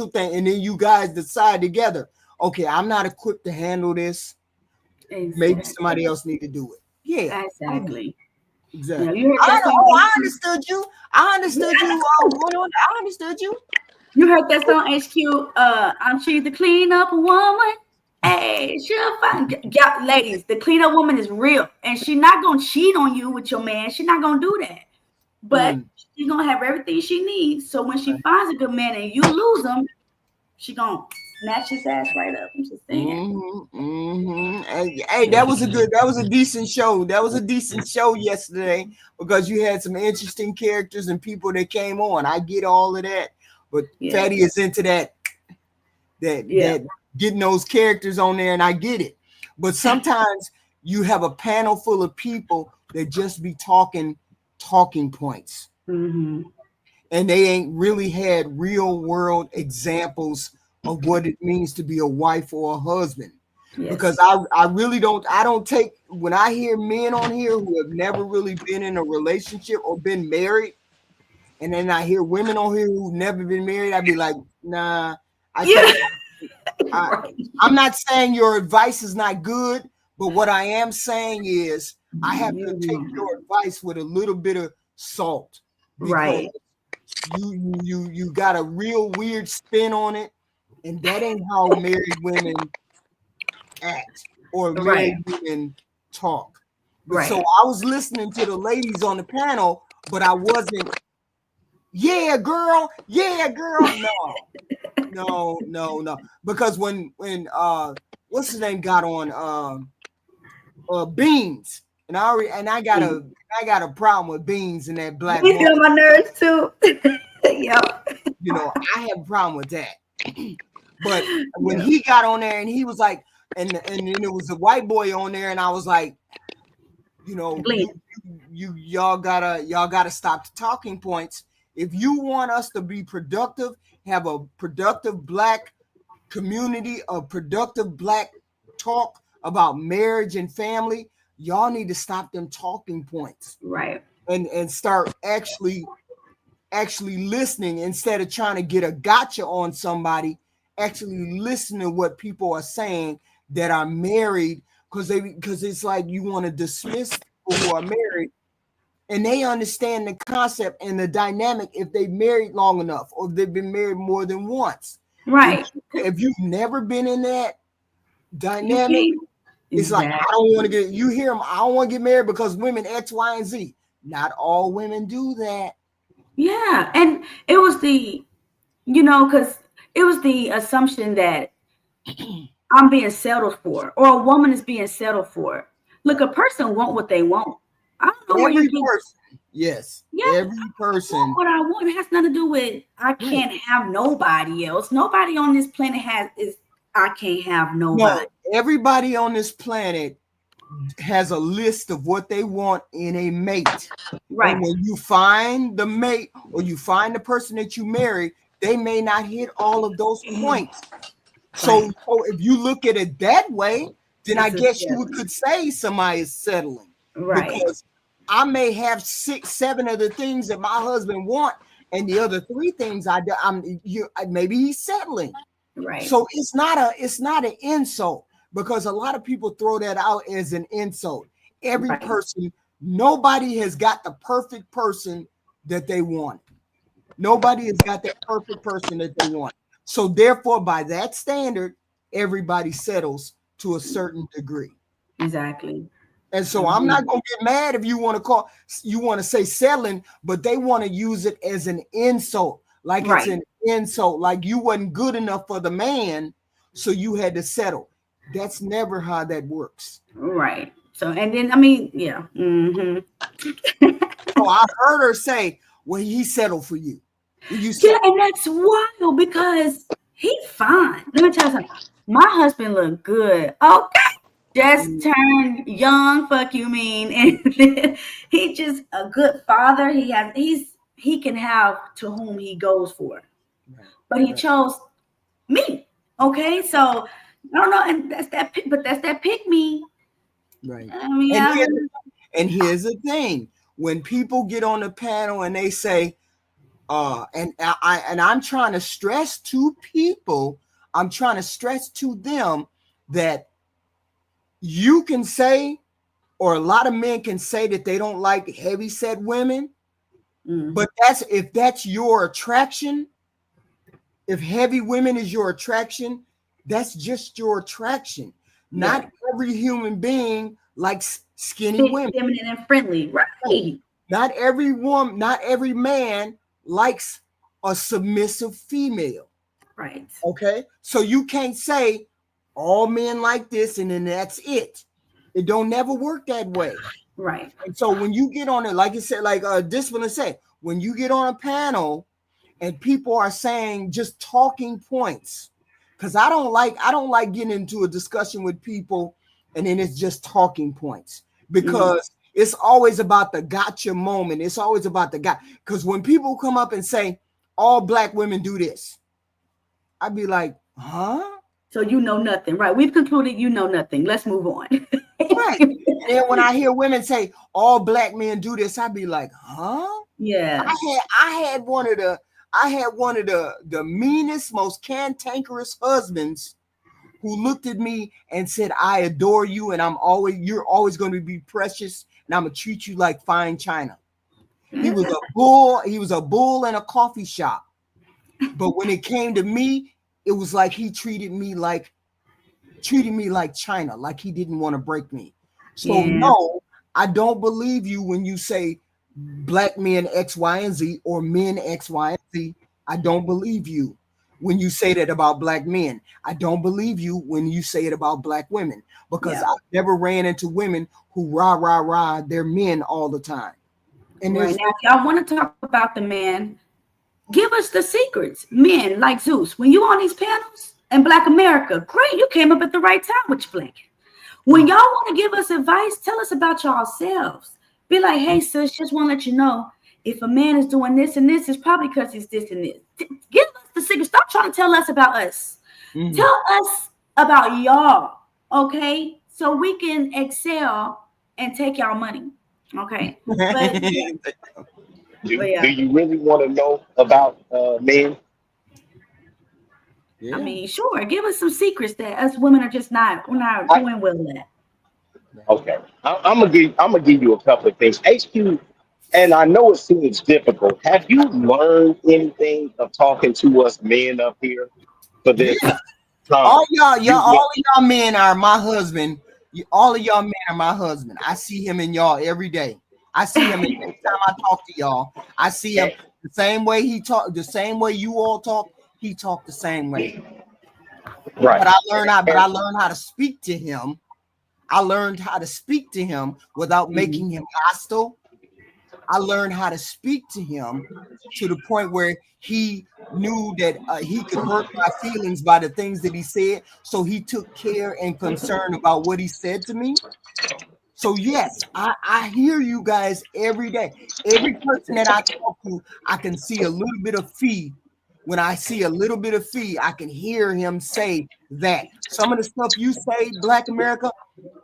Speaker 1: thing, and then you guys decide together, okay, I'm not equipped to handle this.
Speaker 9: Exactly.
Speaker 1: Maybe somebody else need to do it. Yeah.
Speaker 9: Exactly.
Speaker 1: Exactly.
Speaker 9: You heard that
Speaker 1: I understood you. I understood you.
Speaker 9: You heard that song, HQ? I'm she the clean up woman. Hey, she'll find. Yeah, ladies, the clean up woman is real, and she's not gonna cheat on you with your man. She's not gonna do that, but she's gonna have everything she needs. So when she finds a good man and you lose him, she gonna snatch his ass right up. I'm just saying.
Speaker 1: Hey, that was a decent show. That was a decent show yesterday because you had some interesting characters and people that came on. I get all of that, but Fatty is into that getting those characters on there, and I get it. But sometimes you have a panel full of people that just be talking points, and they ain't really had real world examples of what it means to be a wife or a husband. Because I don't take, when I hear men on here who have never really been in a relationship or been married, and then I hear women on here who've never been married, I'd be like, nah, I'm not saying your advice is not good, but what I am saying is I have to take your advice with a little bit of salt.
Speaker 9: Right.
Speaker 1: You got a real weird spin on it, and that ain't how married women act or married women talk. Right. So I was listening to the ladies on the panel, but I wasn't, yeah, girl. No. Because when what's his name got on Beans, and I got a problem with Beans and that black.
Speaker 9: He's on my nerves too.
Speaker 1: Yep. You know, I have a problem with that. But when he got on there and he was like, and then there was a white boy on there, and I was like, you know, y'all gotta stop the talking points. If you want us to be productive, have a productive black community, a productive black talk about marriage and family, y'all need to stop them talking points.
Speaker 9: Right.
Speaker 1: And start actually listening instead of trying to get a gotcha on somebody. Actually listen to what people are saying that are married, because it's like you want to dismiss people who are married, and they understand the concept and the dynamic if they've married long enough or if they've been married more than once.
Speaker 9: Right.
Speaker 1: If you've never been in that dynamic, it's like, I don't want to get, you hear them, I don't want to get married because women X, Y, and Z. Not all women do that.
Speaker 9: Yeah. And it was because it was the assumption that I'm being settled for, or a woman is being settled for. Look, a person want what they want. I don't know
Speaker 1: every person. Yes. Yeah. Every person.
Speaker 9: What I want has nothing to do with I can't have nobody else. Nobody on this planet I can't have nobody.
Speaker 1: No, everybody on this planet has a list of what they want in a mate.
Speaker 9: Right.
Speaker 1: And when you find the mate or you find the person that you marry, they may not hit all of those points. So if you look at it that way, then I guess you could say somebody is settling.
Speaker 9: Right.
Speaker 1: Because I may have 6, 7 of the things that my husband want, and the other 3 things maybe he's settling.
Speaker 9: Right.
Speaker 1: So it's not an insult, because a lot of people throw that out as an insult. Every person, nobody has got the perfect person that they want. Nobody has got that perfect person that they want. So therefore, by that standard, everybody settles to a certain degree.
Speaker 9: Exactly.
Speaker 1: And so I'm not going to get mad if you want to say settling, but they want to use it as an insult. Like it's an insult, like you wasn't good enough for the man, so you had to settle. That's never how that works.
Speaker 9: Right. So, and then, I mean, yeah.
Speaker 1: So I heard her say, well, he settled for you.
Speaker 9: Yeah, and that's wild because he's fine. Let me tell you something. My husband look good. Okay. Just turned young, fuck you mean. And then he just a good father. He can have to whom he goes for. But he chose me. Okay, so I don't know, and that's that pick me.
Speaker 1: Right.
Speaker 9: I mean,
Speaker 1: And here's the thing: when people get on the panel and they say, and I'm trying to stress to people, I'm trying to stress to them that you can say, or a lot of men can say that they don't like heavy set women, but if that's your attraction, if heavy women is your attraction, that's just your attraction. Not every human being likes skinny women.
Speaker 9: Feminine and friendly, right?
Speaker 1: Not every woman, not every man likes a submissive female.
Speaker 9: Right.
Speaker 1: Okay. So you can't say all men like this and then that's it. It don't never work that way.
Speaker 9: Right.
Speaker 1: And so when you get on it, like you said, like Discipline said, when you get on a panel and people are saying just talking points, because I don't like getting into a discussion with people and then it's just talking points, because it's always about the gotcha moment. It's always about the guy. Because when people come up and say all black women do this, I'd be like, huh?
Speaker 9: So you know nothing, right? We've concluded you know nothing. Let's move on.
Speaker 1: Right. And then when I hear women say all black men do this, I'd be like, huh?
Speaker 9: Yeah.
Speaker 1: I had one of the meanest, most cantankerous husbands who looked at me and said, I adore you, and you're always going to be precious, and I'm gonna treat you like fine china. He was a bull in a coffee shop. But when it came to me, it was like he treated me like China, like he didn't want to break me. So no, I don't believe you when you say black men X, Y, and Z, or men X, Y, and Z. I don't believe you when you say that about black men. I don't believe you when you say it about black women, because I've never ran into women who rah their men all the time. And
Speaker 9: right now, if y'all want to talk about the man, give us the secrets. Men like Zeus, when you on these panels in Black America, great, you came up at the right time with your blanket. When y'all want to give us advice, tell us about yourselves. Be like, hey, sis, just want to let you know, if a man is doing this and this, it's probably because he's this and this. Give us the secret. Stop trying to tell us about us. Tell us about y'all, okay? So we can excel and take y'all money, okay? But,
Speaker 4: do you really want to know about men?
Speaker 9: I mean, sure. Give us some secrets that us women are just not doing well at.
Speaker 4: Okay, I'm gonna give you a couple of things. HQ, and I know it seems difficult. Have you learned anything of talking to us men up here for this?
Speaker 1: All of y'all men are my husband. All of y'all men are my husband. I see him in y'all every day. I see him every time I talk to y'all. I see him the same way he talk, the same way you all talk. He talked the same way.
Speaker 4: Right.
Speaker 1: But I learned how to speak to him. I learned how to speak to him without making him hostile. I learned how to speak to him to the point where he knew that he could hurt my feelings by the things that he said. So he took care and concern about what he said to me. So yes, I hear you guys every day. Every person that I talk to, I can see a little bit of fee. When I see a little bit of fee, I can hear him say that. Some of the stuff you say, Black America,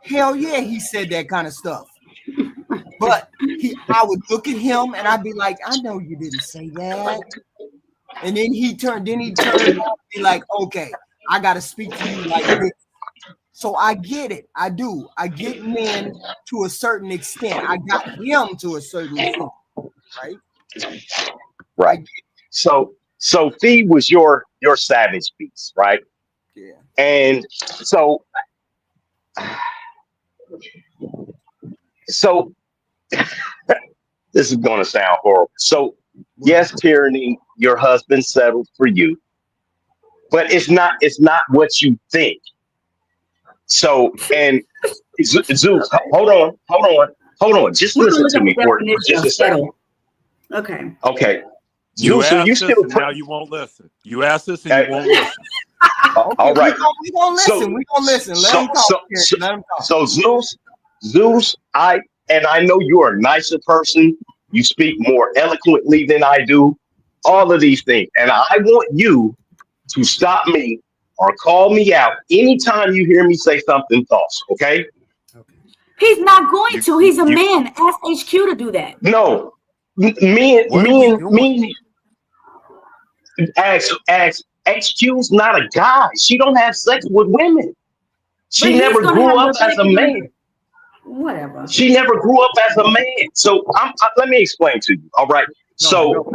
Speaker 1: hell yeah, he said that kind of stuff. But I would look at him and I'd be like, I know you didn't say that. And then he turned and be like, okay, I got to speak to you like this. So I get it. I do. I get men to a certain extent. I got him to a certain extent. Right?
Speaker 4: Right. So Fee was your savage beast, right?
Speaker 1: Yeah.
Speaker 4: And so this is going to sound horrible. So yes, Tyranny, your husband settled for you, but it's not what you think. So, and Zeus, hold on. Just listen to me for just a second. Okay.
Speaker 8: You
Speaker 4: so
Speaker 8: asked
Speaker 4: you
Speaker 8: us
Speaker 4: still
Speaker 8: and now you won't listen. You asked us and you won't listen.
Speaker 4: All right.
Speaker 1: We're gonna listen. We're gonna listen. Let him talk.
Speaker 4: So Zeus, I know you're a nicer person. You speak more eloquently than I do. All of these things. And I want you to stop me or call me out anytime you hear me say something false. Okay?
Speaker 9: He's not going to. He's a man. Ask HQ to do that.
Speaker 4: No, as HQ's not a guy. She don't have sex with women. She never grew up as a man.
Speaker 9: Whatever.
Speaker 4: She never grew up as a man. So let me explain to you. All right. So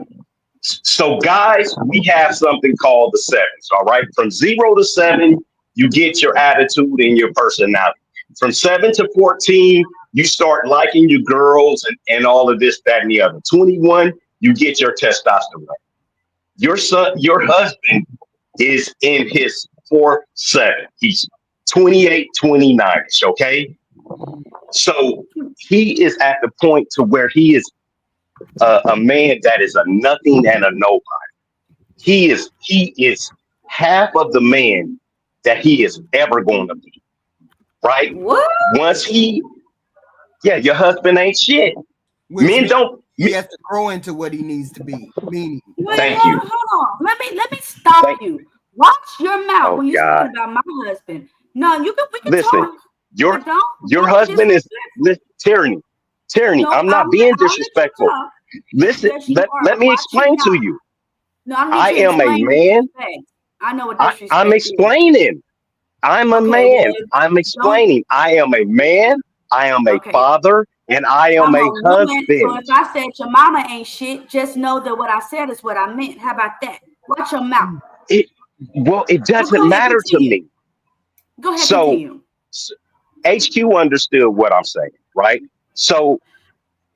Speaker 4: guys, we have something called the sevens. All right. From 0 to 7, you get your attitude and your personality. From 7 to 14, you start liking your girls and all of this, that, and the other. 21, you get your testosterone. Your husband is in his 4-7. He's 28, 29ish, okay? So he is at the point to where he is a man that is a nothing and a nobody. He is half of the man that he is ever going to be. Right?
Speaker 9: What?
Speaker 4: Your husband ain't shit. Men don't.
Speaker 1: He has to grow into what he needs to be. Meaning.
Speaker 4: Thank you.
Speaker 9: Hold on. Let me stop you. Watch your mouth when you speak about my husband. No, we can
Speaker 4: listen.
Speaker 9: Talk.
Speaker 4: Your husband is tyranny. Tyranny. No, I'm not being disrespectful. Listen. Let me explain to you.
Speaker 9: No,
Speaker 4: I am a man.
Speaker 9: I know what disrespect
Speaker 4: I'm explaining. I'm a man. I'm explaining. I am a man. I am a father, and I am a husband.
Speaker 9: So if I said your mama ain't shit, just know that what I said is what I meant. How about that? Watch your mouth.
Speaker 4: It doesn't matter to me.
Speaker 9: Go ahead. Continue.
Speaker 4: HQ understood what I'm saying, right? So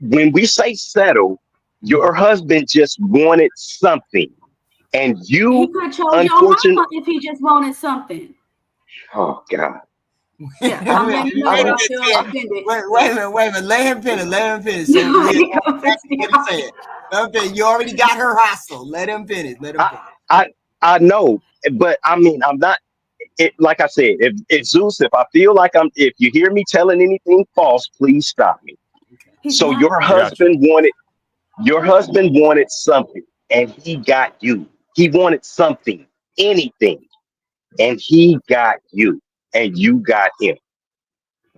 Speaker 4: when we say settle, your husband just wanted something, and you
Speaker 9: he could chose your mama if he just wanted something.
Speaker 4: Oh God!
Speaker 1: Yeah, wait a minute. Let him finish. So you already got her hostile. Let him finish.
Speaker 4: I know, but I mean, I'm not. Like I said, if Zeus, if I feel like if you hear me telling anything false, please stop me. So your husband wanted something, and he got you. He wanted something, anything, and he got you. And you got him.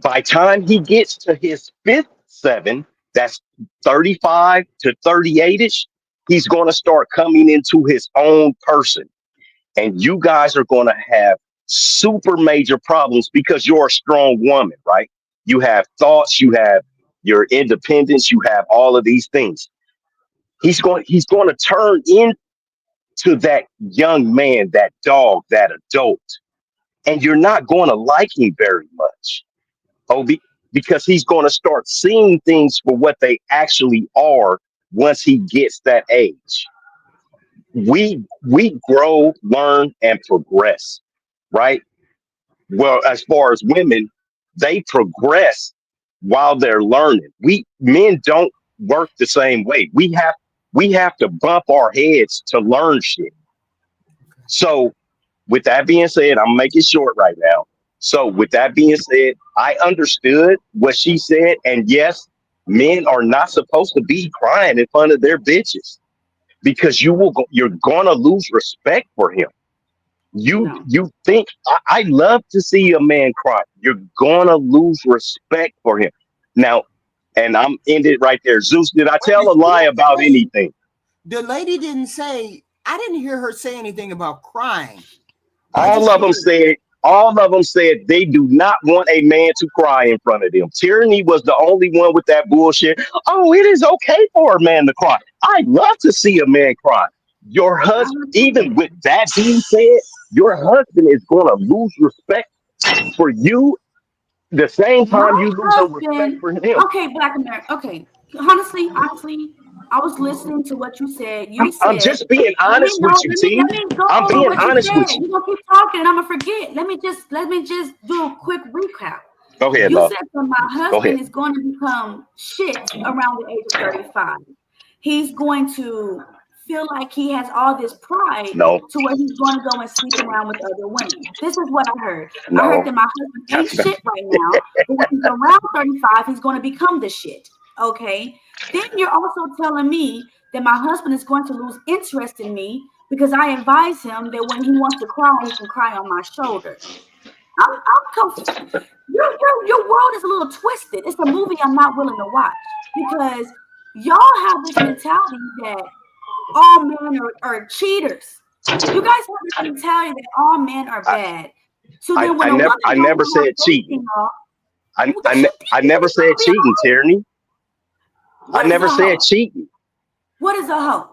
Speaker 4: By time he gets to his 5th 7, that's 35 to 38ish, he's going to start coming into his own person. And you guys are going to have super major problems because you're a strong woman, right? You have thoughts, you have your independence, you have all of these things. He's going to turn into that young man, that dog, that adult. And you're not going to like him very much, because he's going to start seeing things for what they actually are once he gets that age. We grow, learn, and progress, right? Well, as far as women, they progress while they're learning. Men don't work the same way. We have to bump our heads to learn shit. So with that being said, I'm making short right now. So with that being said, I understood what she said. And yes, men are not supposed to be crying in front of their bitches, because you're going to lose respect for him. You think I love to see a man cry. You're going to lose respect for him. Now, and I'm ended right there. Zeus, did I tell a lie about anything?
Speaker 1: The lady didn't say, I didn't hear her say anything about crying.
Speaker 4: All of them said they do not want a man to cry in front of them. Tyranny was the only one with that bullshit. Oh, it is okay for a man to cry. I love to see a man cry. Your husband, even with that being said, your husband is going to lose respect for you the same time you lose respect for him.
Speaker 9: Okay, Black America. Okay, honestly, I was listening to what you said.
Speaker 4: I'm just being honest with you, T. I'm being honest with you.
Speaker 9: You're gonna keep talking, and I'm gonna forget. Let me just do a quick recap.
Speaker 4: Go ahead,
Speaker 9: you
Speaker 4: love.
Speaker 9: said that my husband is going to become shit around the age of 35. He's going to feel like he has all this pride to where he's going to go and sleep around with other women. This is what I heard. I heard that my husband ain't shit right now, but when he's around 35, he's going to become the shit. Okay. Then you're also telling me that my husband is going to lose interest in me because I advise him that when he wants to cry, he can cry on my shoulder. I'm confused. Your world is a little twisted. It's a movie I'm not willing to watch because y'all have this mentality that all men are cheaters. You guys have this mentality that all men are bad. So then when
Speaker 4: I never said cheating. I never said cheating, Tierney. I never said cheating.
Speaker 9: What is a hoe?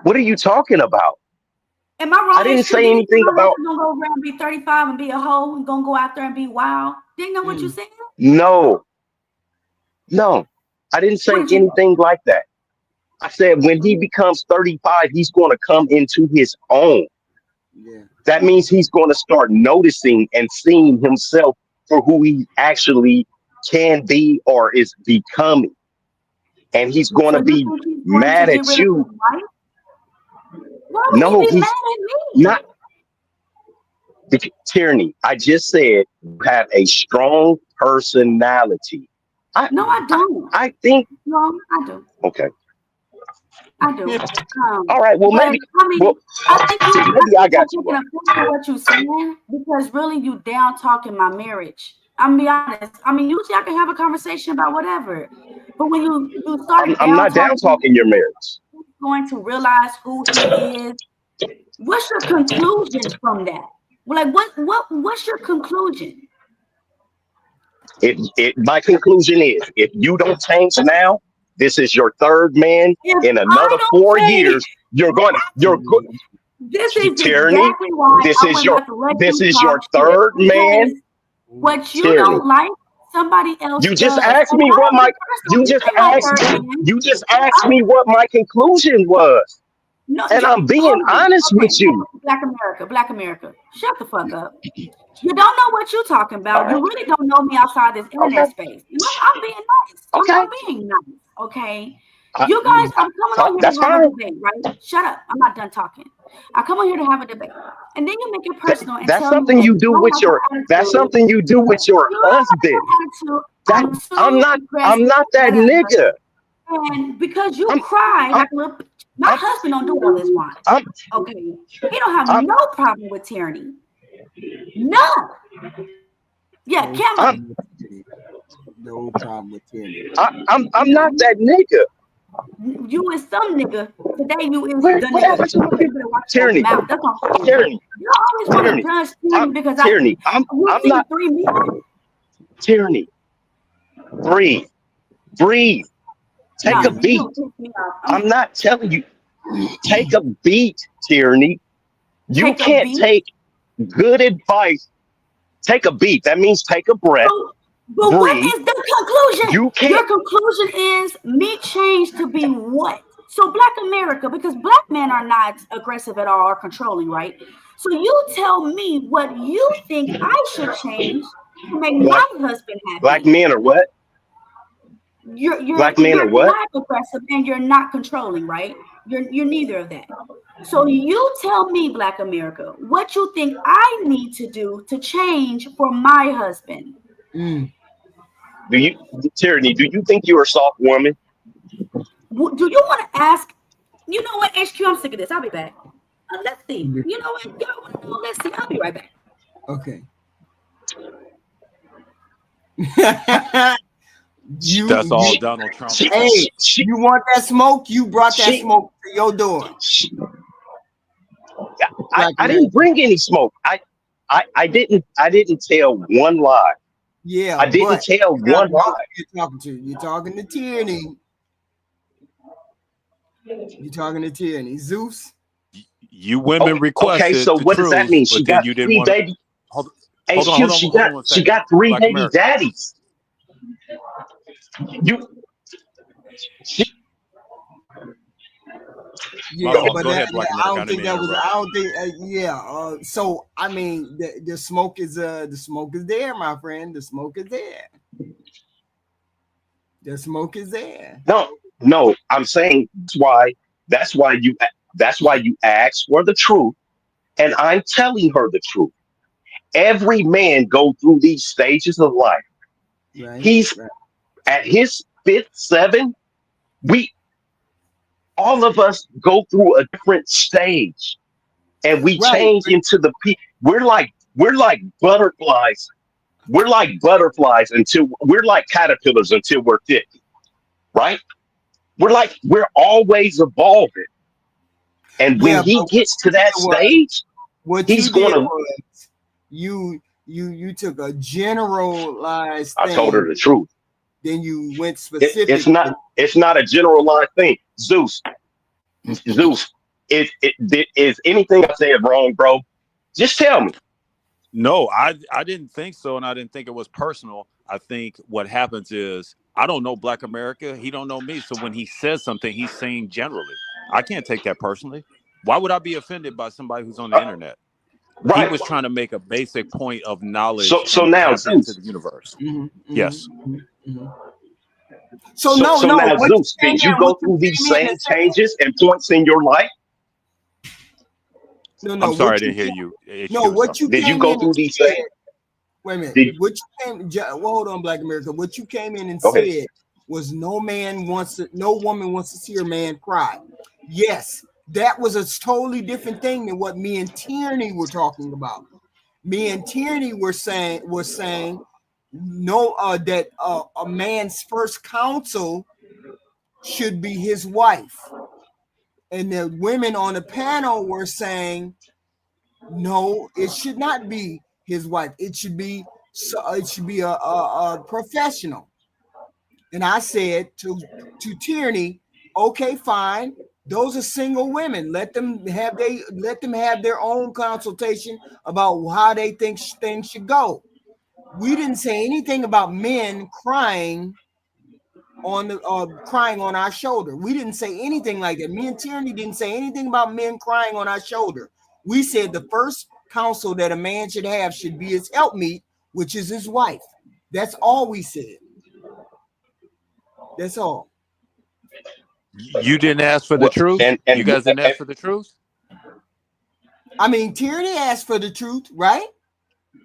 Speaker 4: What are you talking about?
Speaker 9: Am I wrong?
Speaker 4: I didn't say anything about.
Speaker 9: Gonna go around and be 35 and be a hoe and gonna go out there and be wild. Didn't know what you said?
Speaker 4: No, I didn't say anything like that. I said when he becomes 35, he's going to come into his own.
Speaker 1: Yeah.
Speaker 4: That means he's going to start noticing and seeing himself for who he actually can be or is becoming. And he's going to be mad at you.
Speaker 9: Why would
Speaker 4: No,
Speaker 9: he be
Speaker 4: he's
Speaker 9: mad at me?
Speaker 4: not. Tierney, I just said you have a strong personality.
Speaker 9: No, I don't.
Speaker 4: I think.
Speaker 9: No, I do.
Speaker 4: Okay.
Speaker 9: I do.
Speaker 4: All right. Well, maybe.
Speaker 9: I think
Speaker 4: I got you.
Speaker 9: Taking offense to what you saying because really you down talking my marriage. I'm gonna be honest. I mean, usually I can have a conversation about whatever, but when you start,
Speaker 4: I'm not down talking your marriage.
Speaker 9: Going to realize who he is. What's your conclusion from that? Like, what's your conclusion?
Speaker 4: My conclusion is, if you don't change now, this is your third man in another 4 years. You're good.
Speaker 9: This is
Speaker 4: Tierney,
Speaker 9: exactly why
Speaker 4: this is your third man.
Speaker 9: What you don't like, somebody else.
Speaker 4: You just asked me what my. You just asked me what my conclusion was. No, and I'm being honest with you.
Speaker 9: Black America. Shut the fuck up. You don't know what you're talking about. Right. You really don't know me outside this internet space. I'm being nice.
Speaker 4: Okay.
Speaker 9: I'm being nice. Okay. You guys, I'm coming on here to have a debate, right? Shut up. I'm not done talking. I come on here to have a debate. And then you make it personal and
Speaker 4: that's
Speaker 9: tell
Speaker 4: something
Speaker 9: me
Speaker 4: you do with your that's something you do with your husband. I'm not that nigga.
Speaker 9: And because you cry like a little, my husband don't do all this wine. Okay. He don't have no problem with tyranny. No. Yeah, Cameron.
Speaker 1: No problem with tyranny.
Speaker 4: I'm not that nigga.
Speaker 9: You is some nigga. Today you is the nigga.
Speaker 4: Tyranny. Tyranny.
Speaker 9: You always want to judge tyranny because
Speaker 4: tyranny. I'm not
Speaker 9: 3 million.
Speaker 4: Tyranny. Breathe. Take a beat. I'm not telling you. Take a beat, Tyranny. You can't take good advice. Take a beat. That means take a breath.
Speaker 9: But what is the conclusion?
Speaker 4: You can't.
Speaker 9: Your conclusion is me change to be what? So Black America, because Black men are not aggressive at all or controlling, right? So you tell me what you think I should change to make my husband happy.
Speaker 4: Black men are what?
Speaker 9: You're
Speaker 4: Black men are what?
Speaker 9: Not aggressive and you're not controlling, right? You're neither of that. So you tell me, Black America, what you think I need to do to change for my husband.
Speaker 4: Tyranny, do you think you're a soft woman?
Speaker 9: Do you want to ask? You know what, HQ, I'm sick of this. I'll be back. Let's see. You know what? Y'all want to know? Let's see. I'll be right back.
Speaker 1: Okay.
Speaker 5: That's all Donald Trump.
Speaker 1: Hey, you want that smoke? You brought that smoke to your door.
Speaker 4: I didn't bring any smoke. I didn't tell one lie.
Speaker 1: Yeah,
Speaker 4: I didn't tell one lie.
Speaker 1: You're talking to Tierney. You're talking to Tierney. Zeus.
Speaker 5: You women requested.
Speaker 4: Okay, so what does that mean? She got
Speaker 5: you
Speaker 4: 3 baby. She got 3
Speaker 5: Black
Speaker 4: baby
Speaker 5: America.
Speaker 4: daddies.
Speaker 1: But I don't think that was. I don't think. So I mean, the smoke is there, my friend. The smoke is there. The smoke is there.
Speaker 4: No. I'm saying that's why you ask for the truth, and I'm telling her the truth. Every man go through these stages of life. Right, He's at his 5th, 7th. all of us go through a different stage, and we
Speaker 1: Right.
Speaker 4: change into the we're like butterflies. We're like butterflies until we're like caterpillars until we're 50, right? We're always evolving. And when
Speaker 1: Yeah,
Speaker 4: he
Speaker 1: but
Speaker 4: gets to that stage,
Speaker 1: what
Speaker 4: he's
Speaker 1: you did
Speaker 4: gonna.
Speaker 1: was you took a generalized
Speaker 4: I
Speaker 1: thing,
Speaker 4: told her the truth.
Speaker 1: then you went specific.
Speaker 4: It's not a generalized thing. Zeus, is anything I said wrong, bro? Just tell me.
Speaker 5: No, I didn't think so, and I didn't think it was personal. I think what happens is I don't know Black America. He don't know me. So when he says something, he's saying generally. I can't take that personally. Why would I be offended by somebody who's on the internet?
Speaker 4: Right.
Speaker 5: He was trying to make a basic point of knowledge.
Speaker 4: So
Speaker 5: and
Speaker 4: now,
Speaker 5: tap into the universe. Yes.
Speaker 1: So
Speaker 4: now,
Speaker 1: what
Speaker 4: Zeus,
Speaker 1: you
Speaker 4: did
Speaker 1: came
Speaker 4: you
Speaker 1: in-
Speaker 4: go
Speaker 1: what you
Speaker 4: through these
Speaker 1: came in
Speaker 4: same
Speaker 1: and said-
Speaker 4: changes and points in your life?
Speaker 1: No,
Speaker 5: I'm sorry, I
Speaker 1: what
Speaker 5: didn't
Speaker 1: you
Speaker 5: hear
Speaker 1: came-
Speaker 5: you.
Speaker 1: No, what you
Speaker 4: Did you
Speaker 1: came
Speaker 4: go
Speaker 1: in
Speaker 4: through
Speaker 1: and
Speaker 4: these
Speaker 1: said-
Speaker 4: same?
Speaker 1: Wait a minute.
Speaker 4: Did-
Speaker 1: What you came? Well, hold on, Black America. What you came in and
Speaker 4: Go ahead.
Speaker 1: said was no woman wants to see her man cry. Yes, that was a totally different thing than what me and Tierney were talking about. Me and Tierney were saying no, that a man's first counsel should be his wife, and the women on the panel were saying no, it should not be his wife. It should be a professional. And I said to Tierney, okay, fine. Those are single women. Let them have their own consultation about how they think things should go. We didn't say anything about men crying on our shoulder. We didn't say anything like that. Me and Tierney didn't say anything about men crying on our shoulder. We said the first counsel that a man should have should be his helpmeet, which is his wife. That's all we said. That's all.
Speaker 5: You didn't ask for the truth?
Speaker 4: and
Speaker 5: You guys didn't ask for the truth?
Speaker 1: I mean, Tierney asked for the truth, right?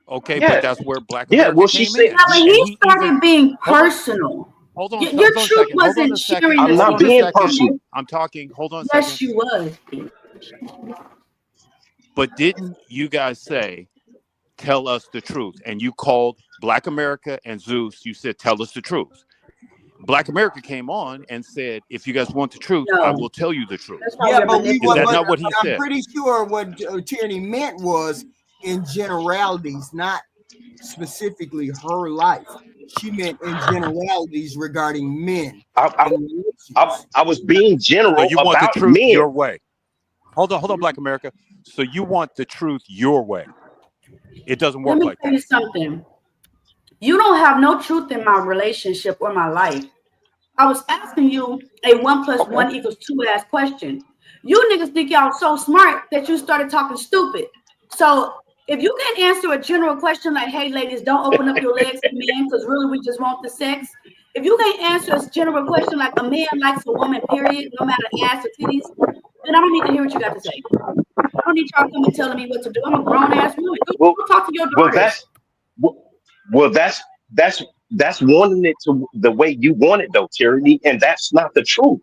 Speaker 5: Okay,
Speaker 4: Yeah.
Speaker 5: but that's where Black
Speaker 4: Yeah,
Speaker 5: America
Speaker 4: well, she
Speaker 5: came
Speaker 4: said-
Speaker 5: in.
Speaker 9: Yeah, but
Speaker 5: And
Speaker 9: he started
Speaker 5: even-
Speaker 9: being
Speaker 5: Hold on.
Speaker 9: personal.
Speaker 5: Hold on.
Speaker 9: Your
Speaker 5: hold on a
Speaker 9: truth
Speaker 5: second, hold on
Speaker 9: wasn't
Speaker 5: a second,
Speaker 9: sharing
Speaker 4: I'm
Speaker 9: this
Speaker 4: not
Speaker 5: hold on a
Speaker 4: being
Speaker 5: second.
Speaker 4: personal.
Speaker 5: I'm talking. Hold on a
Speaker 9: Yes,
Speaker 5: second.
Speaker 9: you was.
Speaker 5: But didn't you guys say, tell us the truth? And you called Black America and Zeus. You said, tell us the truth. Black America came on and said, if you guys want the truth, I
Speaker 9: No.
Speaker 5: will tell you the truth.
Speaker 9: That's why
Speaker 1: Yeah,
Speaker 9: we're
Speaker 1: but
Speaker 5: Is that not what he
Speaker 1: I'm
Speaker 5: said?
Speaker 1: pretty sure what Tierney meant was in generalities, not specifically her life. She meant in generalities regarding men.
Speaker 4: I was being general
Speaker 5: So you want the
Speaker 4: about
Speaker 5: truth
Speaker 4: men.
Speaker 5: your way. Hold on, Black America. So you want the truth your way. It doesn't
Speaker 9: Let
Speaker 5: work
Speaker 9: me
Speaker 5: like
Speaker 9: tell you
Speaker 5: that.
Speaker 9: something. You don't have no truth in my relationship or my life. I was asking you a 1 + 1 = 2 ass question. You niggas think y'all so smart that you started talking stupid. So if you can't answer a general question like, hey, ladies, don't open up your legs to men because really we just want the sex. If you can't answer a general question like a man likes a woman, period, no matter ass or titties, then I don't need to hear what you got to say. I don't need y'all coming telling me what to do. I'm a grown ass woman. Go talk to your daughters.
Speaker 4: That's wanting it to the way you want it though, Tyranny, and that's not the truth.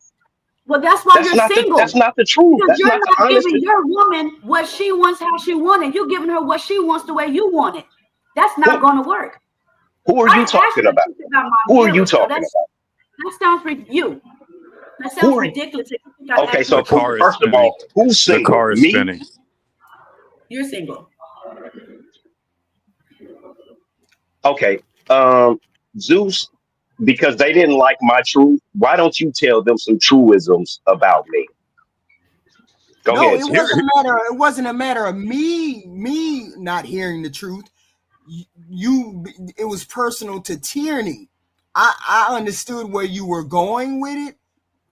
Speaker 9: Well, that's why
Speaker 4: That's
Speaker 9: you're
Speaker 4: not
Speaker 9: single.
Speaker 4: that's not the truth.
Speaker 9: Because
Speaker 4: That's
Speaker 9: you're
Speaker 4: not
Speaker 9: not
Speaker 4: the honest.
Speaker 9: giving your woman what she wants, how she wants it. You're giving her what she wants the way you want it. That's not going to work.
Speaker 4: Who are you talking about? Who are you talking about?
Speaker 9: That sounds you. That
Speaker 4: Who
Speaker 9: sounds
Speaker 4: are-
Speaker 9: ridiculous.
Speaker 4: Okay, so
Speaker 5: The car is
Speaker 4: first of
Speaker 5: spinning.
Speaker 4: all, who's
Speaker 5: The
Speaker 4: single?
Speaker 5: car is
Speaker 4: Me?
Speaker 5: spinning.
Speaker 9: You're single.
Speaker 4: Okay, Zeus, because they didn't like my truth. Why don't you tell them some truisms about me? Go
Speaker 1: No,
Speaker 4: ahead.
Speaker 1: it wasn't a matter of me not hearing the truth. It was personal to Tierney. I understood where you were going with it,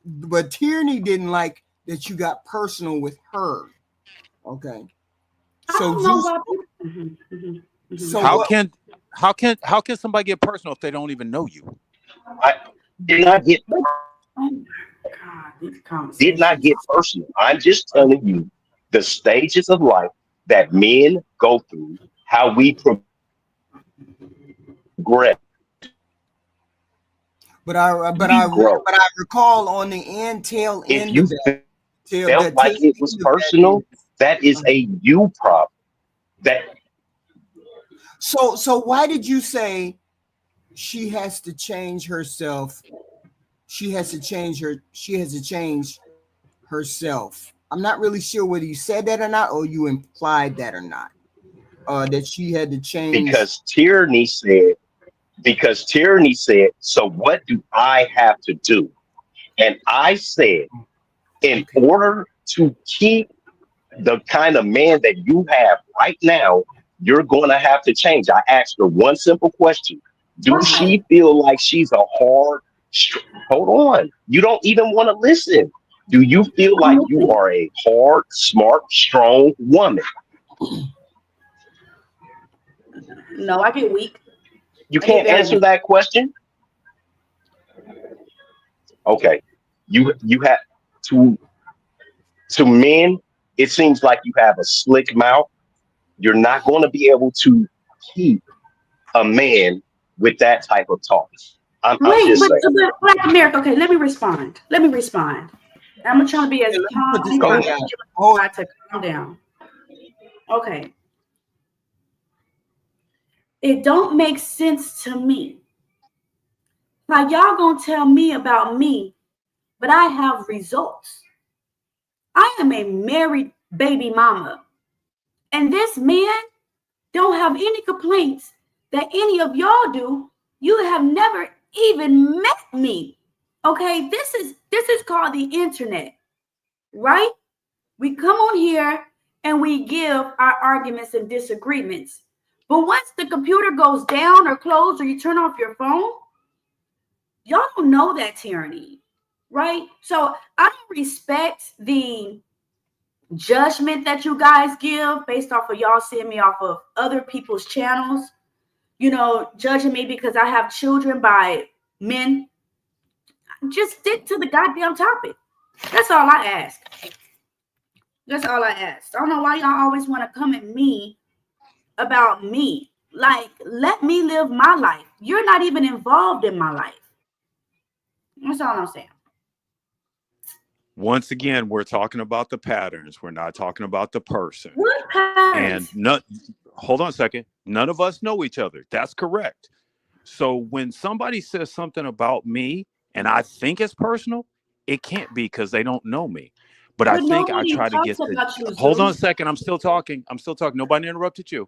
Speaker 1: but Tierney didn't like that you got personal with her. Okay.
Speaker 9: I don't know why people-
Speaker 1: So
Speaker 5: How
Speaker 1: what-
Speaker 5: can somebody get personal if they don't even know you?
Speaker 4: I did not get
Speaker 9: Oh my God, these
Speaker 4: did
Speaker 9: conversations.
Speaker 4: not get personal. I'm just telling you the stages of life that men go through, how we progress. Negro.
Speaker 1: but I recall on the tail
Speaker 4: If
Speaker 1: end
Speaker 4: you
Speaker 1: of that,
Speaker 4: felt like it was personal, that is a you problem. That
Speaker 1: So why did you say she has to change herself? She has to change herself. I'm not really sure whether you said that or not, or you implied that or not. That she had to change
Speaker 4: because Tyranny said, so what do I have to do? And I said, in order to keep the kind of man that you have right now, you're going to have to change. I asked her one simple question. Do she feel like she's a hard, hold on. You don't even want to listen. Do you feel like you are a hard, smart, strong woman?
Speaker 9: No, I get weak.
Speaker 4: You can't answer that question? Okay. You have to men, it seems like you have a slick mouth. You're not going to be able to keep a man with that type of talk. I'm just saying.
Speaker 9: Black America. Okay, let me respond. I'm trying to be as calm. To calm down. Okay. It don't make sense to me. Like y'all gonna tell me about me, but I have results. I am a married baby mama. And this man don't have any complaints that any of y'all do. You have never even met me. Okay, this is called the internet, right? We come on here and we give our arguments and disagreements. But once the computer goes down or closed or you turn off your phone, y'all don't know that tyranny, right? So I don't respect the judgment that you guys give based off of y'all seeing me off of other people's channels, judging me because I have children by men. Just stick to the goddamn topic. That's all I ask. I don't know why y'all always want to come at me about me. Like, let me live my life. You're not even involved in my life. That's all I'm saying.
Speaker 5: Once again, we're talking about the patterns. We're not talking about the person.
Speaker 9: What patterns?
Speaker 5: And hold on a second. None of us know each other. That's correct. So when somebody says something about me and I think it's personal, it can't be because they don't know me. But I think I try to get the... Hold on a second. I'm still talking. Nobody interrupted you.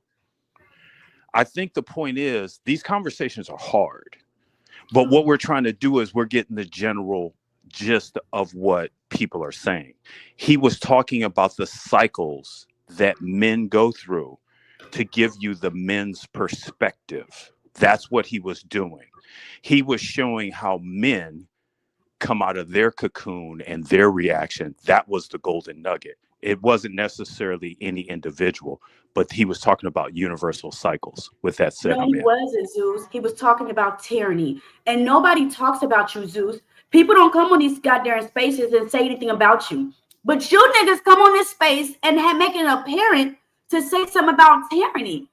Speaker 5: I think the point is these conversations are hard. But what we're trying to do is we're getting the general gist of what people are saying. He was talking about the cycles that men go through to give you the men's perspective. That's what he was doing. He was showing how men come out of their cocoon and their reaction. That was the golden nugget. It wasn't necessarily any individual, but he was talking about universal cycles. With that said,
Speaker 9: no, he wasn't, Zeus. He was talking about tyranny. And nobody talks about you, Zeus. People don't come on these goddamn spaces and say anything about you. But you niggas come on this space and make it apparent to say something about tyranny.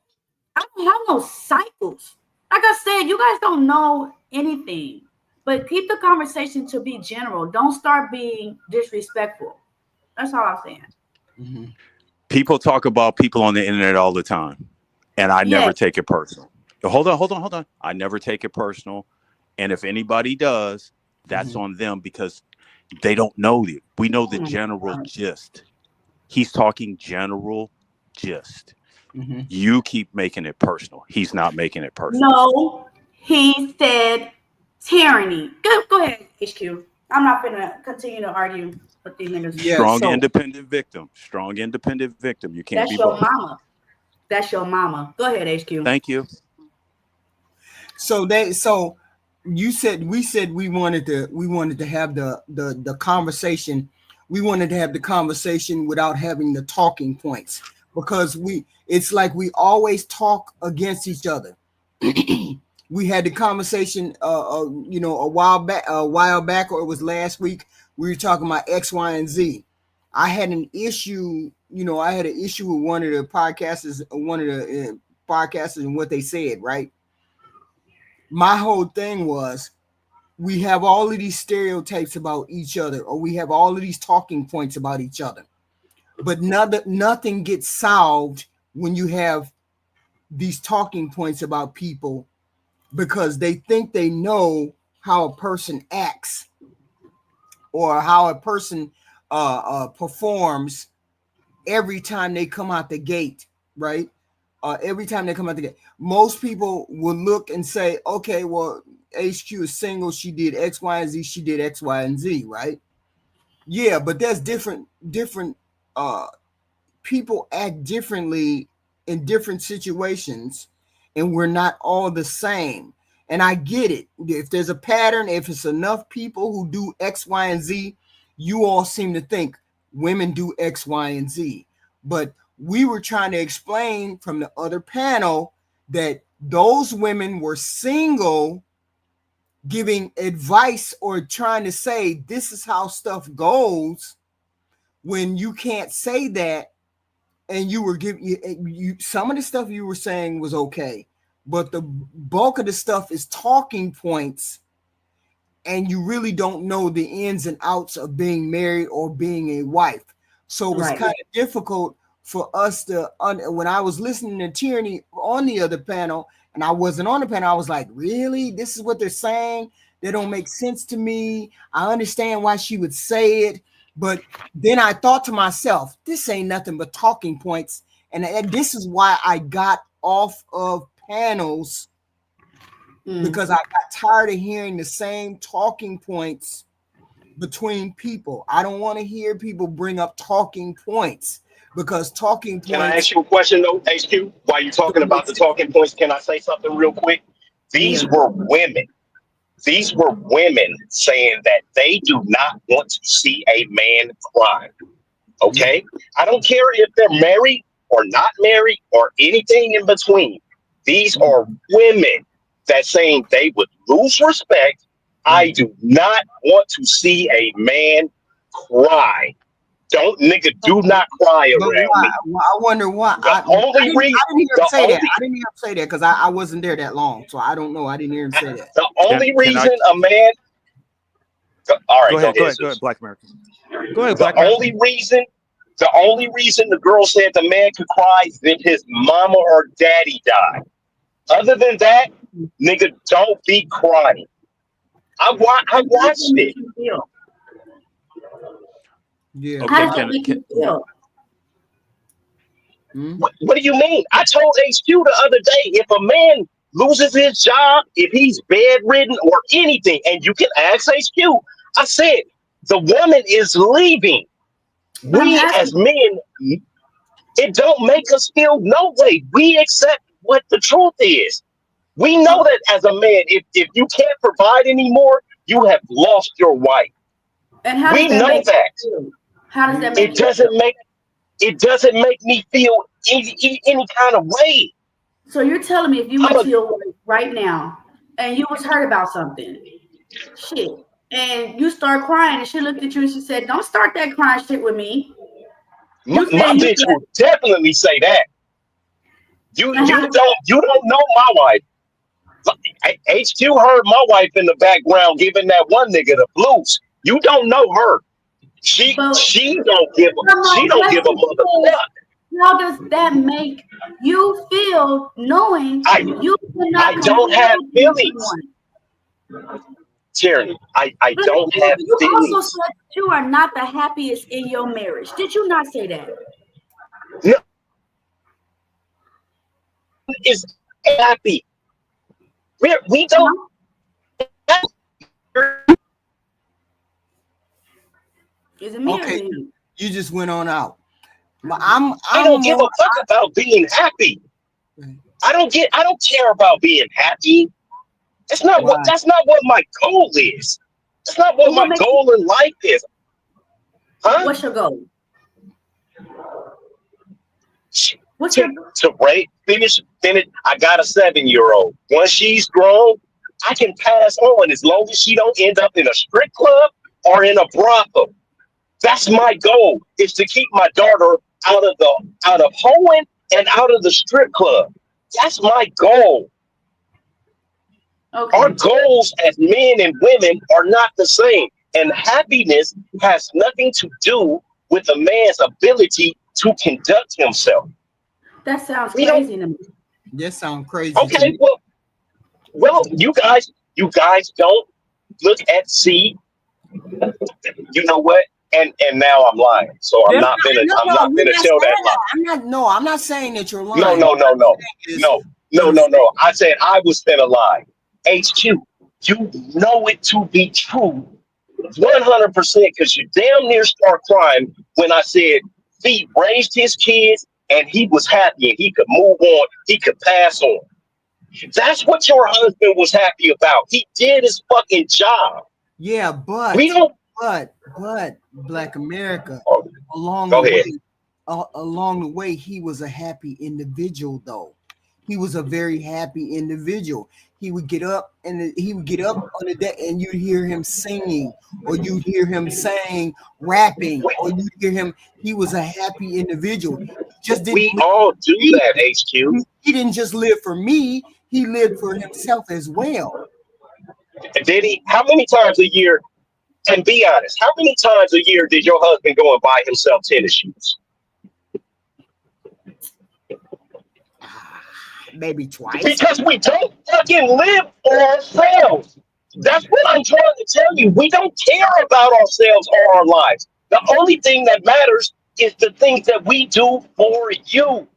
Speaker 9: I don't have no cycles. Like I said, you guys don't know anything. But keep the conversation to be general. Don't start being disrespectful. That's all I'm saying.
Speaker 5: Mm-hmm. People talk about people on the internet all the time. And I never take it personal. Hold on. I never take it personal. And if anybody does, that's on them because they don't know you. We know the general gist. He's talking general gist. Mm-hmm. You keep making it personal. He's not making it personal.
Speaker 9: No, he said tyranny. Go ahead, HQ. I'm not gonna continue to argue with these niggas.
Speaker 5: Strong independent victim. You can't be both.
Speaker 9: That's your mama. Go ahead, HQ.
Speaker 5: Thank you.
Speaker 1: So we said we wanted to have the conversation. We wanted to have the conversation without having the talking points because it's like we always talk against each other. We had the conversation, a while back, or it was last week. We were talking about X, Y, and Z. I had an issue. I had an issue with one of the podcasters and what they said. Right. My whole thing was, we have all of these stereotypes about each other, or we have all of these talking points about each other, but nothing gets solved when you have these talking points about people, because they think they know how a person acts or how a person performs every time they come out the gate, right? Every time they come out the gate, most people will look and say, okay, well, HQ is single, she did X, Y, and Z, she did X, Y, and Z, right? Yeah, but there's different people act differently in different situations, and we're not all the same. And I get it. If there's a pattern, if it's enough people who do X, Y, and Z, you all seem to think women do X, Y, and Z. But we were trying to explain from the other panel that those women were single, giving advice or trying to say this is how stuff goes, when you can't say that. And you were giving you some of the stuff you were saying was okay, but the bulk of the stuff is talking points, and you really don't know the ins and outs of being married or being a wife. So it was kind of difficult for us to, when I was listening to Tierney on the other panel, and I wasn't on the panel, I was like, really? This is what they're saying? They don't make sense to me. I understand why she would say it. But then I thought to myself, this ain't nothing but talking points. And this is why I got off of panels, because I got tired of hearing the same talking points between people. I don't want to hear people bring up talking points, because talking points.
Speaker 4: Can I ask you a question though, HQ? While you're talking about the talking points, can I say something real quick? These were women. These were women saying that they do not want to see a man cry. Okay? I don't care if they're married or not married or anything in between. These are women that saying they would lose respect. I do not want to see a man cry. Do not cry around me.
Speaker 1: Well, I wonder why. I didn't hear him say that. I didn't hear him say that because I wasn't there that long, so I don't know. I didn't hear him say that.
Speaker 4: The only reason a man. All right,
Speaker 5: go ahead, Black American. Go ahead, Black
Speaker 4: American. The only reason the girl said the man could cry is if his mama or daddy died. Other than that, nigga, don't be crying. I watched it.
Speaker 1: Yeah.
Speaker 9: How does that make you feel?
Speaker 4: What do you mean? I told HQ the other day, if a man loses his job, if he's bedridden or anything, and you can ask HQ, I said, the woman is leaving. We as men, it don't make us feel no way. We accept what the truth is. We know that as a man, if you can't provide anymore, you have lost your wife.
Speaker 9: And how
Speaker 4: we know that.
Speaker 9: How does that make
Speaker 4: it doesn't make me feel any kind of way.
Speaker 9: So you're telling me if you went to your wife right now and you was hurt about something, shit, and you start crying and she looked at you and she said, "Don't start that crying shit with me."
Speaker 4: My bitch will definitely say that. You don't know my wife. HQ heard my wife in the background giving that one nigga the blues. You don't know her. She don't give a motherfucker.
Speaker 9: How does that make you feel knowing you cannot?
Speaker 4: I don't have feelings. Tyranny, I don't have feelings.
Speaker 9: You also said that you are not the happiest in your marriage. Did you not say that?
Speaker 4: No. Is happy. We don't.
Speaker 1: Okay, you just went on out.
Speaker 4: I don't give a fuck about being happy. I don't care about being happy. That's not what my goal is. That's not what my goal in life is. Huh?
Speaker 9: What's your goal?
Speaker 4: To finish. I got a 7-year-old. Once she's grown, I can pass on as long as she don't end up in a strip club or in a brothel. That's my goal, is to keep my daughter out of hoeing and out of the strip club. That's my goal.
Speaker 9: Okay.
Speaker 4: Our goals as men and women are not the same. And happiness has nothing to do with a man's ability to conduct himself.
Speaker 9: That sounds
Speaker 4: We don't.
Speaker 9: crazy to me.
Speaker 1: That sounds crazy to
Speaker 4: Okay,
Speaker 1: me.
Speaker 4: well, you guys don't look at see. You know what? And now I'm lying. So I'm not gonna
Speaker 1: No,
Speaker 4: I'm not
Speaker 1: we're
Speaker 4: gonna
Speaker 1: not
Speaker 4: tell
Speaker 1: saying
Speaker 4: that lie.
Speaker 1: I'm not saying that you're lying.
Speaker 4: No. I said I was finna lie. HQ, you know it to be true 100% because you damn near start crying when I said he raised his kids and he was happy and he could move on, he could pass on. That's what your husband was happy about. He did his fucking job.
Speaker 1: Yeah,
Speaker 4: We don't.
Speaker 1: but Black America,
Speaker 4: Oh,
Speaker 1: along
Speaker 4: go
Speaker 1: the
Speaker 4: ahead.
Speaker 1: way, along the way, he was a happy individual. Though he was a very happy individual. He would get up on the day, and you'd hear him singing, or you'd hear him saying, rapping, or you'd hear him. He was a happy individual. He just didn't.
Speaker 4: We all do that, HQ.
Speaker 1: He didn't just live for me. He lived for himself as well.
Speaker 4: Did he? How many times a year? And be honest, how many times a year did your husband go and buy himself tennis shoes?
Speaker 1: Maybe twice.
Speaker 4: Because we don't fucking live for ourselves. That's what I'm trying to tell you. We don't care about ourselves or our lives. The only thing that matters is the things that we do for you.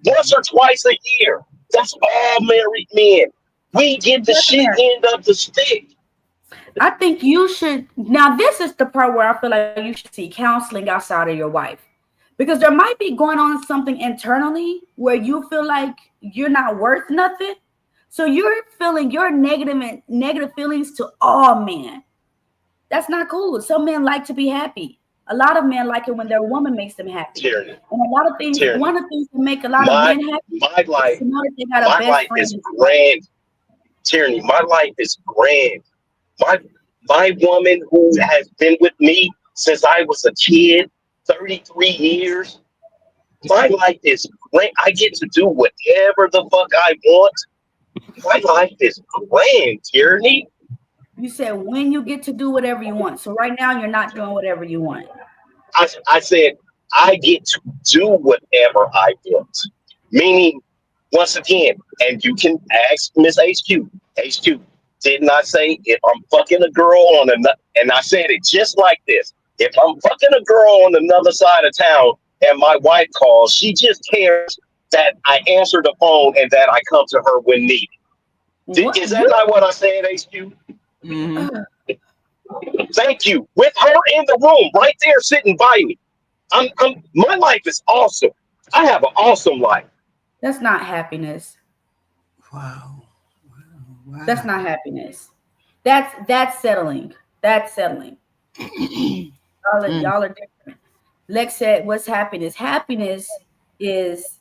Speaker 4: Once or twice a year. That's all married men. We get the shit end of the stick.
Speaker 9: I think you should. Now, this is the part where I feel like you should see counseling outside of your wife, because there might be going on something internally where you feel like you're not worth nothing. So you're feeling your negative feelings to all men. That's not cool. Some men like to be happy. A lot of men like it when their woman makes them happy.
Speaker 4: Tyranny.
Speaker 9: And a lot of things,
Speaker 4: Tyranny.
Speaker 9: one of the things that make a lot of men happy
Speaker 4: My life,
Speaker 9: is to know that they got a
Speaker 4: my
Speaker 9: best
Speaker 4: life
Speaker 9: friend.
Speaker 4: is grand. Tyranny, my life is grand. My woman who has been with me since I was a kid, 33 years. My life is great. I get to do whatever the fuck I want. My life is grand, Tyranny.
Speaker 9: You said when you get to do whatever you want. So right now you're not doing whatever you want.
Speaker 4: I said I get to do whatever I want. Meaning, once again, and you can ask Miss HQ. HQ, didn't I say if I'm fucking a girl on another, and I said it just like this. If I'm fucking a girl on another side of town and my wife calls, she just cares that I answer the phone and that I come to her when needed. Is that not what I said, HQ?
Speaker 1: Mm-hmm.
Speaker 4: Thank you. With her in the room, right there, sitting by me. My life is awesome. I have an awesome life.
Speaker 9: That's not happiness.
Speaker 1: Wow.
Speaker 9: That's not happiness. That's settling. That's settling. Y'all are different. Lex said, what's happiness? Happiness is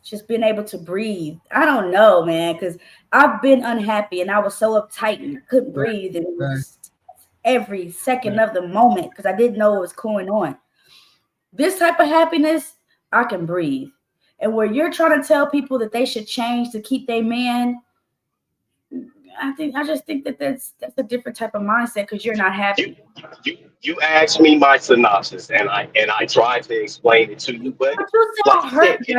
Speaker 9: just being able to breathe. I don't know, man, because I've been unhappy and I was so uptight and couldn't breathe. And it was every second of the moment because I didn't know what was going on. This type of happiness, I can breathe. And where you're trying to tell people that they should change to keep their man, I just think that that's a different type of mindset because you're not happy.
Speaker 4: You asked me my synopsis and I tried to explain it to you, but like I said,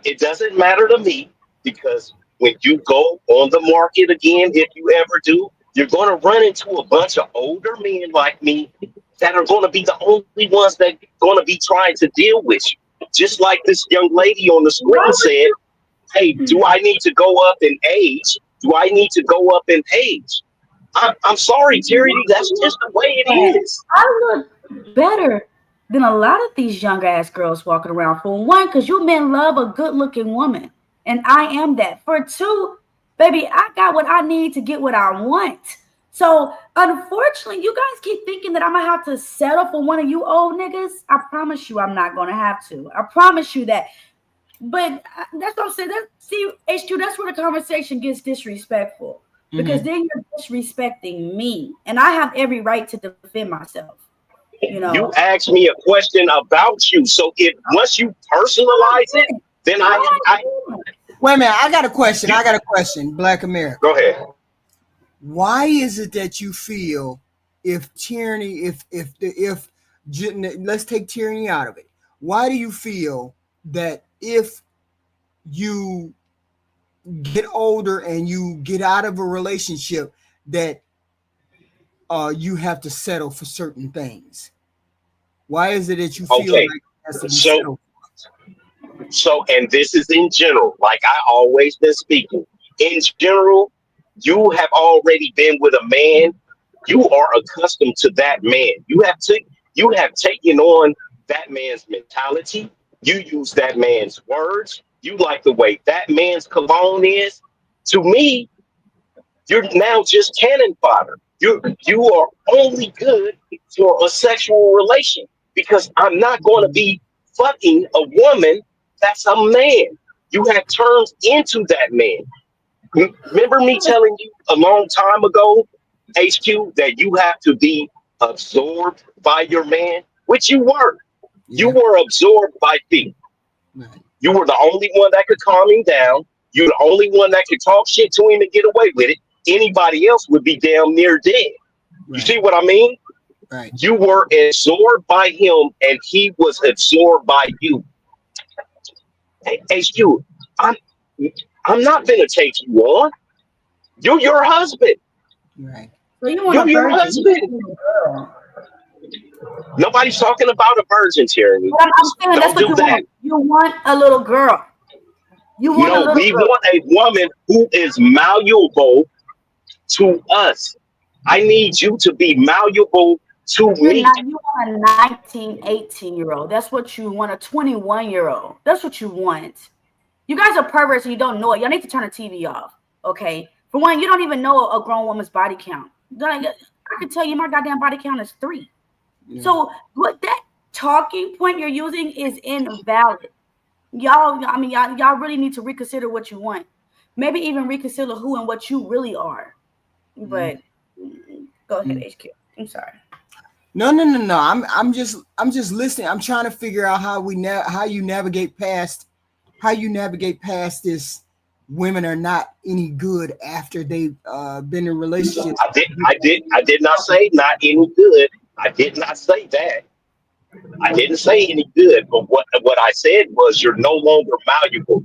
Speaker 4: it doesn't matter to me because when you go on the market again, if you ever do, you're going to run into a bunch of older men like me that are going to be the only ones that are going to be trying to deal with you. Just like this young lady on the screen said, hey, do I need to go up in age? Do I need to go up in age? I'm sorry, Terry, that's just the way it is.
Speaker 9: I look better than a lot of these young ass girls walking around. For one, because you men love a good looking woman. And I am that. For two, baby, I got what I need to get what I want. So unfortunately, you guys keep thinking that I'm gonna have to settle for one of you old niggas. I promise you I'm not gonna have to. I promise you that. But that's what I'm saying. See, HQ, that's where the conversation gets disrespectful. Because then you're disrespecting me. And I have every right to defend myself.
Speaker 4: You asked me a question about you. So if once you personalize it, then
Speaker 1: Wait a minute. I got a question. Black America.
Speaker 4: Go ahead.
Speaker 1: Why is it that you feel if tyranny, let's take tyranny out of it. Why do you feel that if you get older and you get out of a relationship that you have to settle for certain things? Why is it that you feel like it has to be settled?
Speaker 4: So, and this is in general, like I always been speaking. In general, you have already been with a man. You are accustomed to that man. You have taken on that man's mentality. You use that man's words. You like the way that man's cologne is. To me, you're now just cannon fodder. You are only good for a sexual relation, because I'm not going to be fucking a woman that's a man. You have turned into that man. Remember me telling you a long time ago, HQ, that you have to be absorbed by your man, which you were. Yeah. You were absorbed by me. Right. You were the only one that could calm him down. You're the only one that could talk shit to him and get away with it. Anybody else would be damn near dead. Right. You see what I mean? Right. You were absorbed by him and he was absorbed by you. Hey, HQ, I'm not gonna take you on. You're your husband.
Speaker 1: Right.
Speaker 9: So you're
Speaker 4: your husband. Nobody's talking about a virgin, Tyranny.
Speaker 9: I'm saying that's what you want. You want a little girl. You want a little girl. We
Speaker 4: want a woman who is malleable to us. I need you to be malleable to me.
Speaker 9: You want a 19, 18-year-old. That's what you want. A 21-year-old. That's what you want. You guys are perverts and you don't know it. Y'all need to turn the TV off. Okay. For one, you don't even know a grown woman's body count. I can tell you my goddamn body count is 3. Yeah. So what that talking point you're using is invalid. Y'all really need to reconsider what you want. Maybe even reconsider who and what you really are. But go ahead, HQ. I'm sorry.
Speaker 1: No. I'm just listening. I'm trying to figure out how you navigate past this. Women are not any good after they've been in relationships.
Speaker 4: I did not say not any good. I did not say that. I didn't say any good. But what I said was you're no longer malleable.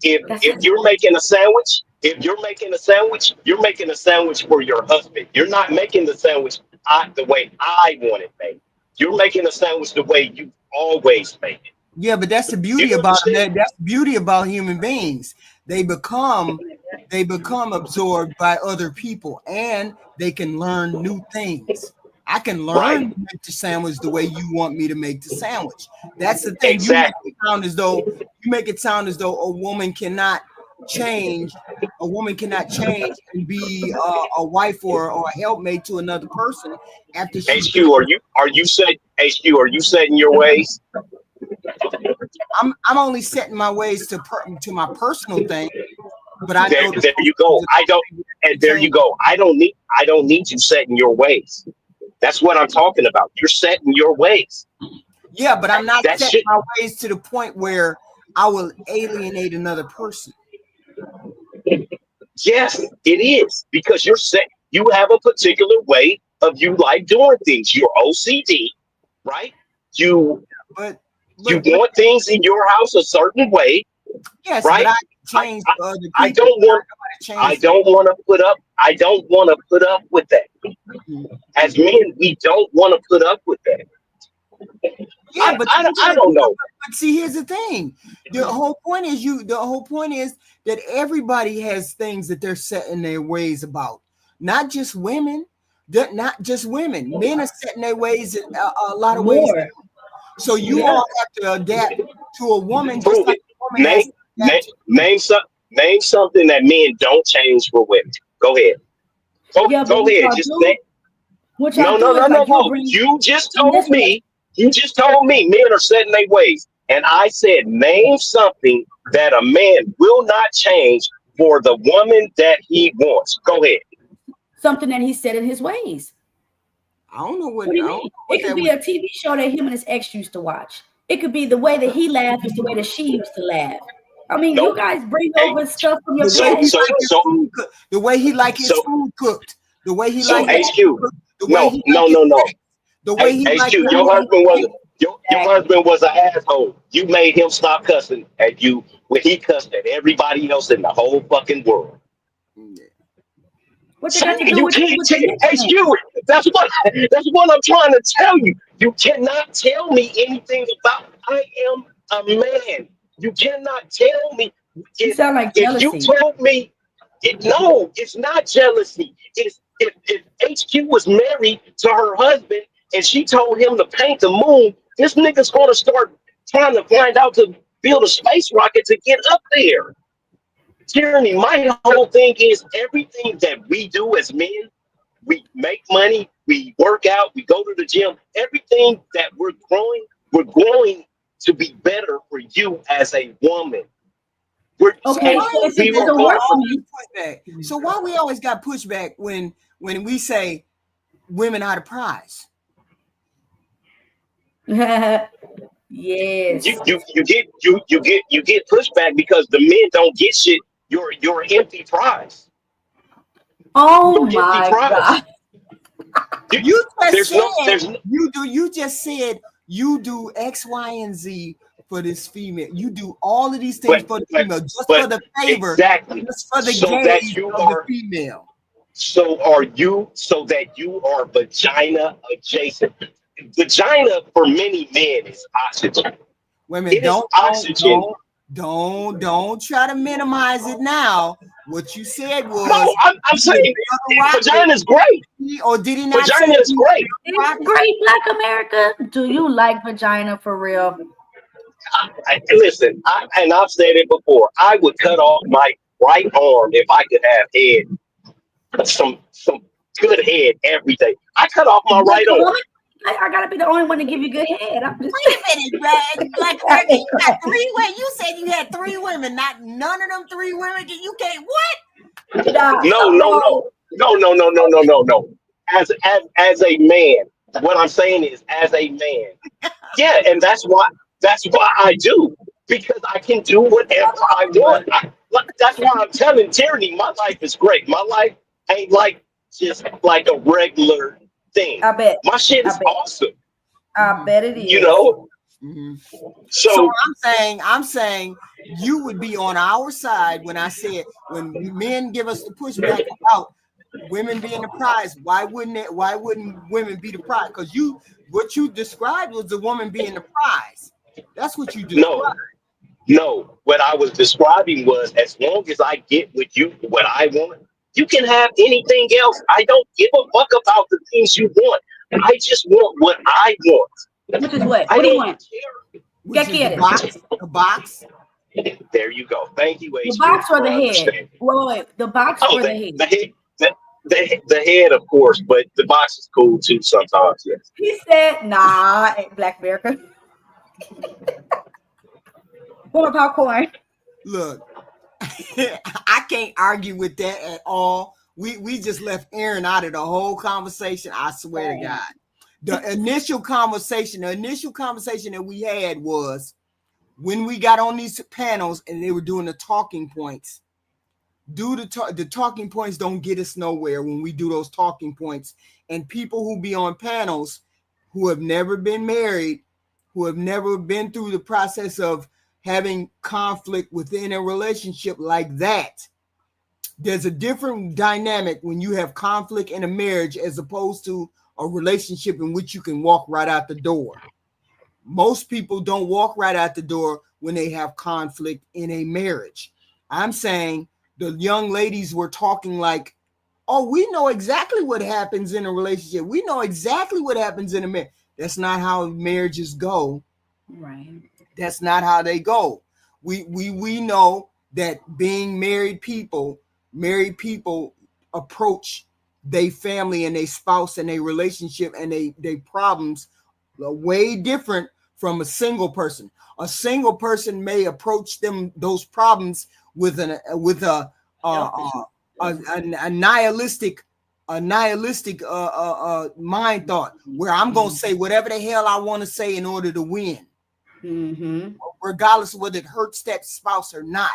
Speaker 4: If you're making a sandwich, you're making a sandwich for your husband. You're not making the sandwich the way I want it made. You're making a sandwich the way you always make it.
Speaker 1: Yeah, but that's the beauty about that. That's the beauty about human beings. They become absorbed by other people, and they can learn new things. I can learn to make the sandwich the way you want me to make the sandwich. That's the thing.
Speaker 4: Exactly.
Speaker 1: You make it sound as though a woman cannot change. A woman cannot change and be a wife or a helpmate to another person after she.
Speaker 4: HQ, are you setting your ways?
Speaker 1: I'm only setting my ways to my personal thing, but I know
Speaker 4: there you go. There you go. I don't need you setting your ways. That's what I'm talking about. You're setting your ways.
Speaker 1: Yeah, but I'm not setting my ways to the point where I will alienate another person. Yes, it is, because you have a particular way of you like doing things. You're OCD, right? You want things in your house a certain way. Yes,
Speaker 4: right?
Speaker 1: But
Speaker 4: I don't want to put up with that. As men, we don't want to put up with that.
Speaker 1: Yeah, but
Speaker 4: I don't know.
Speaker 1: But see, here's the thing. The whole point is that everybody has things that they're set in their ways about. Not just women. Not just women. Men are setting their ways in a lot of ways. So you all have to adapt to a woman. Just like a woman
Speaker 4: name something that men don't change for women. Go ahead. Go ahead. Just name. No. You just told me men are setting their ways. And I said, name something that a man will not change for the woman that he wants. Go ahead.
Speaker 9: Something that he said in his ways.
Speaker 1: I don't know what.
Speaker 9: It could be a TV show that him and his ex used to watch. It could be the way that he laughed is the way that she used to laugh. I mean,
Speaker 4: No.
Speaker 9: you guys bring
Speaker 4: Hey,
Speaker 9: over stuff from your
Speaker 1: The way he
Speaker 4: So-
Speaker 1: like his
Speaker 4: so-
Speaker 1: food cooked. The way he like his
Speaker 4: so-
Speaker 1: food cooked. The way he
Speaker 4: So
Speaker 1: like his
Speaker 4: HQ,
Speaker 1: food cooked. The way
Speaker 4: no,
Speaker 1: he
Speaker 4: no,
Speaker 1: like
Speaker 4: no,
Speaker 1: his
Speaker 4: no.
Speaker 1: sex. The way he like
Speaker 4: HQ,
Speaker 1: his
Speaker 4: your husband was an asshole. You made him stop cussing at you when he cussed at everybody else in the whole fucking world.
Speaker 9: What they got to do
Speaker 4: You
Speaker 9: with
Speaker 4: can't
Speaker 9: with
Speaker 4: tell
Speaker 9: the
Speaker 4: HQ. That's what I'm trying to tell you. You cannot tell me anything about. I am a man. You cannot tell me.
Speaker 9: You sound like
Speaker 4: If you
Speaker 9: jealousy.
Speaker 4: told me, no, it's not jealousy. It's if HQ was married to her husband and she told him to paint the moon, this nigga's gonna start trying to find out to build a space rocket to get up there. Tyranny, my whole thing is everything that we do as men, we make money, we work out, we go to the gym, everything that we're growing to be better for you as a woman.
Speaker 9: Okay, so if it doesn't work for me,
Speaker 1: So why we always got pushback when we say women are the prize?
Speaker 9: yes.
Speaker 4: You get pushback because the men don't get shit. You're an empty prize.
Speaker 9: Oh
Speaker 4: You're an empty
Speaker 9: my
Speaker 4: prize.
Speaker 9: God.
Speaker 1: You just said you do X, Y, and Z for this female. You do all of these things for the female, just for the favor,
Speaker 4: exactly.
Speaker 1: just for the
Speaker 4: So
Speaker 1: gaze
Speaker 4: that you
Speaker 1: of
Speaker 4: are
Speaker 1: the female.
Speaker 4: So that you are vagina adjacent. Vagina for many men is oxygen.
Speaker 1: Women,
Speaker 4: It is oxygen.
Speaker 1: don't try to minimize it now. What you said was
Speaker 4: No, I'm saying vagina is great.
Speaker 1: Or did he not?
Speaker 4: Vagina is great.
Speaker 9: It's great, Black America. Do you like vagina for real?
Speaker 4: Listen, I've said it before. I would cut off my right arm if I could have head, some good head every day. I cut off my right arm.
Speaker 9: I gotta be the only one to give you good head. I'm just
Speaker 1: Wait a minute, man. Like you got 3 women. You said you had 3 women. Not none of them 3 women. You can't what?
Speaker 4: No. As a man, what I'm saying is, as a man, yeah, and that's why I do, because I can do whatever I want. That's why I'm telling Tyranny, my life is great. My life ain't like just like a regular thing.
Speaker 9: I bet.
Speaker 4: My shit is awesome.
Speaker 9: I bet it is.
Speaker 4: You know.
Speaker 1: Mm-hmm.
Speaker 4: So
Speaker 1: I'm saying you would be on our side when I said when men give us the pushback about women being the prize. Why wouldn't women be the prize? Because what you described was the woman being the prize. That's what you described.
Speaker 4: No, what I was describing was, as long as I get with you what I want, you can have anything else. I don't give a fuck about the things you want. I just want what I want.
Speaker 9: Which is what? What do you want?
Speaker 1: Which is the box.
Speaker 4: There you go. Thank you,
Speaker 9: The box or the head? Wait. The box or the head?
Speaker 4: The head, of course, but the box is cool too sometimes. Yes.
Speaker 9: He said, "Nah, Black America." More popcorn.
Speaker 1: Look, I can't argue with that at all. We just left Aaron out of the whole conversation. I swear to God. The initial conversation that we had was when we got on these panels and they were doing the talking points. The talking points don't get us nowhere when we do those talking points. And people who be on panels who have never been married, who have never been through the process of having conflict within a relationship like that. There's a different dynamic when you have conflict in a marriage as opposed to a relationship in which you can walk right out the door. Most people don't walk right out the door when they have conflict in a marriage. I'm saying the young ladies were talking like, oh, we know exactly what happens in a relationship. We know exactly what happens in a marriage. That's not how marriages go.
Speaker 9: Right.
Speaker 1: That's not how they go. We know that being married people approach their family and their spouse and their relationship and they problems are way different from a single person. A single person may approach those problems with a nihilistic mind thought, where I'm gonna say whatever the hell I want to say in order to win. regardless of whether it hurts that spouse or not.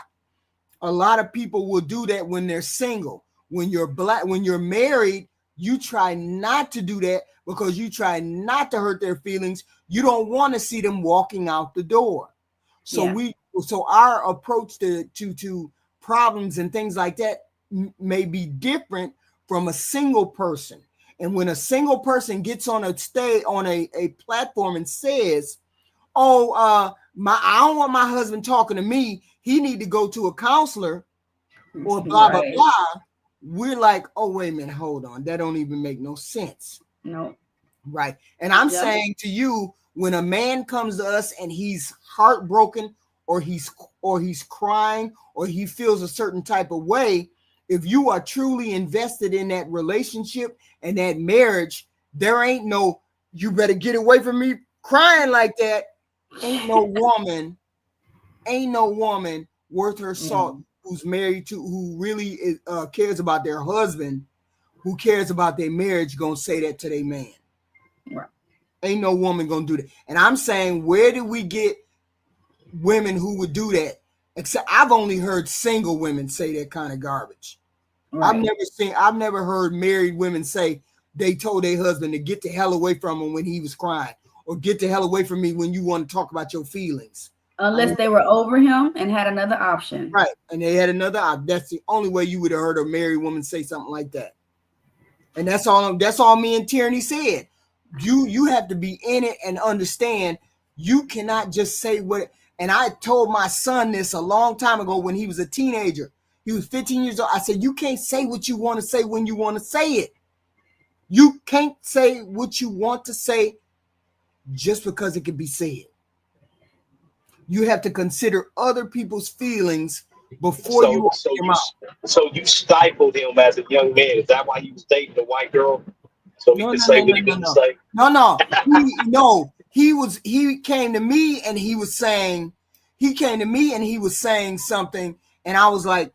Speaker 1: A lot of people will do that when they're single. When you're when you're married, you try not to do that because you try not to hurt their feelings. You don't want to see them walking out the door. So so our approach to problems and things like that may be different from a single person. And when a single person gets on a platform and says, "Oh, I don't want my husband talking to me. He need to go to a counselor," or blah blah blah, we're like, "Oh, wait a minute, hold on. That don't even make no sense."
Speaker 9: No.
Speaker 1: Right. And I'm saying to you, when a man comes to us and he's heartbroken, or he's crying, or he feels a certain type of way, if you are truly invested in that relationship and that marriage, there ain't no, "You better get away from me crying like that." Ain't no woman worth her salt who's married to, who really cares about their husband, who cares about their marriage, gonna say that to their man.
Speaker 9: Right.
Speaker 1: Ain't no woman gonna do that. And I'm saying, where do we get women who would do that? Except I've only heard single women say that kind of garbage. Right. I've never heard married women say they told their husband to get the hell away from him when he was crying, or get the hell away from me when you want to talk about your feelings.
Speaker 9: Unless they were over him and had another option.
Speaker 1: Right. And they had another option. That's the only way you would have heard a married woman say something like that. And that's all me and Tierney said. You have to be in it and understand. You cannot just say what. And I told my son this a long time ago when he was a teenager. He was 15 years old. I said, you can't say what you want to say when you want to say it. You can't say what you want to say just because it can be said. You have to consider other people's feelings before you open your mouth.
Speaker 4: So you stifled him as a young man. Is that why he was dating a white girl? So he could say what he couldn't say?
Speaker 1: No. He came to me and he was saying something, and I was like,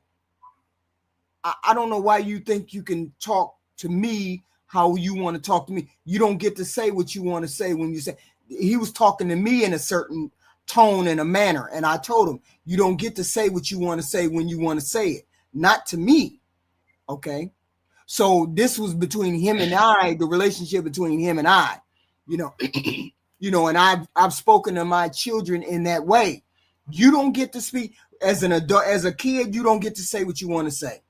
Speaker 1: I don't know why you think you can talk to me how you want to talk to me. You don't get to say what you want to say when you say. He was talking to me in a certain tone and a manner, and I told him, you don't get to say what you want to say when you want to say it, not to me. Okay, so this was between him and I, the relationship between him and I, and I've spoken to my children in that way. You don't get to speak as an adult. As a kid, you don't get to say what you want to say.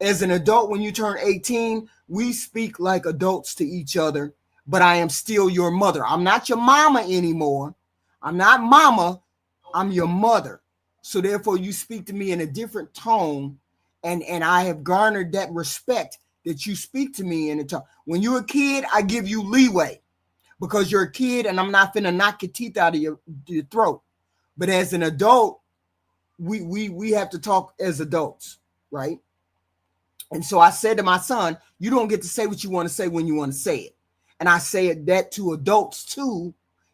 Speaker 1: As an adult, when you turn 18, we speak like adults to each other, but I am still your mother. I'm not your mama anymore. I'm not mama. I'm your mother. So therefore, you speak to me in a different tone, and I have garnered that respect that you speak to me in a tone. When you're a kid, I give you leeway because you're a kid, and I'm not finna knock your teeth out of your throat. But as an adult, we have to talk as adults, right? And so I said to my son, you don't get to say what you want to say when you want to say it. And I say that to adults too.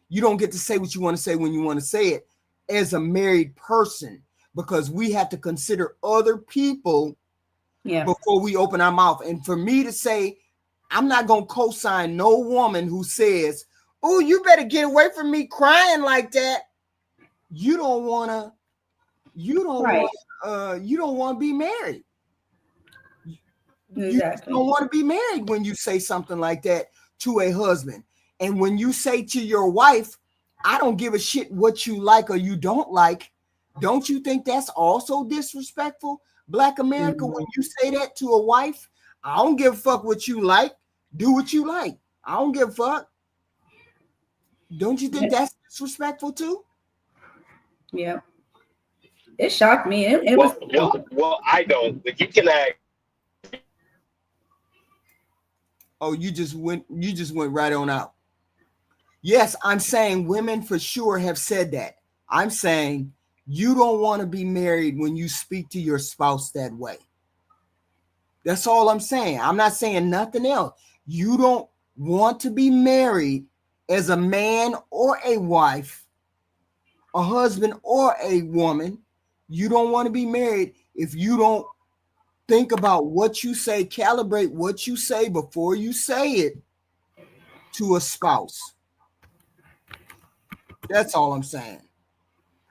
Speaker 1: You don't get to say what you want to say when you want to say it as a married person, because we have to consider other people before we open our mouth. And for me to say, I'm not going to co-sign no woman who says, "Oh, you better get away from me crying like that." You don't want to be married.
Speaker 9: Exactly.
Speaker 1: You don't want to be married when you say something like that to a husband. And when you say to your wife, "I don't give a shit what you like or you don't like," don't you think that's also disrespectful, Black America? When you say that to a wife, "I don't give a fuck what you like. Do what you like. I don't give a fuck." Don't you think that's disrespectful too?
Speaker 9: Yeah. It shocked me. It
Speaker 4: well,
Speaker 9: was.
Speaker 4: Well, I don't. But you can act.
Speaker 1: Oh, you just went right on out. Yes, I'm saying women for sure have said that. I'm saying you don't want to be married when you speak to your spouse that way. That's all I'm saying. I'm not saying nothing else. You don't want to be married as a man or a wife, a husband or a woman. You don't want to be married if you don't think about what you say, calibrate what you say before you say it to a spouse. That's all I'm saying.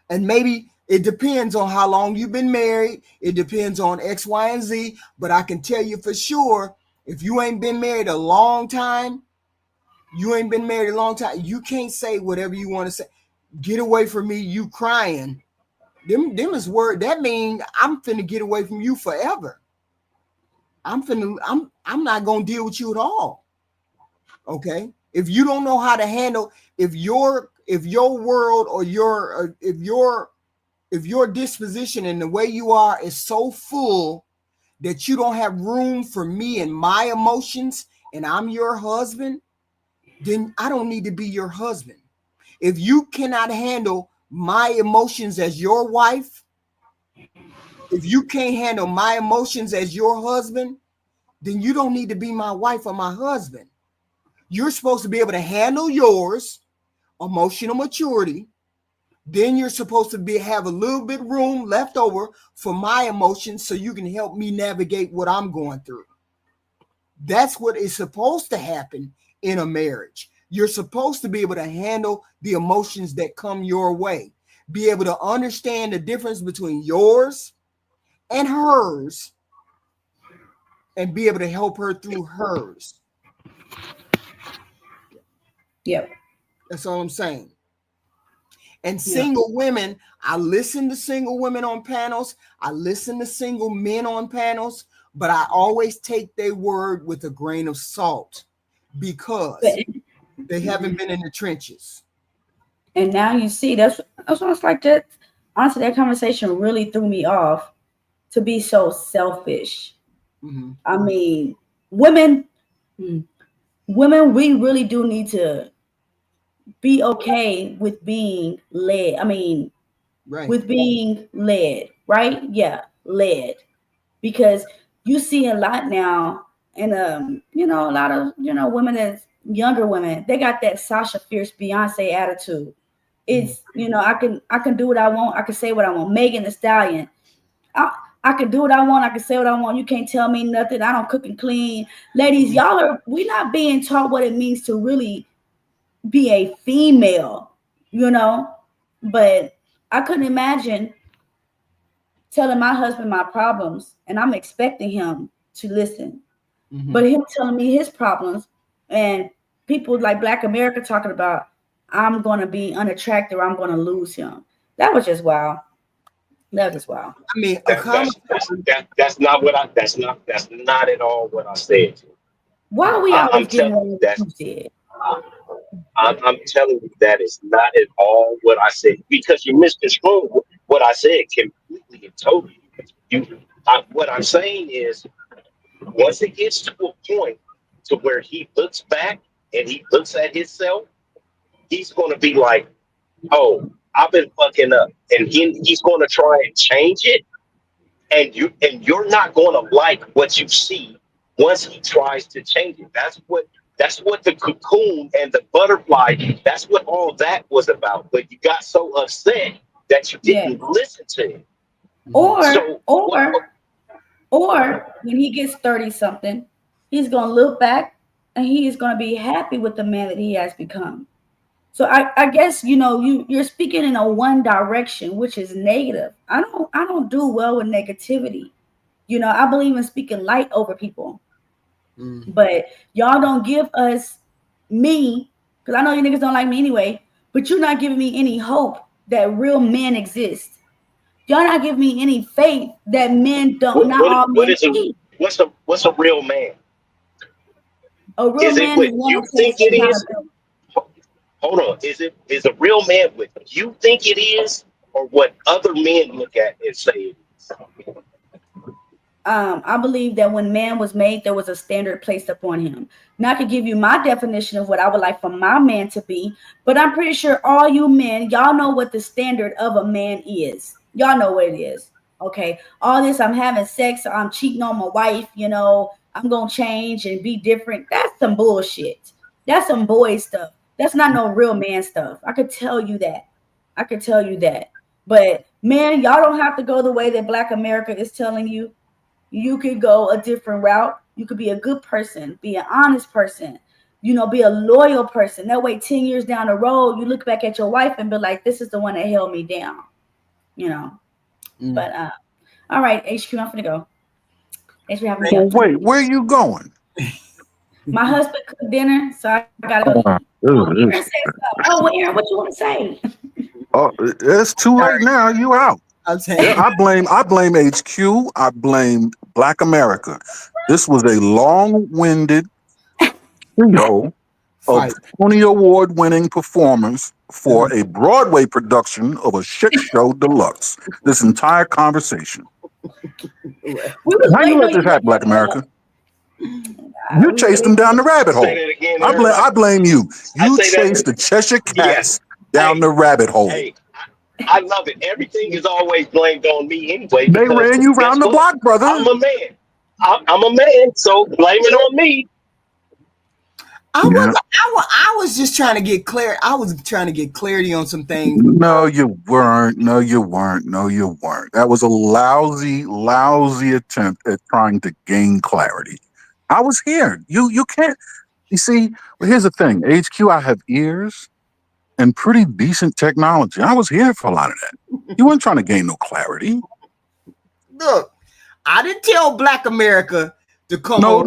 Speaker 1: And maybe it depends on how long you've been married. It depends on X, Y, and Z. But I can tell you for sure, if you ain't been married a long time, you can't say whatever you want to say. Get away from me, you crying. Them is word. That means I'm finna get away from you forever. I'm not gonna deal with you at all. Okay? If you don't know how to handle, if your world or if your disposition and the way you are is so full that you don't have room for me and my emotions, and I'm your husband, then I don't need to be your husband. If you cannot handle my emotions as your wife, if you can't handle my emotions as your husband, then you don't need to be my wife or my husband. You're supposed to be able to handle yours, emotional maturity. Then you're supposed to have a little bit room left over for my emotions so you can help me navigate what I'm going through. That's what is supposed to happen in a marriage. You're supposed to be able to handle the emotions that come your way, be able to understand the difference between yours and hers, and be able to help her through hers.
Speaker 9: Yep.
Speaker 1: That's all I'm saying. And single women, I listen to single women on panels. I listen to single men on panels, but I always take their word with a grain of salt because they haven't been in the trenches.
Speaker 9: And now you see, that's what it's like. That honestly, that conversation really threw me off to be so selfish.
Speaker 1: Mm-hmm.
Speaker 9: I mean, women, we really do need to be okay with being led. I mean,
Speaker 1: right.
Speaker 9: With being led, right? Yeah, led. Because you see a lot now, and a lot of women that's younger women, they got that Sasha Fierce Beyonce attitude. It's I can do what I want, I can say what I want. Megan Thee Stallion, I can do what I want, I can say what I want. You can't tell me nothing. I don't cook and clean. Ladies, we're not being taught what it means to really be a female, but I couldn't imagine telling my husband my problems and I'm expecting him to listen. Mm-hmm. But him telling me his problems and people like Black America talking about, I'm going to be unattractive, I'm going to lose him. That was just wild. That was wild.
Speaker 1: I mean,
Speaker 4: that's not at all what I said.
Speaker 9: Why are we always getting what you said?
Speaker 4: I'm telling you that is not at all what I said, because you misconstrued what I said completely and totally. What I'm saying is, once it gets to a point to where he looks back and he looks at himself, he's going to be like, oh, I've been fucking up. And he's going to try and change it. And you're not going to like what you see once he tries to change it. That's what the cocoon and the butterfly, that's what all that was about. But you got so upset that you didn't listen to it.
Speaker 9: Or when he gets 30-something, he's going to look back and he's going to be happy with the man that he has become. So I guess, you're speaking in a one direction, which is negative. I don't do well with negativity. I believe in speaking light over people. But y'all don't give me, because I know you niggas don't like me anyway, but you're not giving me any hope that real men exist. Y'all not giving me any faith that men don't, all men cheat.
Speaker 4: What's a real man?
Speaker 9: A real man is what
Speaker 4: you think it is? Hold on. Is a real man what you think it is, or what other men look at and say it is?
Speaker 9: I believe that when man was made, there was a standard placed upon him. Now I could give you my definition of what I would like for my man to be, but I'm pretty sure all you men, y'all know what the standard of a man is. Y'all know what it is. Okay. All this, I'm having sex, I'm cheating on my wife, I'm going to change and be different. That's some bullshit. That's some boy stuff. That's not no real man stuff. I could tell you that. But man, y'all don't have to go the way that Black America is telling you. You could go a different route. You could be a good person, be an honest person, be a loyal person. That way, 10 years down the road, you look back at your wife and be like, this is the one that held me down, But all right, HQ, I'm gonna go. Thanks for having me.
Speaker 10: Well, wait, where are you going?
Speaker 9: My husband cooked dinner, so I gotta go eat. Oh, well, Aaron, what you want to say?
Speaker 10: Oh, it's too late now. You out.
Speaker 1: I'm saying.
Speaker 10: Yeah, I blame HQ. I blame Black America. This was a long-winded trio of Tony Award-winning performers for a Broadway production of a shit show deluxe. This entire conversation. How you let this happen, Black America? You chased them down the rabbit hole. I blame you. You chased the Cheshire Cats down the rabbit hole.
Speaker 4: Hey, I love it. Everything is always blamed on me anyway.
Speaker 10: They ran you round the block, brother.
Speaker 4: I'm a man. I'm a man, so blame it on me.
Speaker 1: I was just trying to get clear. I was trying to get clarity on some things.
Speaker 10: No, you weren't. No, you weren't. No, you weren't. That was a lousy attempt at trying to gain clarity. I was here. You can't. You see, well, here's the thing. HQ, I have ears and pretty decent technology. I was here for a lot of that. You weren't trying to gain no clarity.
Speaker 1: Look, I didn't tell Black America to come.
Speaker 10: No.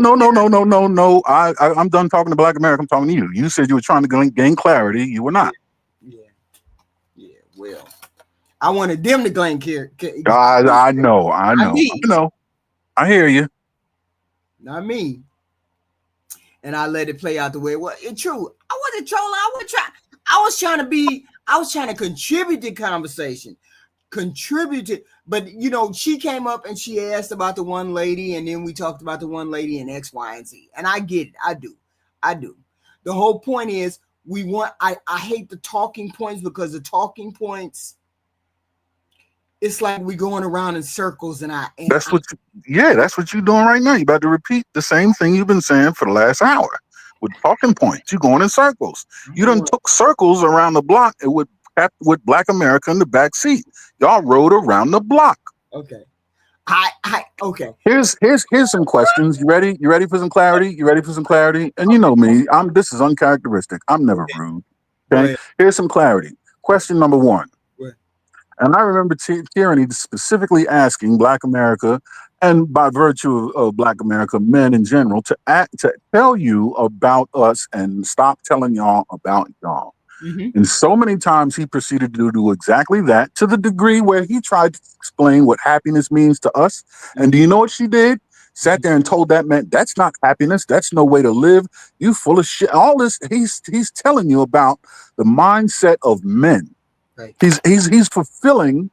Speaker 10: I'm done talking to Black America. I'm talking to you. You said you were trying to gain clarity. You were not.
Speaker 1: Yeah. Well, I wanted them to gain clarity.
Speaker 10: I know. I hear you.
Speaker 1: Not me. And I let it play out the way it was. It's true. I wasn't trolling. I was trying to contribute to conversation. But she came up and she asked about the one lady, and then we talked about the one lady and X, Y, and Z. And I get it. I do. The whole point is I hate the talking points, because the talking points, it's like we going around in circles, that's what you're doing right now. You're about to repeat the same thing you've been saying for the last hour with talking points. You're going in circles. You done took circles around the block with Black America in the back seat. Y'all rode around the block. Okay. Okay.
Speaker 10: Here's some questions. You ready? You ready for some clarity? And you know me. This is uncharacteristic. I'm never rude. Okay. Right. Here's some clarity. Question number 1. And I remember Tyranny specifically asking Black America, and by virtue of Black America, men in general, to tell you about us and stop telling y'all about y'all. Mm-hmm. And so many times he proceeded to do exactly that, to the degree where he tried to explain what happiness means to us. And do you know what she did? Sat there and told that man, that's not happiness. That's no way to live. You full of shit. All this, he's telling you about the mindset of men. Right. He's fulfilling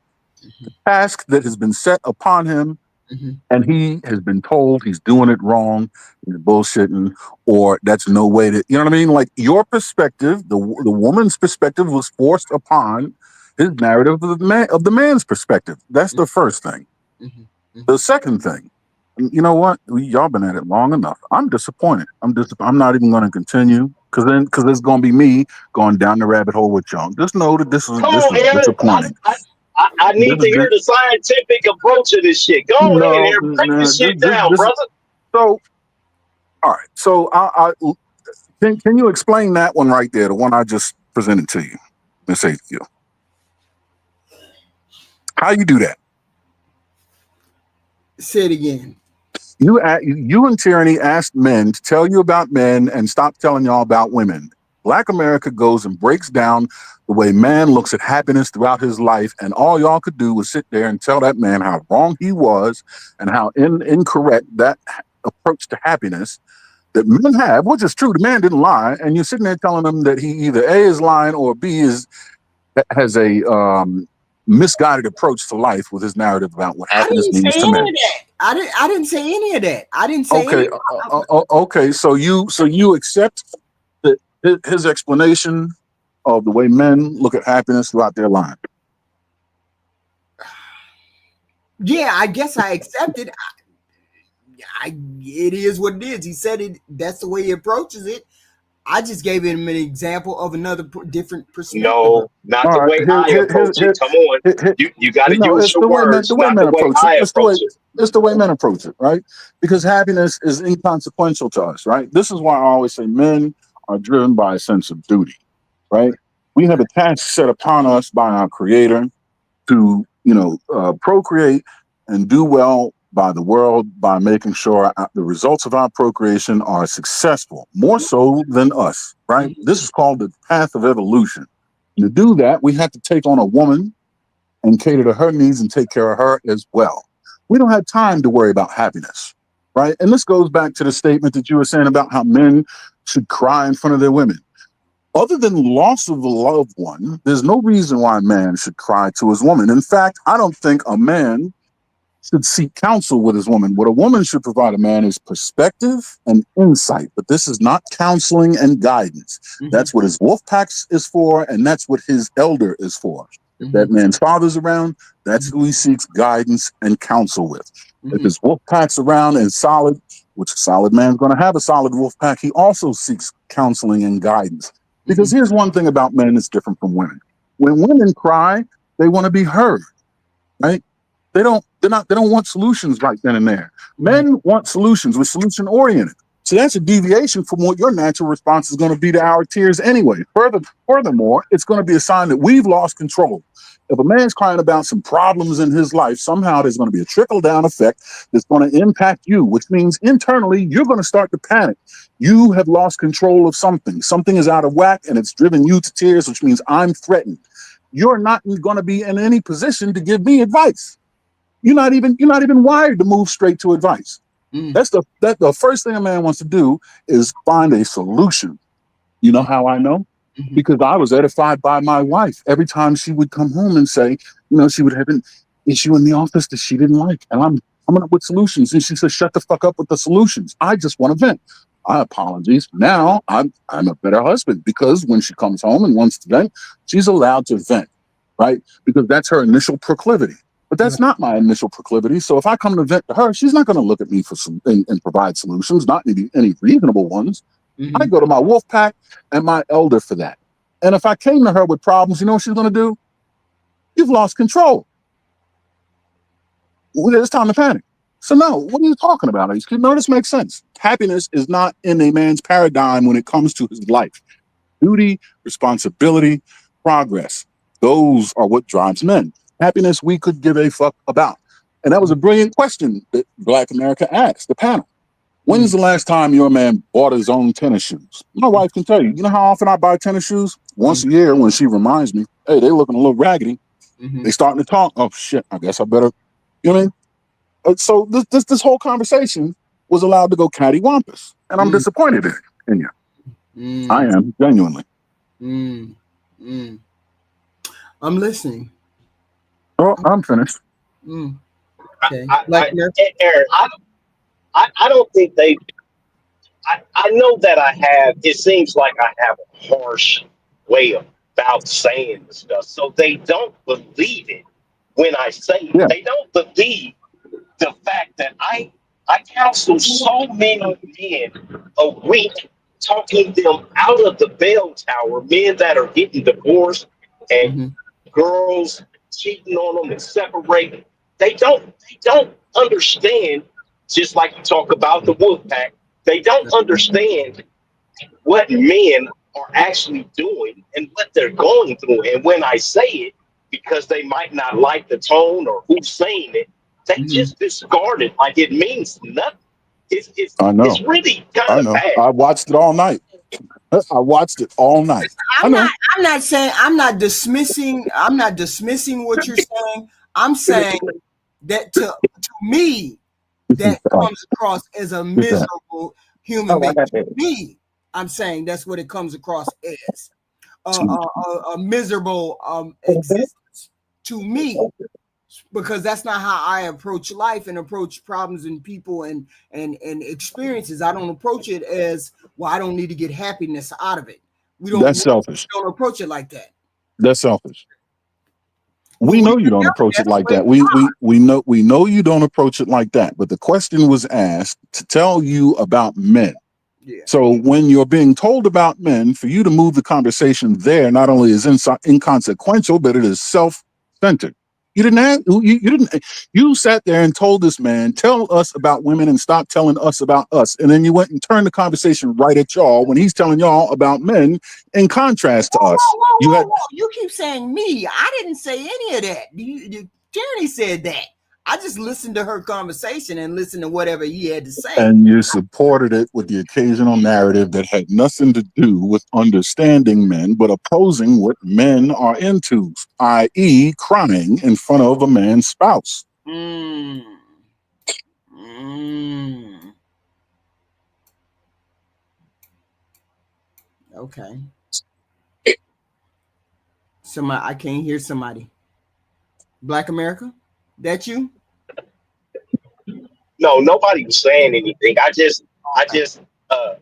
Speaker 10: the task that has been set upon him, and he has been told he's doing it wrong, he's bullshitting, or that's no way to, you know what I mean? Like, your perspective, the woman's perspective, was forced upon his narrative of the man's perspective. That's the first thing. The second thing, you know what? Y'all been at it long enough. I'm disappointed. I'm not even going to continue, because it's going to be me going down the rabbit hole with y'all. Just know that this is disappointing.
Speaker 4: I need to hear the scientific approach of this shit. Go ahead and break this shit down, brother.
Speaker 10: So, all right. So, can you explain that one right there, the one I just presented to you, Ms. HQ? How you do that?
Speaker 1: Say it again.
Speaker 10: You and Tyranny asked men to tell you about men and stop telling y'all about women. Black America goes and breaks down the way man looks at happiness throughout his life, and all y'all could do was sit there and tell that man how wrong he was and how incorrect that approach to happiness that men have, which is true. The man didn't lie, and you're sitting there telling him that he either A, is lying, or B, has a misguided approach to life with his narrative about what happiness means to men.
Speaker 1: I didn't say any of that. I didn't say
Speaker 10: okay. Okay, so you accept his explanation of the way men look at happiness throughout their life.
Speaker 1: Yeah, I guess I accept it. It is what it is. He said it. That's the way he approaches it. I just gave him an example of another different perspective.
Speaker 4: No, not the way I approach it. Come on, you got to use your words.
Speaker 10: The way men approach it. It's the way men approach it, right? Because happiness is inconsequential to us, right? This is why I always say men are driven by a sense of duty, right? We have a task set upon us by our Creator to, procreate and do well by the world by making sure the results of our procreation are successful, more so than us, right? This is called the path of evolution. To do that, we have to take on a woman and cater to her needs and take care of her as well. We don't have time to worry about happiness, right? And this goes back to the statement that you were saying about how men should cry in front of their women. Other than loss of a loved one, there's no reason why a man should cry to his woman. In fact, I don't think a man should seek counsel with his woman. What a woman should provide a man is perspective and insight, but this is not counseling and guidance. That's what his wolf pack is for, and that's what his elder is for. If that man's father's around, that's who he seeks guidance and counsel with. If his wolf pack's around and solid, which a solid man's going to have a solid wolf pack, he also seeks counseling and guidance. Because here's one thing about men that's different from women. When women cry, they want to be heard, right? They don't want solutions right then and there. Men want solutions. We're solution oriented. So that's a deviation from what your natural response is going to be to our tears anyway. Furthermore, it's going to be a sign that we've lost control. If a man's crying about some problems in his life, somehow there's going to be a trickle-down effect that's going to impact you, which means internally you're going to start to panic. You have lost control of something. Something is out of whack and it's driven you to tears, which means I'm threatened. You're not going to be in any position to give me advice. You're not even wired to move straight to advice. That's the first thing a man wants to do is find a solution. You know how I know? Because I was edified by my wife every time she would come home and say, she would have an issue in the office that she didn't like, and I'm coming up with solutions, and she says, "Shut the fuck up with the solutions. I just want to vent." Apologies. Now I'm a better husband because when she comes home and wants to vent, she's allowed to vent, right? Because that's her initial proclivity. But that's not my initial proclivity. So if I come to vent to her, she's not going to look at me for some and provide solutions, not any reasonable ones. I go to my wolf pack and my elder for that. And if I came to her with problems, you know what she's going to do? You've lost control. Well, it's time to panic. So no, what are you talking about? No, this makes sense. Happiness is not in a man's paradigm when it comes to his life. Duty, responsibility, progress. Those are what drives men. Happiness we could give a fuck about. And that was a brilliant question that Black America asked the panel. When's the last time your man bought his own tennis shoes? My wife can tell you. You know how often I buy tennis shoes? Once a year when she reminds me, hey, they looking a little raggedy. They starting to talk. Oh shit, I guess I better, you know what I mean? So this whole conversation was allowed to go cattywampus. And I'm disappointed in you. I am, genuinely.
Speaker 1: I'm listening.
Speaker 10: Oh, I'm finished.
Speaker 1: Okay.
Speaker 4: Aaron, I don't think I know that it seems like I have a harsh way about saying this stuff. So they don't believe it when I say it. Yeah. They don't believe the fact that I counsel so many men a week, talking them out of the bell tower, men that are getting divorced and girls cheating on them and separating. They don't understand. Just like you talk about the wolf pack, they don't understand what men are actually doing and what they're going through. And when I say it, because they might not like the tone or who's saying it, they just discard it like it means nothing.
Speaker 10: I know.
Speaker 4: It's really kind of bad.
Speaker 10: I watched it all night.
Speaker 1: I'm not dismissing what you're saying. I'm saying that to me, that comes across as a miserable human being. To me, I'm saying that's what it comes across as a miserable existence to me, because that's not how I approach life and approach problems and people and experiences. I don't approach it as, well, I don't need to get happiness out of it.
Speaker 10: That's selfish.
Speaker 1: We don't approach it like that.
Speaker 10: That's selfish. We know you don't approach it like that. We know you don't approach it like that. But the question was asked to tell you about men. Yeah. So when you're being told about men, for you to move the conversation there, not only is inconsequential, but it is self-centered. You didn't have, you didn't, you sat there and told this man, tell us about women and stop telling us about us. And then you went and turned the conversation right at y'all when he's telling y'all about men in contrast to us.
Speaker 1: Whoa. You keep saying me. I didn't say any of that. Tierney said that. I just listened to her conversation and listened to whatever he had to say.
Speaker 10: And you supported it with the occasional narrative that had nothing to do with understanding men, but opposing what men are into, i.e. crying in front of a man's spouse.
Speaker 1: Okay. Somebody, I can't hear somebody. Black America? That you?
Speaker 4: No, nobody was saying anything. I just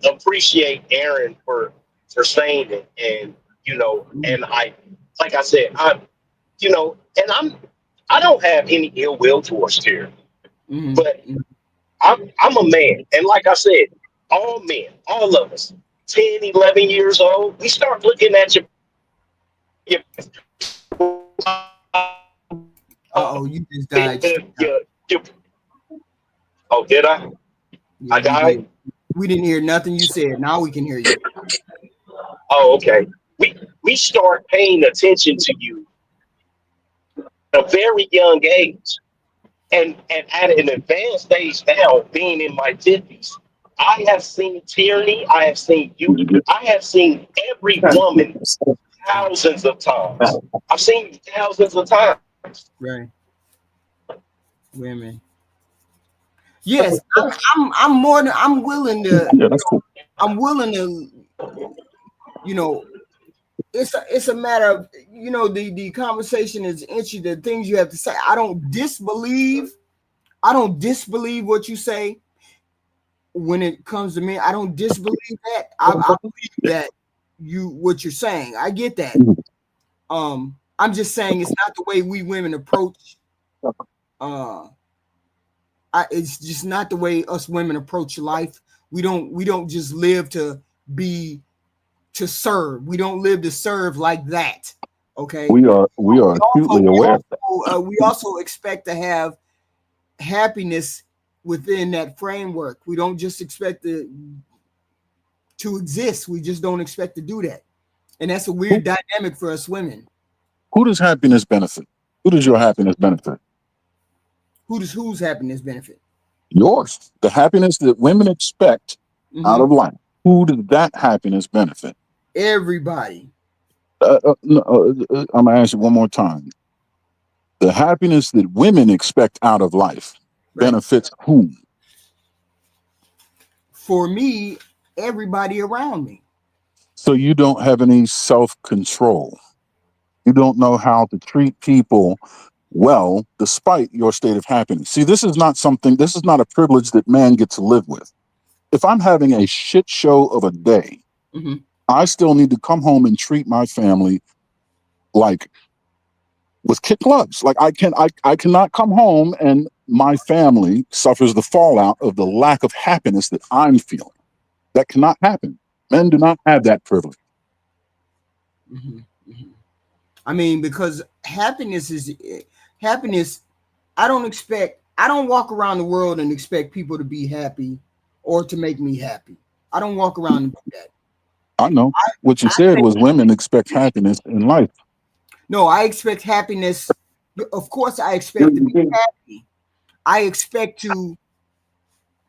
Speaker 4: appreciate Aaron for saying it, and and like I said, I don't have any ill will towards Terry, but I'm a man, and like I said, all men, all of us, 10, 11 years old, we start looking at your
Speaker 1: you just died.
Speaker 4: Oh, did I?
Speaker 1: Yeah,
Speaker 4: I died?
Speaker 1: We didn't hear nothing you said. Now we can hear you.
Speaker 4: Oh, okay. We start paying attention to you at a very young age. And at an advanced age now, being in my 50s, I have seen tyranny. I have seen you. I have seen every woman thousands of times. I've seen thousands of times.
Speaker 1: Right. Women. Yes, I'm willing to.
Speaker 10: Yeah, that's cool.
Speaker 1: I'm willing to. It's a matter of the conversation is interesting. The things you have to say. I don't disbelieve what you say when it comes to me. I don't disbelieve that. I believe that what you're saying. I get that. I'm just saying it's not the way we women approach. It's just not the way us women approach life. We don't just live to serve. We don't live to serve like that. Okay.
Speaker 10: We are acutely aware of that.
Speaker 1: We also expect to have happiness within that framework. We don't just expect to exist. We just don't expect to do that. And that's a weird dynamic for us women.
Speaker 10: Who does happiness benefit? Who does your happiness benefit?
Speaker 1: Whose happiness benefit?
Speaker 10: Yours. The happiness that women expect out of life. Who does that happiness benefit?
Speaker 1: Everybody.
Speaker 10: I'm going to ask you one more time. The happiness that women expect out of life benefits whom?
Speaker 1: For me, everybody around me.
Speaker 10: So you don't have any self-control. You don't know how to treat people well, despite your state of happiness. See, this is not a privilege that man gets to live with. If I'm having a shit show of a day, I still need to come home and treat my family like with kid gloves. Like I cannot come home and my family suffers the fallout of the lack of happiness that I'm feeling. That cannot happen. Men do not have that privilege.
Speaker 1: I mean, because happiness. I don't walk around the world and expect people to be happy or to make me happy. I don't walk around and do that.
Speaker 10: I know. What you said was women expect happiness in life.
Speaker 1: No, I expect happiness. Of course, I expect to be happy. I expect to.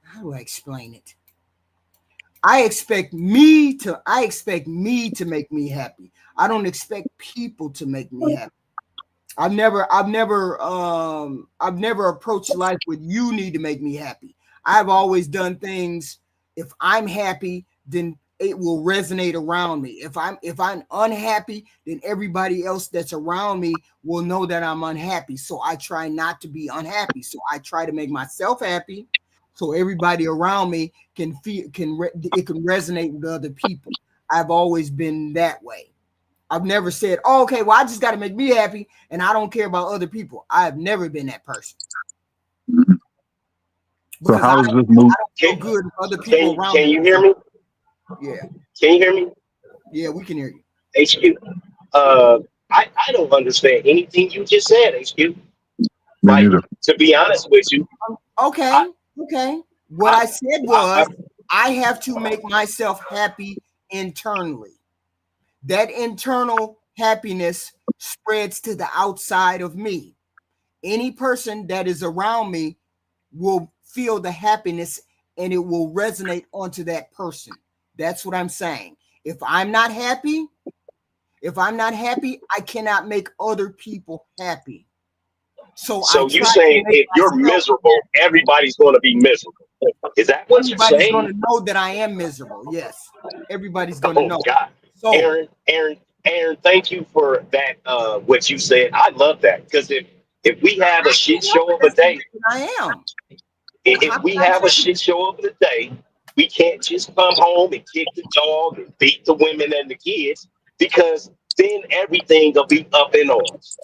Speaker 1: How do I explain it? I expect me to make me happy. I don't expect people to make me happy. I've never approached life with you need to make me happy. I've always done things. If I'm happy, then it will resonate around me. If I'm unhappy, then everybody else that's around me will know that I'm unhappy. So I try not to be unhappy. So I try to make myself happy, so everybody around me can resonate with other people. I've always been that way. I've never said, "Oh, okay, well, I just got to make me happy, and I don't care about other people." I have never been that person.
Speaker 10: So how does this move?
Speaker 1: I don't feel good with other people around me.
Speaker 4: Can you hear me?
Speaker 1: Yeah.
Speaker 4: Can you hear me?
Speaker 1: Yeah, we can hear you.
Speaker 4: HQ. I don't understand anything you just said, HQ.
Speaker 10: Me
Speaker 4: Like,
Speaker 10: neither.
Speaker 4: to be honest with you,
Speaker 1: Okay. What I said was I have to make myself happy internally. That internal happiness spreads to the outside of me. Any person that is around me will feel the happiness and it will resonate onto that person. That's what I'm saying. If I'm not happy, I cannot make other people happy. So
Speaker 4: you're saying if you're miserable, everybody's going to be miserable. Is that what you're
Speaker 1: everybody's
Speaker 4: saying?
Speaker 1: going to know that I am miserable. Yes, everybody's going to
Speaker 4: Oh
Speaker 1: know.
Speaker 4: God,
Speaker 1: So
Speaker 4: Aaron, thank you for that. What you said, I love that, because if we have a shit show of a day,
Speaker 1: I am.
Speaker 4: if we have a shit show of the day, we can't just come home and kick the dog and beat the women and the kids, because then everything will be up in arms.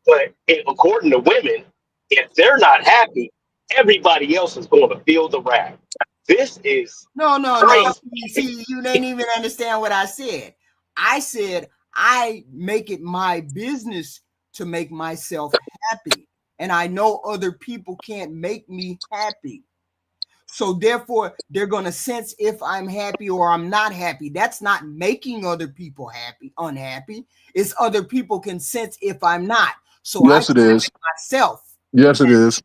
Speaker 4: But according to women, if they're not happy, everybody else is going to feel the wrath. This is
Speaker 1: No.
Speaker 4: crazy.
Speaker 1: See, you didn't even understand what I said. I said I make it my business to make myself happy, and I know other people can't make me happy. So therefore, they're going to sense if I'm happy or I'm not happy. That's not making other people unhappy. It's other people can sense if I'm not. So
Speaker 10: Yes, it is.
Speaker 1: Myself.
Speaker 10: Yes, it is.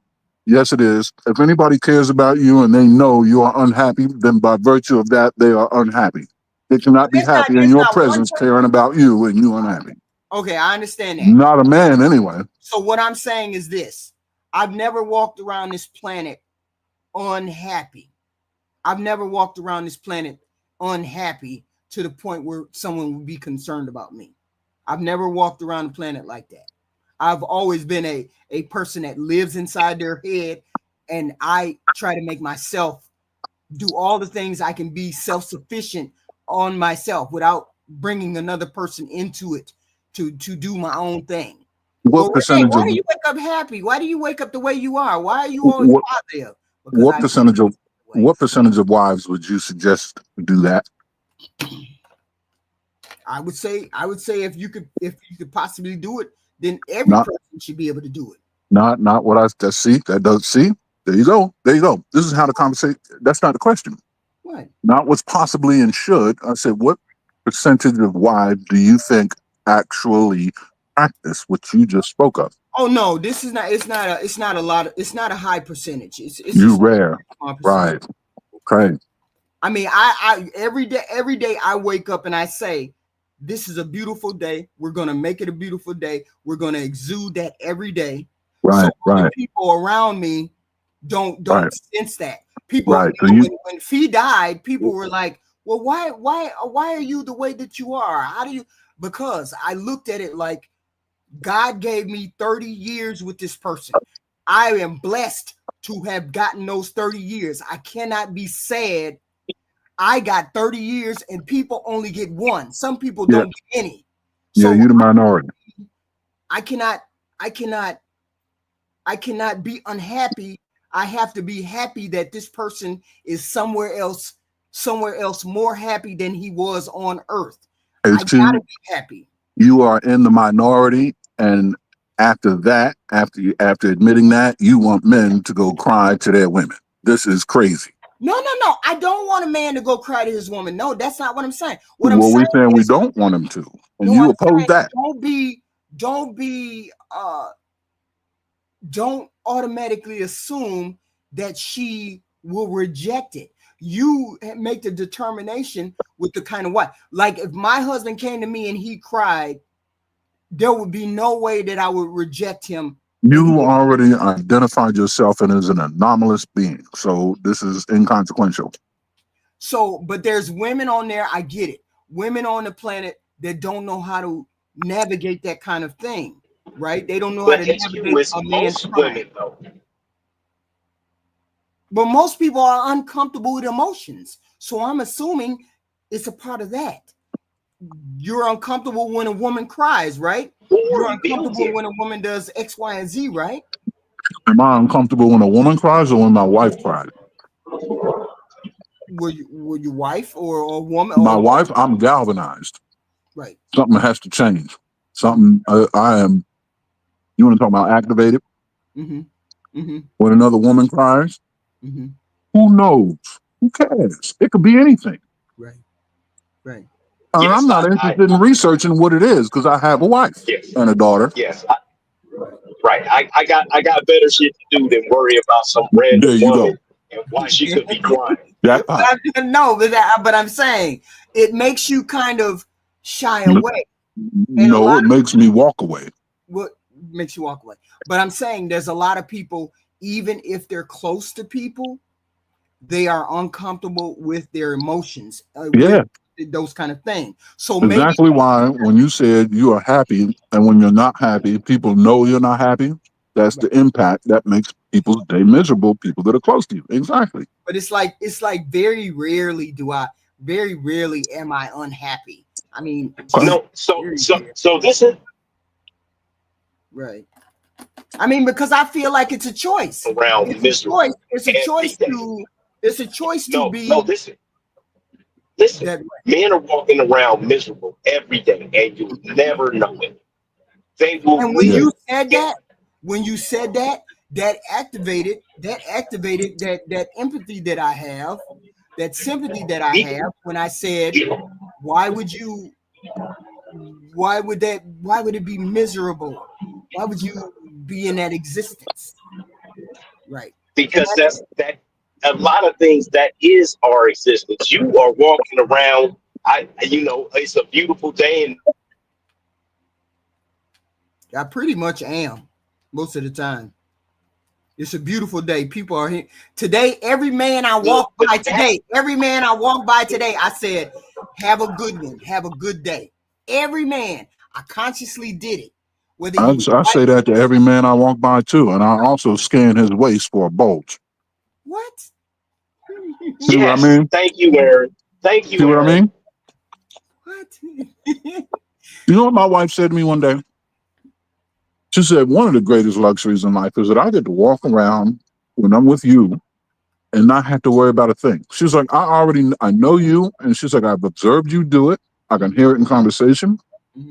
Speaker 10: Yes, it is. If anybody cares about you and they know you are unhappy, then by virtue of that, they are unhappy. They cannot be happy in your presence caring about you and you unhappy.
Speaker 1: Okay, I understand that.
Speaker 10: Not a man anyway.
Speaker 1: So what I'm saying is this. I've never walked around this planet unhappy. I've never walked around this planet unhappy to the point where someone would be concerned about me. I've never walked around the planet like that. I've always been a person that lives inside their head, and I try to make myself do all the things I can, be self-sufficient on myself without bringing another person into it to do my own thing.
Speaker 10: What percentage
Speaker 1: why
Speaker 10: of
Speaker 1: do you wake up happy? Why do you wake up the way you are? Why are you always positive?
Speaker 10: What percentage of wives would you suggest do that?
Speaker 1: I would say if you could possibly do it, then every person should be able to do it.
Speaker 10: Not what I see. That does see. There you go. There you go. This is how the conversation. That's not the question.
Speaker 1: What? Not
Speaker 10: what's possibly and should. I said, what percentage of wives do you think actually practice what you just spoke of?
Speaker 1: Oh no, this is not. It's not a lot. It's not a high percentage. It's
Speaker 10: you rare, right? Okay.
Speaker 1: I mean, I every day I wake up and I say, this is a beautiful day. We're gonna make it a beautiful day. We're gonna exude that every day.
Speaker 10: Right,
Speaker 1: so
Speaker 10: right.
Speaker 1: People around me don't sense that. People,
Speaker 10: right.
Speaker 1: When Fee died, people were like, well, why are you the way that you are? How do you? Because I looked at it like God gave me 30 years with this person. I am blessed to have gotten those 30 years. I cannot be sad I got 30 years and people only get one. Some people don't get any.
Speaker 10: So you're the minority.
Speaker 1: I cannot be unhappy. I have to be happy that this person is somewhere else more happy than he was on earth. I gotta be happy.
Speaker 10: You are in the minority, and after that, after admitting that, you want men to go cry to their women. This is crazy.
Speaker 1: No. I don't want a man to go cry to his woman. No, that's not what I'm saying.
Speaker 10: We're saying we don't want him to, and you oppose that.
Speaker 1: Don't automatically assume that she will reject it. You make the determination with the kind of wife. Like if my husband came to me and he cried, there would be no way that I would reject him.
Speaker 10: You already identified yourself as an anomalous being, so this is inconsequential.
Speaker 1: So, but there's women on there, I get it. Women on the planet that don't know how to navigate that kind of thing, right? They don't know how to navigate a man's women, though. But most people are uncomfortable with emotions. So I'm assuming it's a part of that. You're uncomfortable when a woman cries, right? You're uncomfortable when a woman does X, Y, and Z, right?
Speaker 10: Am I uncomfortable when a woman cries or when my wife cries?
Speaker 1: Were your wife or a woman?
Speaker 10: My wife, I'm galvanized.
Speaker 1: Right.
Speaker 10: Something has to change. Something I am. You want to talk about activated? When another woman cries, who knows? Who cares? It could be anything.
Speaker 1: Right. Right.
Speaker 4: Yes,
Speaker 10: I'm not interested in researching what it is because I have a wife and a daughter.
Speaker 4: Yes. Right. I got better shit to do than worry about some random
Speaker 10: There you
Speaker 4: woman
Speaker 10: go.
Speaker 4: and why she could be crying.
Speaker 1: No, but I'm saying it makes you kind of shy away.
Speaker 10: No, it makes me walk away.
Speaker 1: What makes you walk away? But I'm saying there's a lot of people, even if they're close to people, they are uncomfortable with their emotions. With those kind of things. So
Speaker 10: exactly why when you said you are happy and when you're not happy, people know you're not happy. That's the impact that makes people's day miserable. People that are close to you. Exactly.
Speaker 1: But it's like very rarely am I unhappy. I mean,
Speaker 4: no. So this is
Speaker 1: right. I mean, because I feel like it's a choice. It's a choice to be.
Speaker 4: No, listen. Men are walking around miserable every day, and you never know it. They will.
Speaker 1: And when you said that, that activated that empathy that I have, that sympathy that I have when I said, why would it be miserable? Why would you be in that existence? Right.
Speaker 4: Because that's a lot of things that is our existence. You are walking around, it's a beautiful day and
Speaker 1: I pretty much am most of the time. It's a beautiful day. People are here today. Every man I walk by today, I said, have a good one. Have a good day. Every man, I consciously did it.
Speaker 10: I say that to every man I walk by too. And I also scan his waist for a bulge.
Speaker 1: What?
Speaker 10: See what I mean?
Speaker 4: Thank you, Aaron. Thank you.
Speaker 10: See what I mean?
Speaker 1: What?
Speaker 10: You know what my wife said to me one day? She said, one of the greatest luxuries in life is that I get to walk around when I'm with you and not have to worry about a thing. She's like, I know you. And she's like, I've observed you do it. I can hear it in conversation.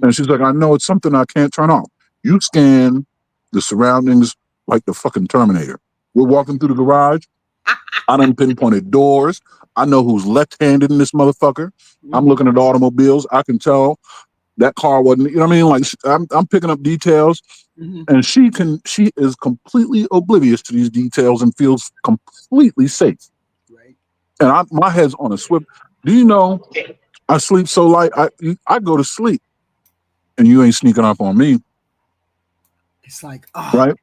Speaker 10: And she's like, I know it's something I can't turn off. You scan the surroundings like the fucking Terminator. We're walking through the garage. I done pinpointed doors. I know who's left-handed in this motherfucker. I'm looking at automobiles. I can tell that car wasn't, you know what I mean? Like I'm picking up details. And she is completely oblivious to these details and feels completely safe.
Speaker 1: Right.
Speaker 10: And my head's on a swivel. Do you know I sleep so light? I go to sleep, and you ain't sneaking up on me.
Speaker 1: It's like,
Speaker 10: right?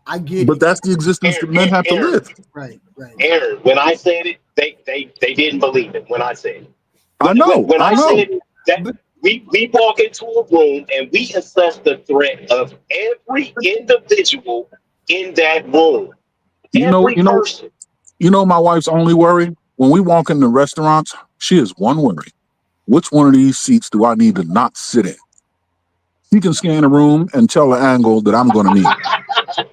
Speaker 1: I get it.
Speaker 10: But that's the existence that men have to live.
Speaker 1: Right.
Speaker 4: Aaron, when I said it, they didn't believe it when I said it.
Speaker 10: I know.
Speaker 4: When I said that we walk into a room and we assess the threat of every individual in that room.
Speaker 10: You know, my wife's only worry when we walk into restaurants, she has one worry. Which one of these seats do I need to not sit in? She can scan a room and tell the angle that I'm going to need.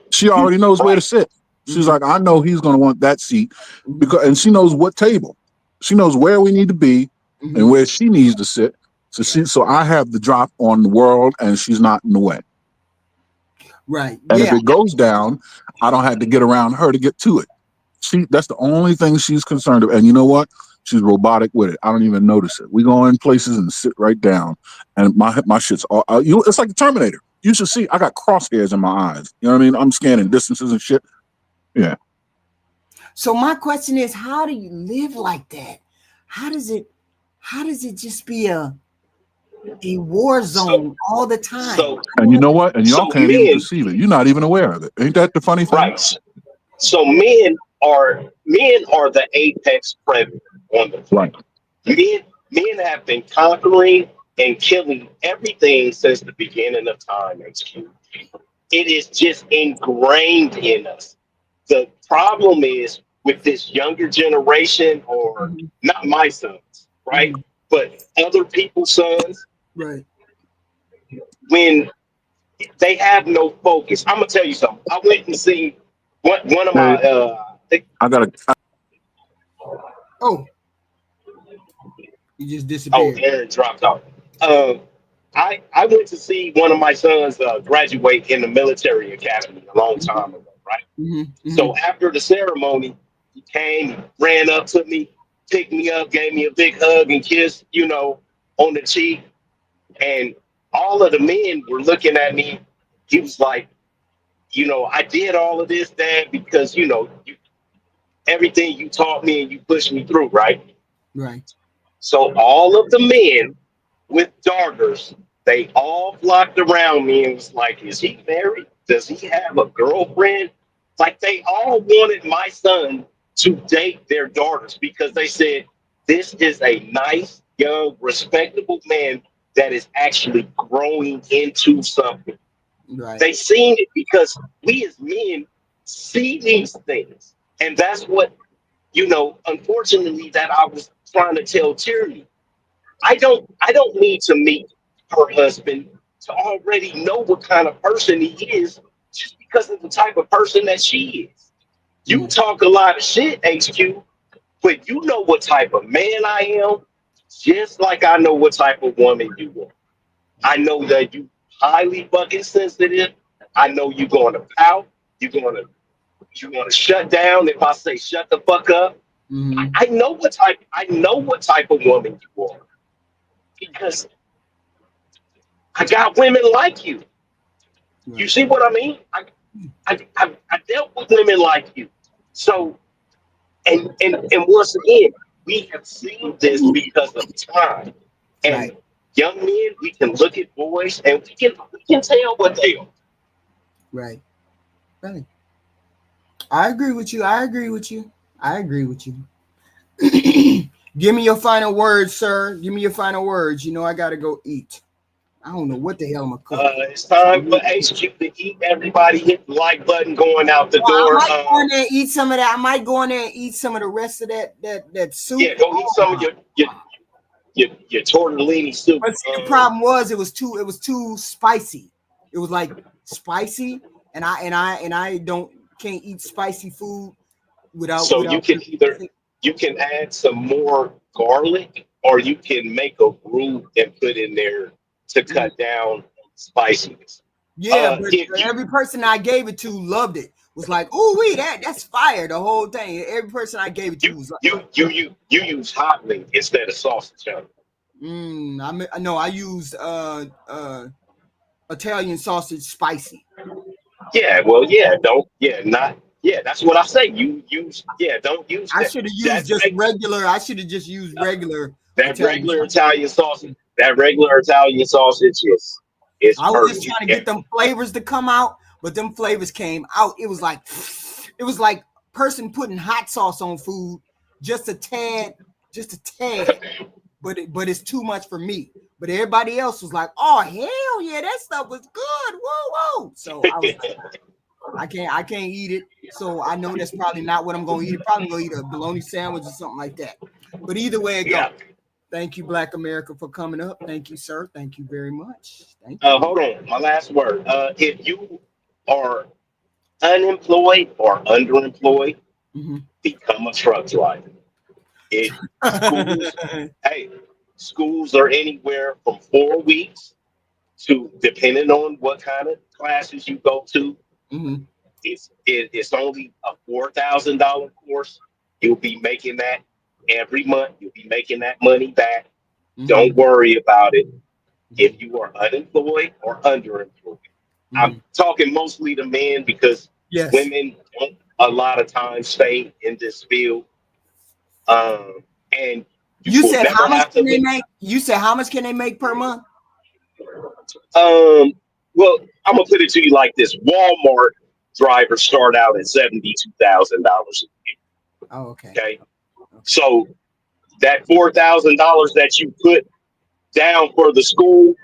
Speaker 10: She already knows where to sit. She's like, I know he's going to want that seat and she knows what table. She knows where we need to be and where she needs to sit. So I have the drop on the world and she's not in the way.
Speaker 1: Right.
Speaker 10: And if it goes down, I don't have to get around her to get to it. That's the only thing she's concerned about. And you know what? She's robotic with it. I don't even notice it. We go in places and sit right down. And my shit's all, it's like the Terminator. You should see, I got crosshairs in my eyes. You know what I mean? I'm scanning distances and shit. Yeah.
Speaker 1: So my question is, how do you live like that? How does it just be a war zone all the time?
Speaker 10: And you know what? And y'all can't even perceive it. You're not even aware of it. Ain't that the funny thing?
Speaker 4: Right. So men are the apex predator on the planet. Right. Men have been conquering and killing everything since the beginning of time, HQ. It is just ingrained in us. The problem is with this younger generation, or not my sons, right? But other people's sons,
Speaker 1: right? When
Speaker 4: they have no focus. I'm gonna tell you something. I went and seen one of my
Speaker 1: you just disappeared.
Speaker 4: Oh, Aaron dropped off. I went to see one of my sons graduate in the military academy a long time ago, right?
Speaker 1: Mm-hmm.
Speaker 4: So after the ceremony, he came, ran up to me, picked me up, gave me a big hug and kiss, on the cheek. And all of the men were looking at me. He was like, I did all of this, Dad, because, everything you taught me and you pushed me through, right?
Speaker 1: Right.
Speaker 4: So all of the men with daughters, they all flocked around me and was like, is he married? Does he have a girlfriend? Like they all wanted my son to date their daughters because they said, this is a nice, young, respectable man that is actually growing into something.
Speaker 1: Right.
Speaker 4: They seen it because we as men see these things. And that's what, unfortunately, that I was trying to tell Tyranny. I don't need to meet her husband to already know what kind of person he is just because of the type of person that she is. You talk a lot of shit, HQ, but you know what type of man I am, just like I know what type of woman you are. I know that you highly fucking sensitive. I know you're going to pout. You're going to shut down if I say shut the fuck up.
Speaker 1: Mm-hmm.
Speaker 4: I know what type of woman you are because I got women like you.
Speaker 1: Right.
Speaker 4: You see what I mean? I dealt with women like you. So and once again, we have seen this because of time. And
Speaker 1: Right.
Speaker 4: young men, we can look at boys and we can tell what they are.
Speaker 1: Right. Right. I agree with you. I agree with you. Give me your final words, sir. Give me your final words. I got to go eat. I don't know what the hell I'm going to cook.
Speaker 4: It's time for HQ to eat. Everybody hit the like button going out the door.
Speaker 1: I might go in there and eat some of that. I might go in there and eat some of the rest of that soup.
Speaker 4: Yeah, go eat some of your tortellini soup.
Speaker 1: But see, the problem was it was too spicy. It was like spicy, and I can't eat spicy food without.
Speaker 4: So you can add some more garlic, or you can make a roux and put in there to cut down spiciness.
Speaker 1: Yeah, but every person I gave it to loved it. Was like, oh, that's fire. The whole thing. Every person I gave it to was like,
Speaker 4: you use hot link instead of sausage. Huh?
Speaker 1: I used Italian sausage spicy.
Speaker 4: Yeah, well, that's what I say. You use, don't use.
Speaker 1: I should have used regular. I should have just used regular.
Speaker 4: Italian sausage. That regular Italian sausage is.
Speaker 1: I was just trying to get them flavors to come out, but them flavors came out. It was like person putting hot sauce on food, just a tad. But it's too much for me. But everybody else was like, "Oh hell yeah, that stuff was good!" Whoa. So I was like, I can't eat it. So I know that's probably not what I'm gonna eat. I'm probably gonna eat a bologna sandwich or something like that. But either way it goes. Thank you, Black America, for coming up. Thank you, sir. Thank you very much. Thank you.
Speaker 4: Hold on, my last word. If you are unemployed or underemployed, become a truck driver. Schools are anywhere from 4 weeks to, depending on what kind of classes you go to. It's only a $4,000 course. You'll be making that every month. You'll be making that money back. Don't worry about it. If you are unemployed or underemployed, I'm talking mostly to men because women don't a lot of times stay in this field. And
Speaker 1: you said how much can they make? You said how much can they make per month?
Speaker 4: Well, I'm gonna put it to you like this: Walmart drivers start out at $72,000 a year.
Speaker 1: Oh, okay.
Speaker 4: Okay. So that $4,000 that you put down for the school,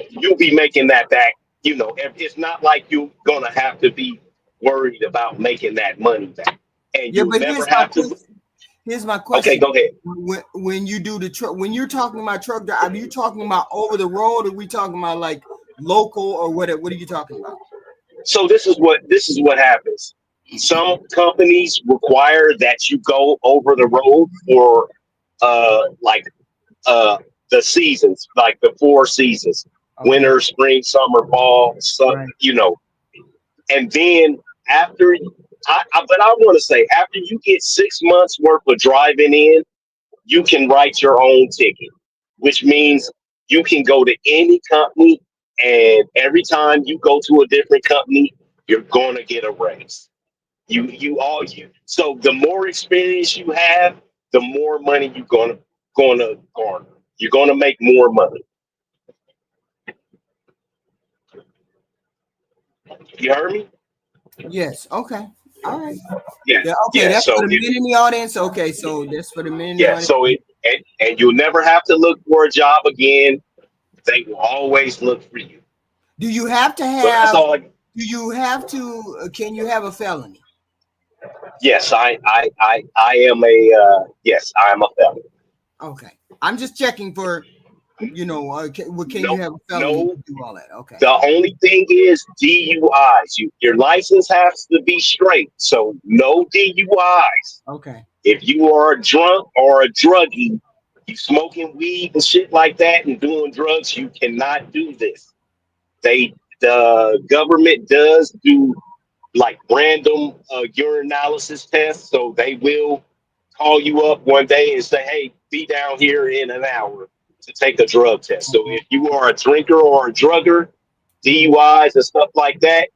Speaker 4: you'll be making that back. It's not like you're gonna have to be worried about making that money back. And you never have to.
Speaker 1: Here's my question.
Speaker 4: Okay, go ahead.
Speaker 1: When you do the truck, when you're talking about truck drive, are you talking about over the road, or are we talking about like local, or what are you talking about?
Speaker 4: So this is what happens. Some companies require that you go over the road for the seasons, like the 4 seasons. winter, spring, summer, fall, you know. And then after, but I want to say, after you get 6 months worth of driving in, you can write your own ticket, which means you can go to any company, and every time you go to a different company, you're going to get a raise. So the more experience you have, the more money you're gonna garner. You're gonna make more money. You heard me?
Speaker 1: Yes. Okay. All right.
Speaker 4: Yeah.
Speaker 1: Okay.
Speaker 4: Yeah,
Speaker 1: That's
Speaker 4: so
Speaker 1: for the men in the audience. Okay. So that's for the men in the
Speaker 4: yeah.
Speaker 1: audience.
Speaker 4: So and you'll never have to look for a job again. They will always look for you.
Speaker 1: Do you have to
Speaker 4: So that's
Speaker 1: have?
Speaker 4: all.
Speaker 1: Do you have to? Can you have a felony?
Speaker 4: Yes, I am a yes, I am a felon.
Speaker 1: Okay. I'm just checking for. You know, can you have a felony to do all that? Okay.
Speaker 4: The only thing is DUIs. Your license has to be straight. So no DUIs.
Speaker 1: Okay.
Speaker 4: If you are a drunk or a druggie, you smoking weed and shit like that and doing drugs, you cannot do this. The government does do like random urinalysis tests. So they will call you up one day and say, hey, be down here in an hour to take a drug test. So if you are a drinker or a drugger, DUIs and stuff like that,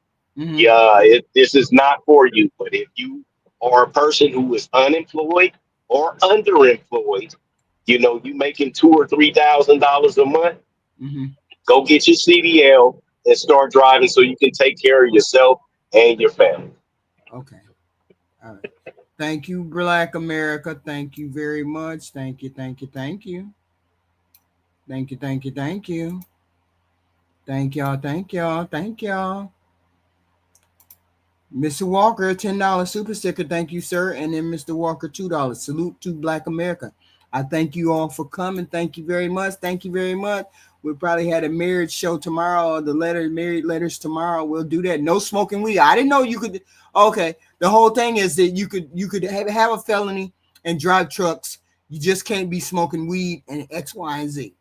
Speaker 4: this is not for you. But if you are a person who is unemployed or underemployed, you know, you making $2,000 or $3,000 a month, go get your CDL and start driving so you can take care of yourself and your family.
Speaker 1: Okay. All right. Thank you, Black America. Thank you very much. Thank you. Thank you. Thank you. Thank you, thank you, thank you. Thank y'all, thank y'all, thank y'all. Mr. Walker, $10 super sticker, thank you, sir. And then Mr. Walker, $2. Salute to Black America. I thank you all for coming. Thank you very much. Thank you very much. We'll probably have a marriage show tomorrow, or the married letters tomorrow. We'll do that. No smoking weed. I didn't know you could. Okay. The whole thing is that you could have a felony and drive trucks. You just can't be smoking weed and X, Y, and Z.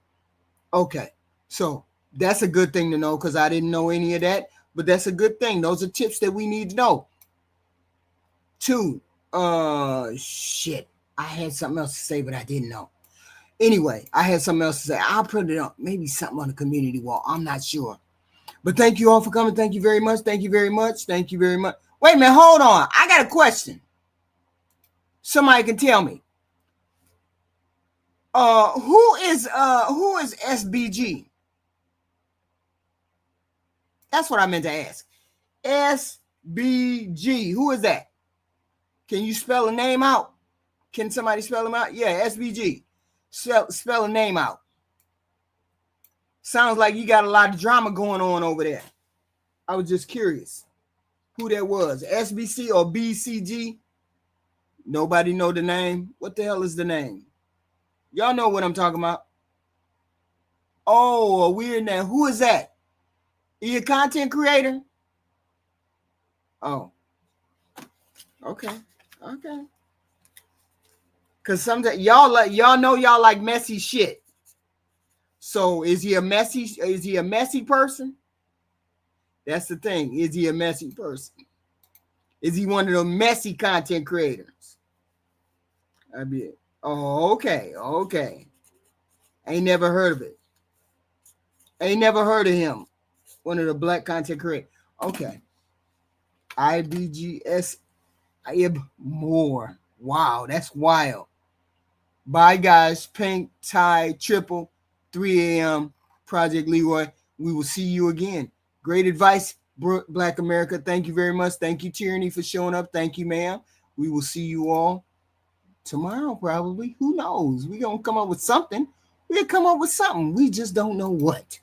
Speaker 1: Okay, so that's a good thing to know because I didn't know any of that, but that's a good thing. Those are tips that we need to know. 2, shit. I had something else to say, but I didn't know. Anyway, I had something else to say. I'll put it up, maybe something on the community wall. I'm not sure. But thank you all for coming. Thank you very much. Thank you very much. Thank you very much. Wait a minute, hold on. I got a question. Somebody can tell me. Who is SBG? That's what I meant to ask. SBG. Who is that? Can you spell a name out? Can somebody spell him out? Yeah, SBG. Spell a name out. Sounds like you got a lot of drama going on over there. I was just curious who that was. SBC or BCG? Nobody know the name. What the hell is the name? Y'all know what I'm talking about. Oh, a weird name. Who is that? Are you a content creator? Oh. Okay. Okay. Cause sometimes y'all know y'all like messy shit. So is he a messy person? That's the thing. Is he a messy person? Is he one of the messy content creators? I mean, oh, okay, okay. Ain't never heard of it. Ain't never heard of him. One of the black content creators. Okay. IBGS Ib Moore. Wow, that's wild. Bye, guys. Pink Tie Triple 3 a.m. Project Leroy. We will see you again. Great advice, Black America. Thank you very much. Thank you, Tyranny, for showing up. Thank you, ma'am. We will see you all tomorrow, probably. Who knows? We're going to come up with something. We'll come up with something. We just don't know what.